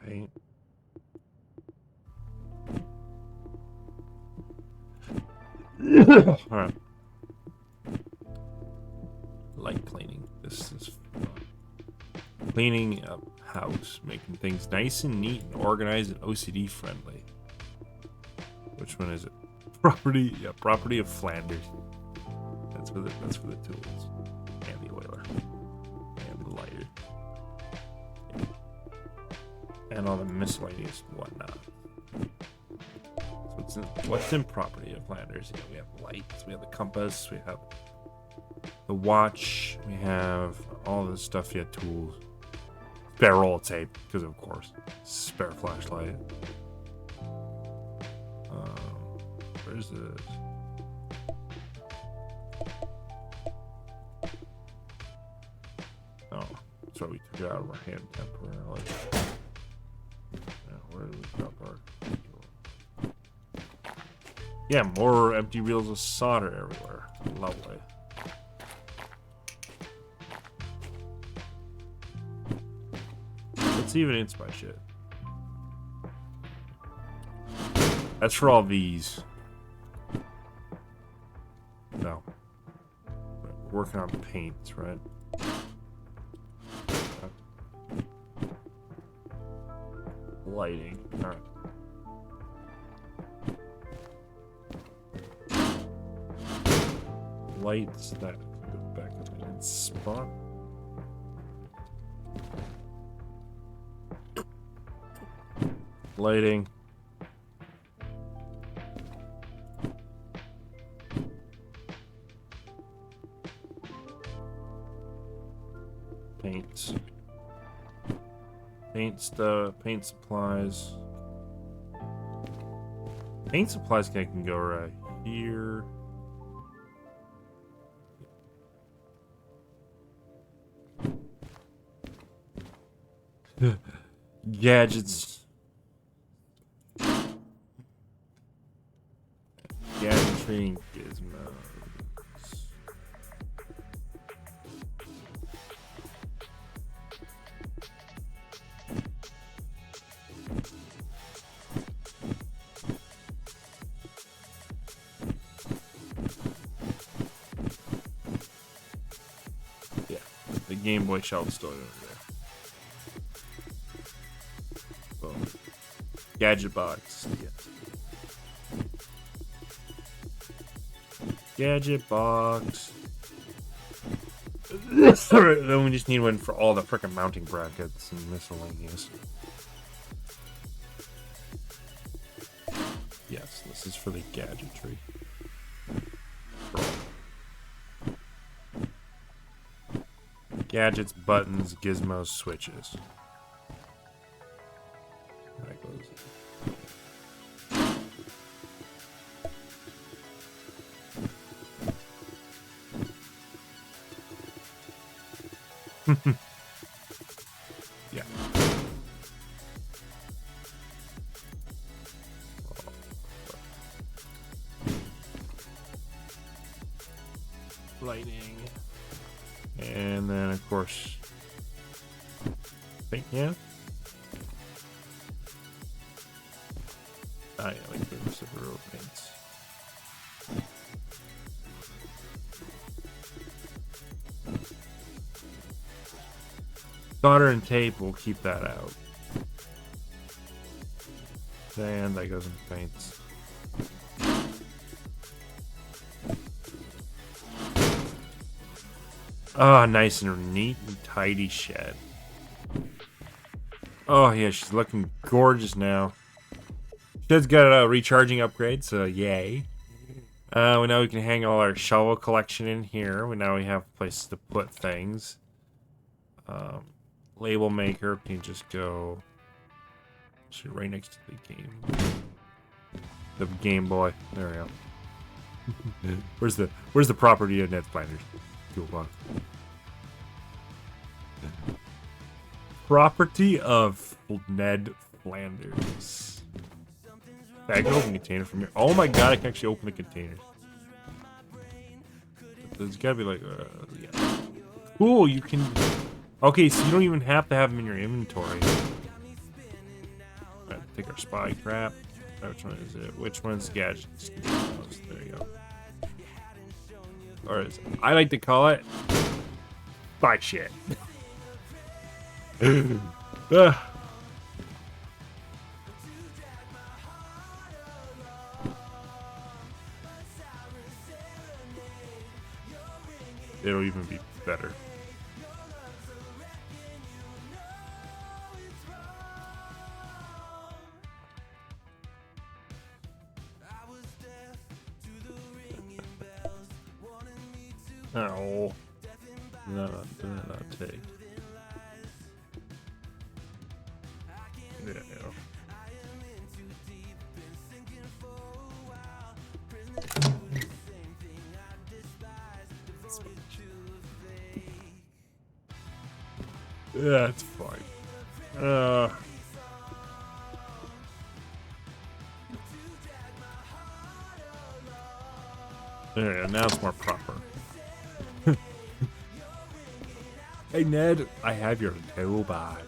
Paint. Alright. Light cleaning. This is fun. Cleaning up house, making things nice and neat and organized and OCD friendly. Which one is it? Property, yeah, property of Flanders. That's for the tools. And the oiler. And the lighter. Yeah. And all the miscellaneous whatnot. So what's in property of Flanders? Yeah, we have lights, we have the compass, we have the watch, we have all this stuff, yeah, tools. Spare roll of tape, because of course. Spare flashlight. Where's this? Oh, so we took it out of our hand temporarily. Now, where do we drop our... Yeah, more empty reels of solder everywhere. Lovely. Let's see if it ins by shit. That's for all these. No. We're working on paints, right? Lighting. Alright. Lights that go back up in its spot. Lighting. Paints. Paint stuff. Paint supplies. Paint supplies can go right here. Gadgets. Gadgetry and gizmos. Yeah, the Game Boy shelf still over there. Boom. Gadget box. Yeah. Gadget box. Then we just need one for all the frickin' mounting brackets and miscellaneous. Yes, this is for the gadgetry. Gadgets, buttons, gizmos, switches. That goes. Yeah. Lightning. And then, of course, paint can. Ah, yeah, like the road paints. Solder and tape, we'll keep that out. And that goes in paints. Ah, nice and neat and tidy shed. Oh yeah, she's looking gorgeous now. Shed's got a recharging upgrade, so yay. We now we can hang all our shovel collection in here. Now we have places to put things. Label maker can just go right next to the Game Boy. There we go. Where's the property of Ned Flanders? Toolbox. Property of Ned Flanders. I can open a container from here. Oh my god, I can actually open the containers. There's gotta be like, yeah. Cool, you can. Okay, so you don't even have to have them in your inventory. Alright, take our spy crap. Which one is it? Which one's gadgets? There you go. Or as I like to call it, spy shit. It'll even be better. Oh. No, did not take. Yeah. Yeah, it's fine. There, now it's more proper. Hey Ned, I have your toolbox.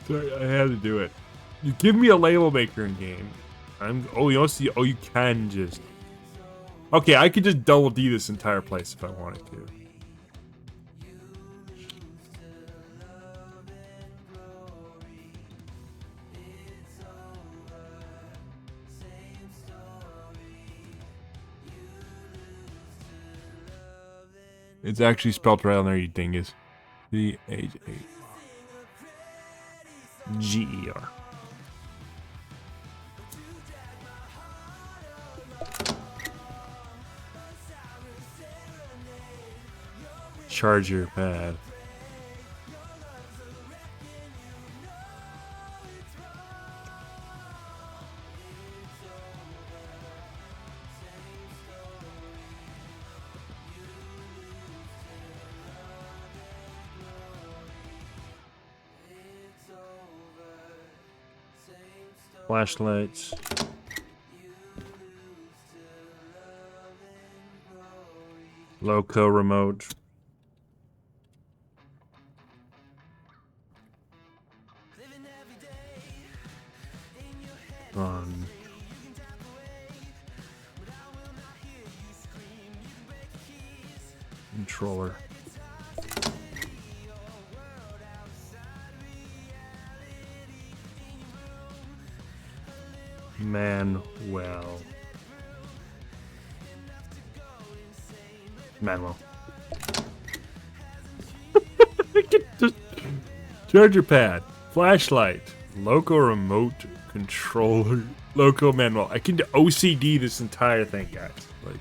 Sorry, I had to do it. You give me a label maker in game. Oh, you don't see. Oh, you can just. Okay, I could just double D this entire place if I wanted to. It's actually spelled right on there, you dingus. C-H-A-G-E-R. charger pad. Flashlights. Loco remote. On. Controller. Manuel. Charger pad, flashlight, loco remote controller, loco manual. I can OCD this entire thing, guys. Like,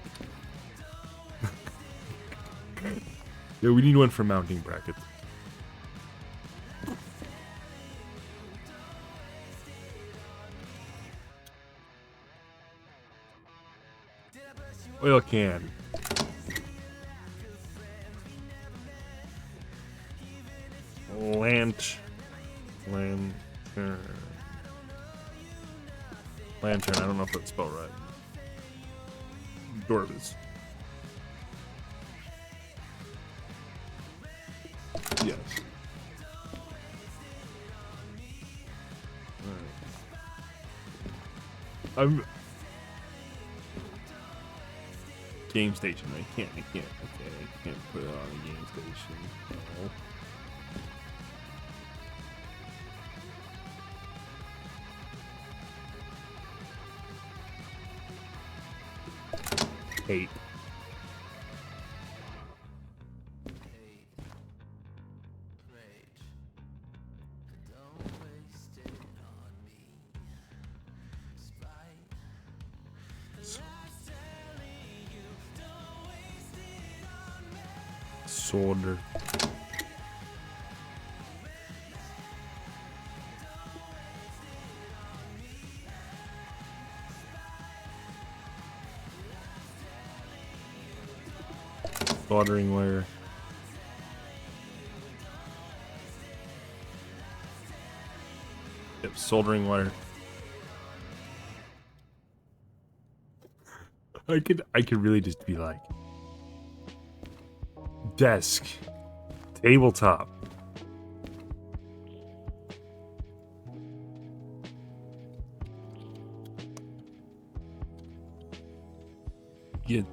yeah, we need one for mounting brackets. Oil can. Lantern. Lantern, I don't know if that's spelled right. Dorvis. Yes. I'm game station. I can't put it on a game station. No. Hate. Solder. Soldering wire. Yep, soldering wire. I could really just be like desk, tabletop.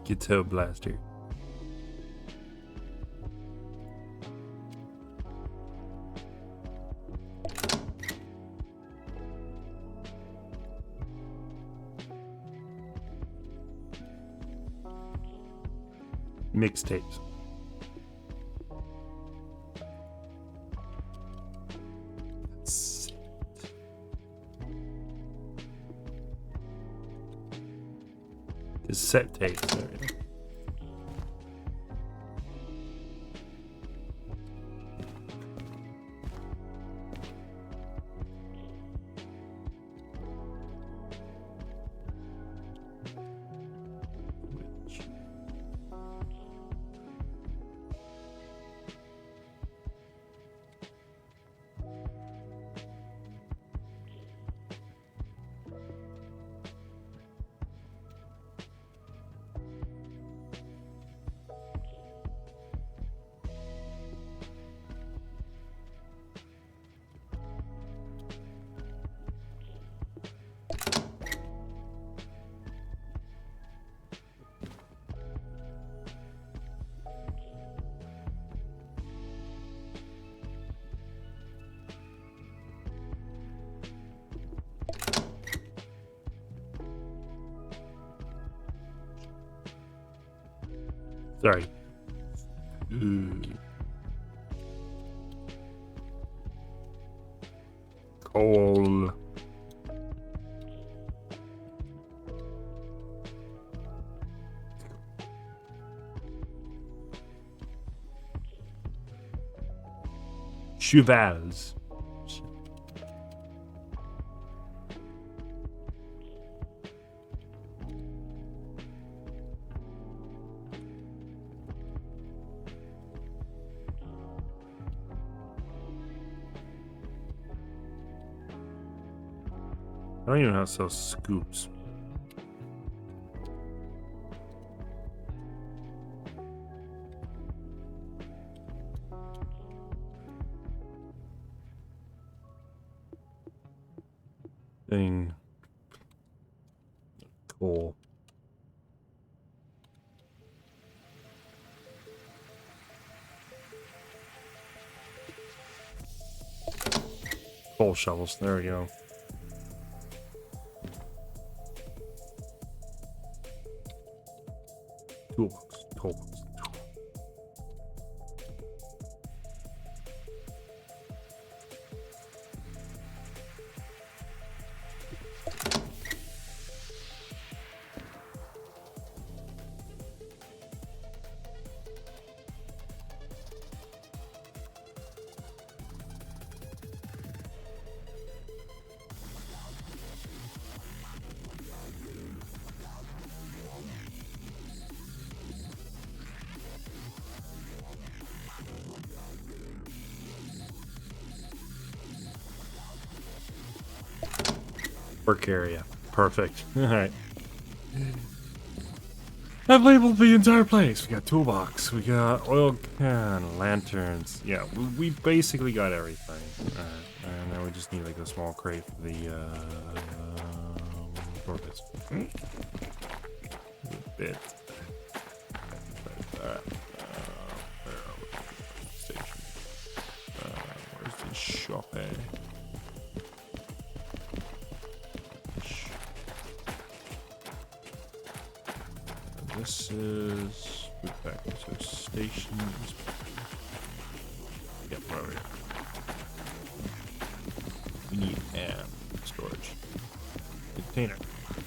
Guitar blaster. Mixtapes. Cassette tapes. There we go. Sorry. Coal. Chevals. I don't even know how to sell scoops. Thing. Cool. Coal shovels. There we go. Toolbox. Toolbox. Work area. Perfect. Alright. I've labeled the entire place. We got toolbox. We got oil can, lanterns. Yeah, we basically got everything. And then we just need like a small crate for the door bits. A bit. Where are we? Station. Where's the shop at? This is back to station. Yep, right over here. We need storage container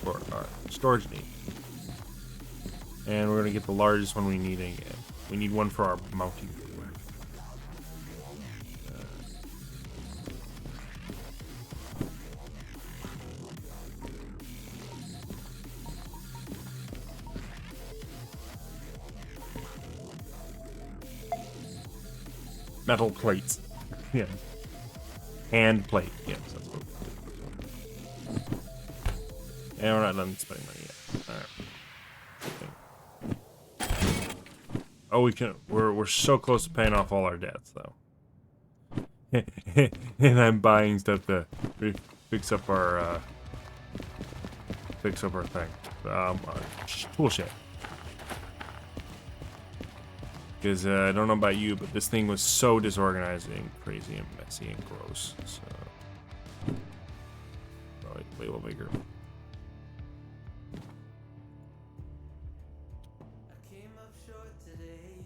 for our storage need, and we're gonna get the largest one we need again. We need one for our mounting. Metal plates. Yeah. Hand plate. Yes, that's what and we're not done spending money yet. Alright. Oh, we can. We're so close to paying off all our debts, though. And I'm buying stuff to fix up our thing. Tool shed. Because I don't know about you, but this thing was so disorganized and crazy and messy and gross. So, probably a little bigger. I came up short today.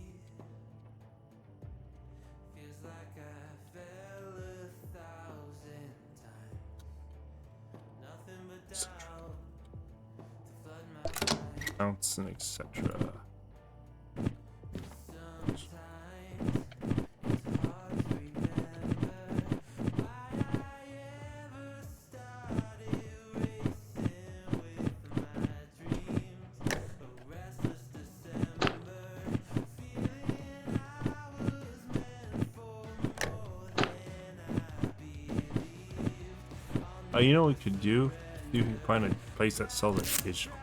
Feels like I fell 1,000 times. Nothing but doubt to flood my mind. Ounce and etc. You know what we could do? You can find a place that sells a digital.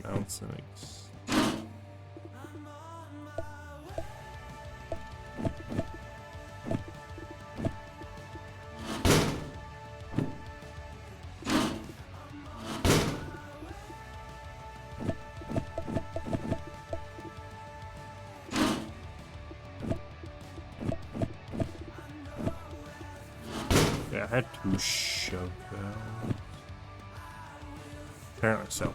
Ounce and I had to shove that. Apparently so.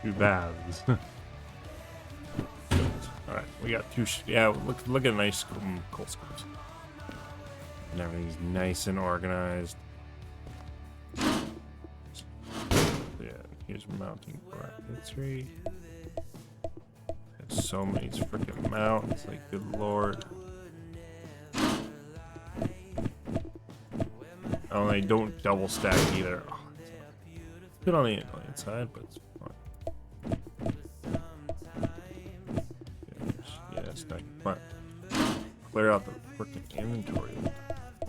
Two baths. Alright, we got two. Yeah, look at a nice coal scopes. And everything's nice and organized. Yeah, here's mounting bracketry. There's so many freaking mounts, like good lord. Oh, they don't double stack either. Oh, it's good on the inside, but it's fine. Yeah, it's not fun. Clear out the freaking inventory.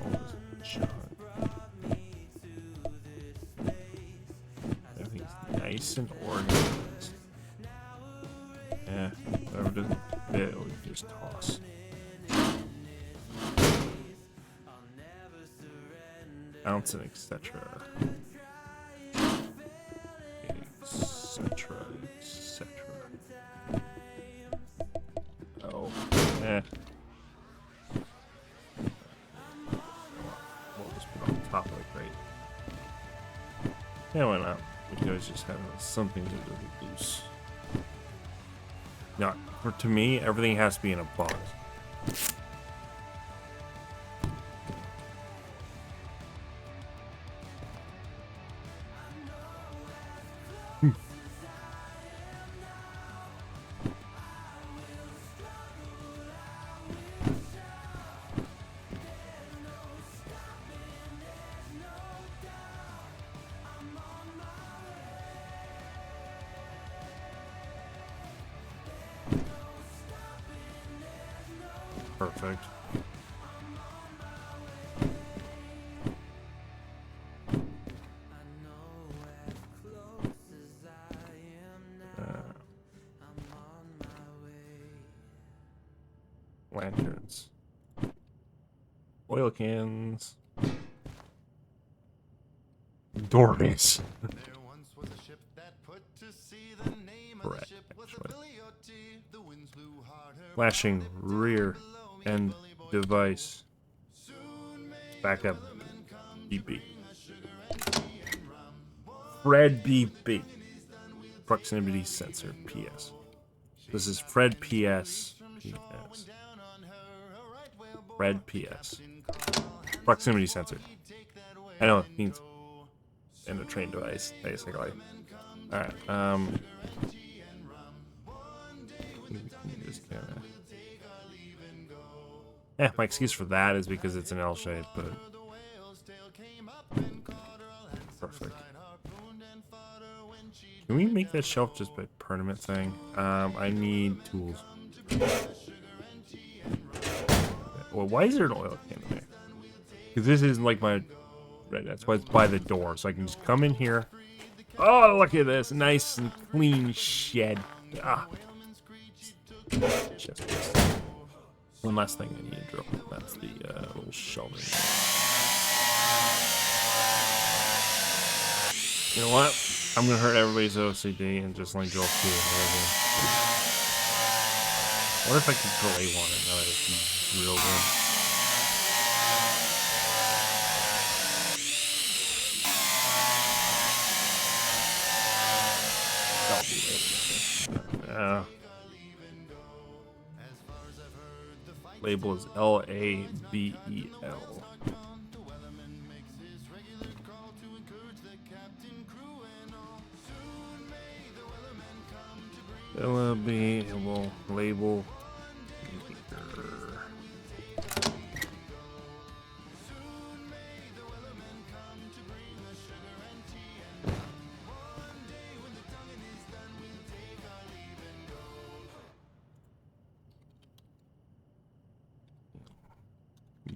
All this junk. Everything's nice and organized. Yeah, whatever doesn't fit, we just toss. Ounce and etc. Etc. Etc. Oh, eh. We'll just put on top of the crate. Yeah, why not? We could always just have something to do loose. No, to me, everything has to be in a box. Perfect. Lanterns. Oil cans. Dories. There once was a ship that put to sea. The name of the ship was the Billy-O-T. The winds blew harder. Flashing rear end device. Backup BP. Fred BP. Proximity sensor PS. This is Fred PS. PS. Fred PS. Proximity sensor. I know it means in a train device, basically. Alright, just kinda... my excuse for that is because it's an L shape, but... Perfect. Can we make that shelf just by permanent thing? I need tools. Well, why is there an oil can there? Because this isn't like my... Right, that's why it's by the door, so I can just come in here. Oh, look at this. Nice and clean shed. Ah. Just one last thing I need to drill. That's the little shelving. You know what? I'm gonna hurt everybody's OCD and just like drill two. What if I could drill A1 and now it's real good? Label is LABEL. LABEL label.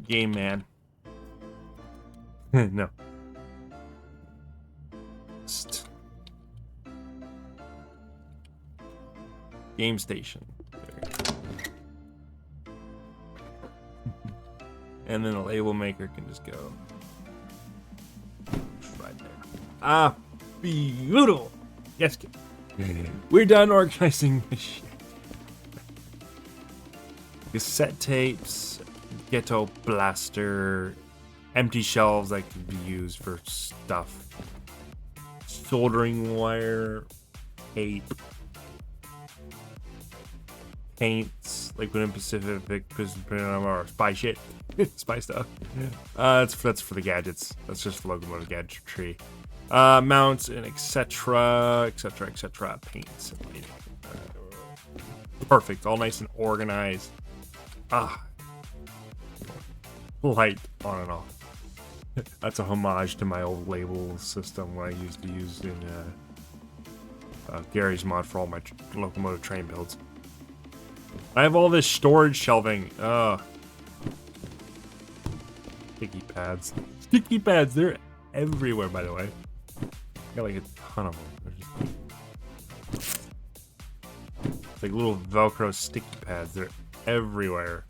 Game man. No. Game station. And then a label maker can just go right there. Ah, beautiful. Yes, kid. We're done organizing this shit. Cassette tapes, ghetto blaster, empty shelves that could be used for stuff, soldering wire, tape, paints, like when in Pacific, because our spy shit, spy stuff. That's for the gadgets. That's just for locomotive gadgetry. Mounts and etc. Paints and lighting. Perfect. All nice and organized. Light on and off. That's a homage to my old label system what I used to use in Gary's mod for all my locomotive train builds. I have all this storage shelving. Sticky pads. Sticky pads, they're everywhere, by the way. Got like a ton of them. It's like little Velcro sticky pads. They're everywhere.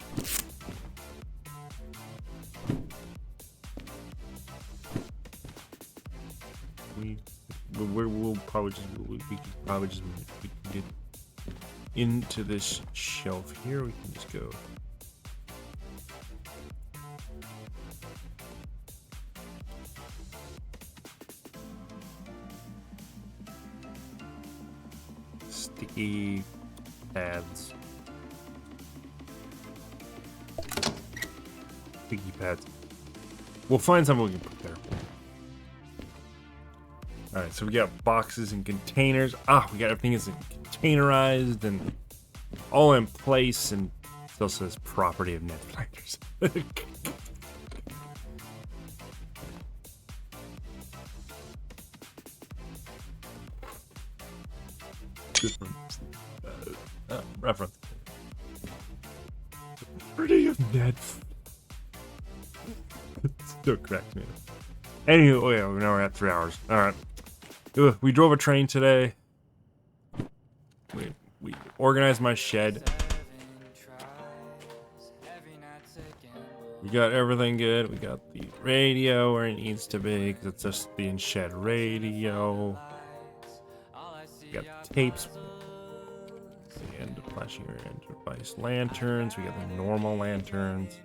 We'll probably just we can get into this shelf here. We can just go. Sticky pads. Sticky pads. We'll find something we can put there. Alright, so we got boxes and containers. We got everything is containerized and all in place, and it also says property of Ned Flanders. Reference. Property of Ned. Still correct me. Anyway, now we're at 3 hours. Alright. We drove a train today. We organized my shed. We got everything good. We got the radio where it needs to be, because it's just the in-shed radio. We got the tapes. And the flashing device lanterns. We got the normal lanterns.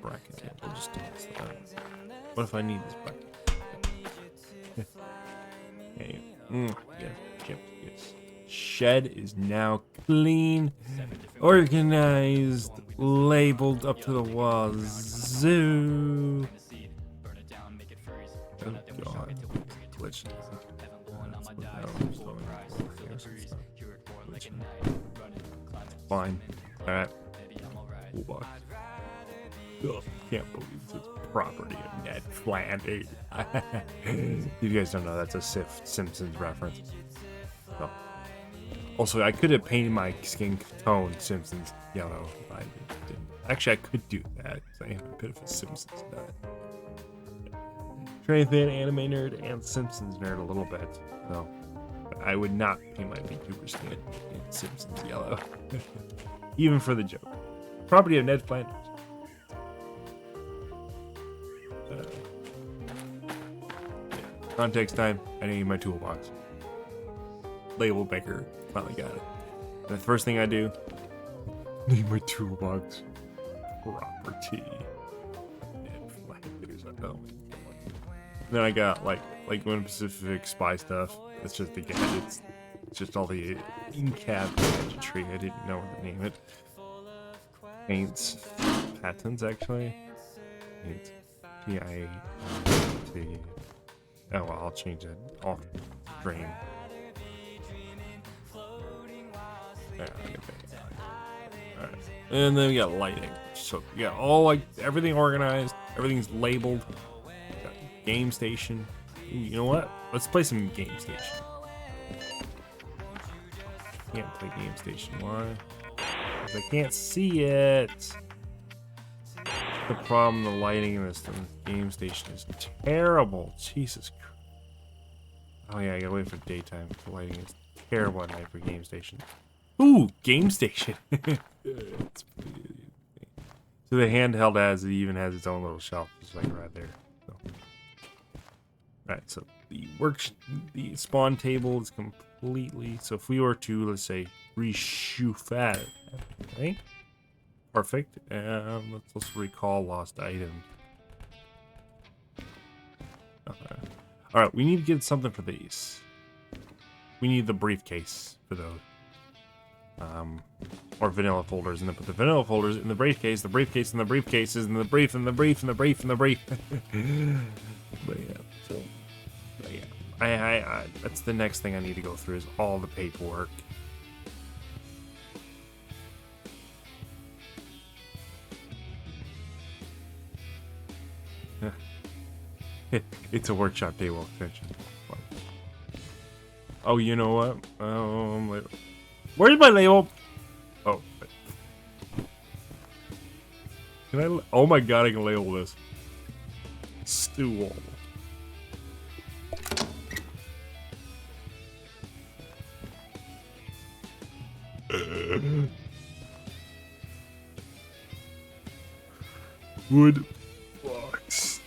Bracket. We'll just toss that out. What if I need this bracket? Yes. Shed is now clean, organized, labeled up to the wazoo. Oh god, glitch. Fine. Alright. Toolbox. Ugh, can't believe it's property of Ned Flanders. You guys don't know that's a Simpsons reference. So. Also, I could have painted my skin tone Simpsons yellow. I didn't. Actually, I could do that because I am a bit of a Simpsons nut. Train fan, anime nerd, and Simpsons nerd a little bit. So, I would not paint my VTuber skin in Simpsons yellow, even for the joke. Property of Ned Flanders. Context time. I need my toolbox. Label maker. Finally got it. And the first thing I do, need my toolbox. Property. And Flanders. Oh. Then I got like when Pacific spy stuff. It's just the gadgets. It's just all the in-cab gadgetry. I didn't know what to name it. Paints. Patents actually. Paints. P-I-A-T. Oh well, I'll change it. Off drain. Alright. And then we got lighting. So we got all like everything organized, everything's labeled. We got game station. You know what? Let's play some game station. Can't play game station. Why? Because I can't see it. The problem, the lighting in this game station is terrible. Jesus Christ. Oh yeah, I gotta wait for daytime. The lighting is terrible at night for game station. Ooh, game station. So the handheld it even has its own little shelf, just like right there. So. Right, so the spawn table is completely. So if we were to, let's say, reshoot that, okay. Perfect. Let's also recall lost items. Okay. Alright, we need to get something for these. We need the briefcase for those. or vanilla folders, and then put the vanilla folders in the briefcase, the briefcase in the briefcases, and the brief and the brief and the brief and the brief. But yeah, so but yeah, I that's the next thing I need to go through is all the paperwork. It's a workshop table extension. Oh, you know what? Where's my label? Oh. Can I? Oh my god, I can label this. Stool. Wood box.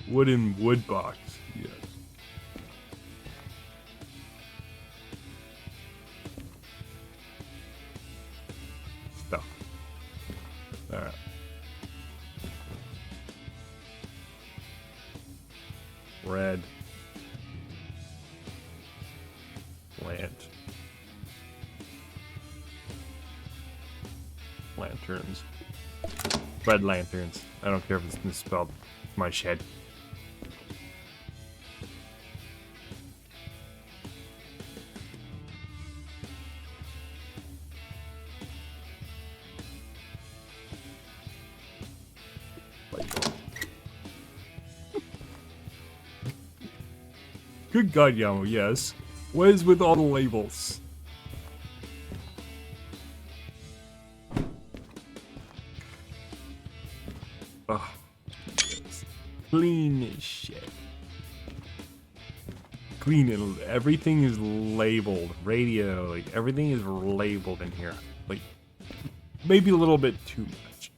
Wooden wood box. Yes. Stuff. Alright. Red. Lanterns. Red lanterns. I don't care if it's misspelled. My shed. Good God, Yamo, yes. What is with all the labels? Oh, yes. Clean as shit. Clean it. Everything is labeled. Radio, like everything is labeled in here. Like maybe a little bit too much.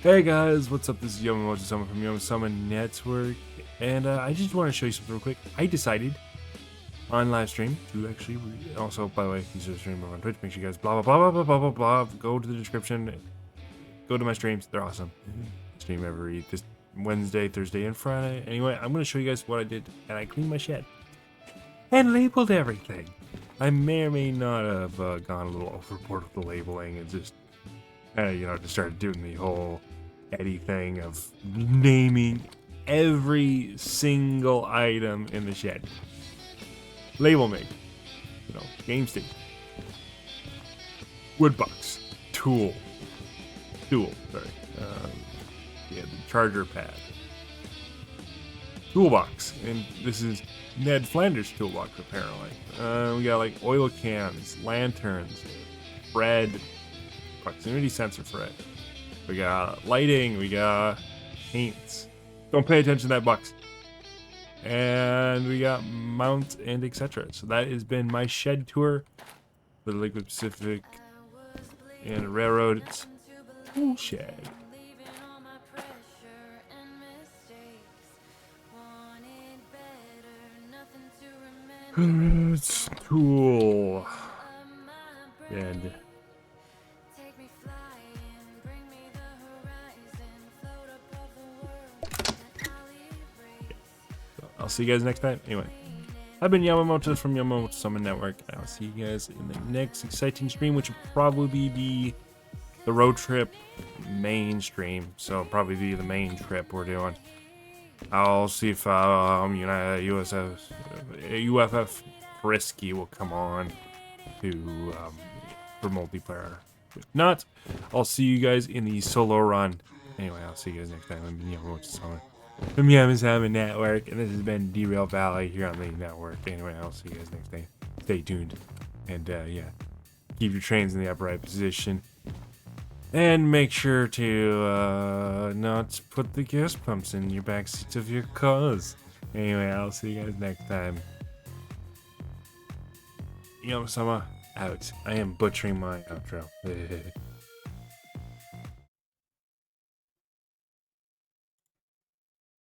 Hey guys, what's up? This is Yamamoto Summon from Yamamoto Summon Network, and I just want to show you something real quick. I decided on live stream to actually also, by the way, if you stream on Twitch, make sure you guys blah blah blah blah blah blah blah blah. Go to the description. Go to my streams. They're awesome. Stream every this Wednesday, Thursday, and Friday. Anyway, I'm going to show you guys what I did, and I cleaned my shed and labeled everything. I may or may not have gone a little overboard with the labeling and just, you know, just started doing the whole Eddie thing of naming every single item in the shed. Label me. You know, game station. Woodbox. Tool, sorry. Yeah, the charger pad. Toolbox. And this is Ned Flanders' toolbox, apparently. We got like oil cans, lanterns, bread, proximity sensor for it. We got lighting, we got paints. Don't pay attention to that box. And we got mounts and etc. So that has been my shed tour for the Liquid Pacific and Railroad tool shed. It's tool and I'll see you guys next time. Anyway, I've been Yamamoto from Yamamoto Summon Network. I'll see you guys in the next exciting stream, which will probably be the road trip main stream. So it'll probably be the main trip we're doing. I'll see if UFF Frisky will come on to for multiplayer. If not, I'll see you guys in the solo run. Anyway, I'll see you guys next time. I've been Yamamoto Summon from Yamamoto Summon Network, and this has been Derail Valley here on the network. Anyway, I'll see you guys next time. Stay tuned, and yeah, keep your trains in the upright position. And make sure to not put the gas pumps in your back seats of your cars. Anyway, I'll see you guys next time. Yama-sama out. I am butchering my outro.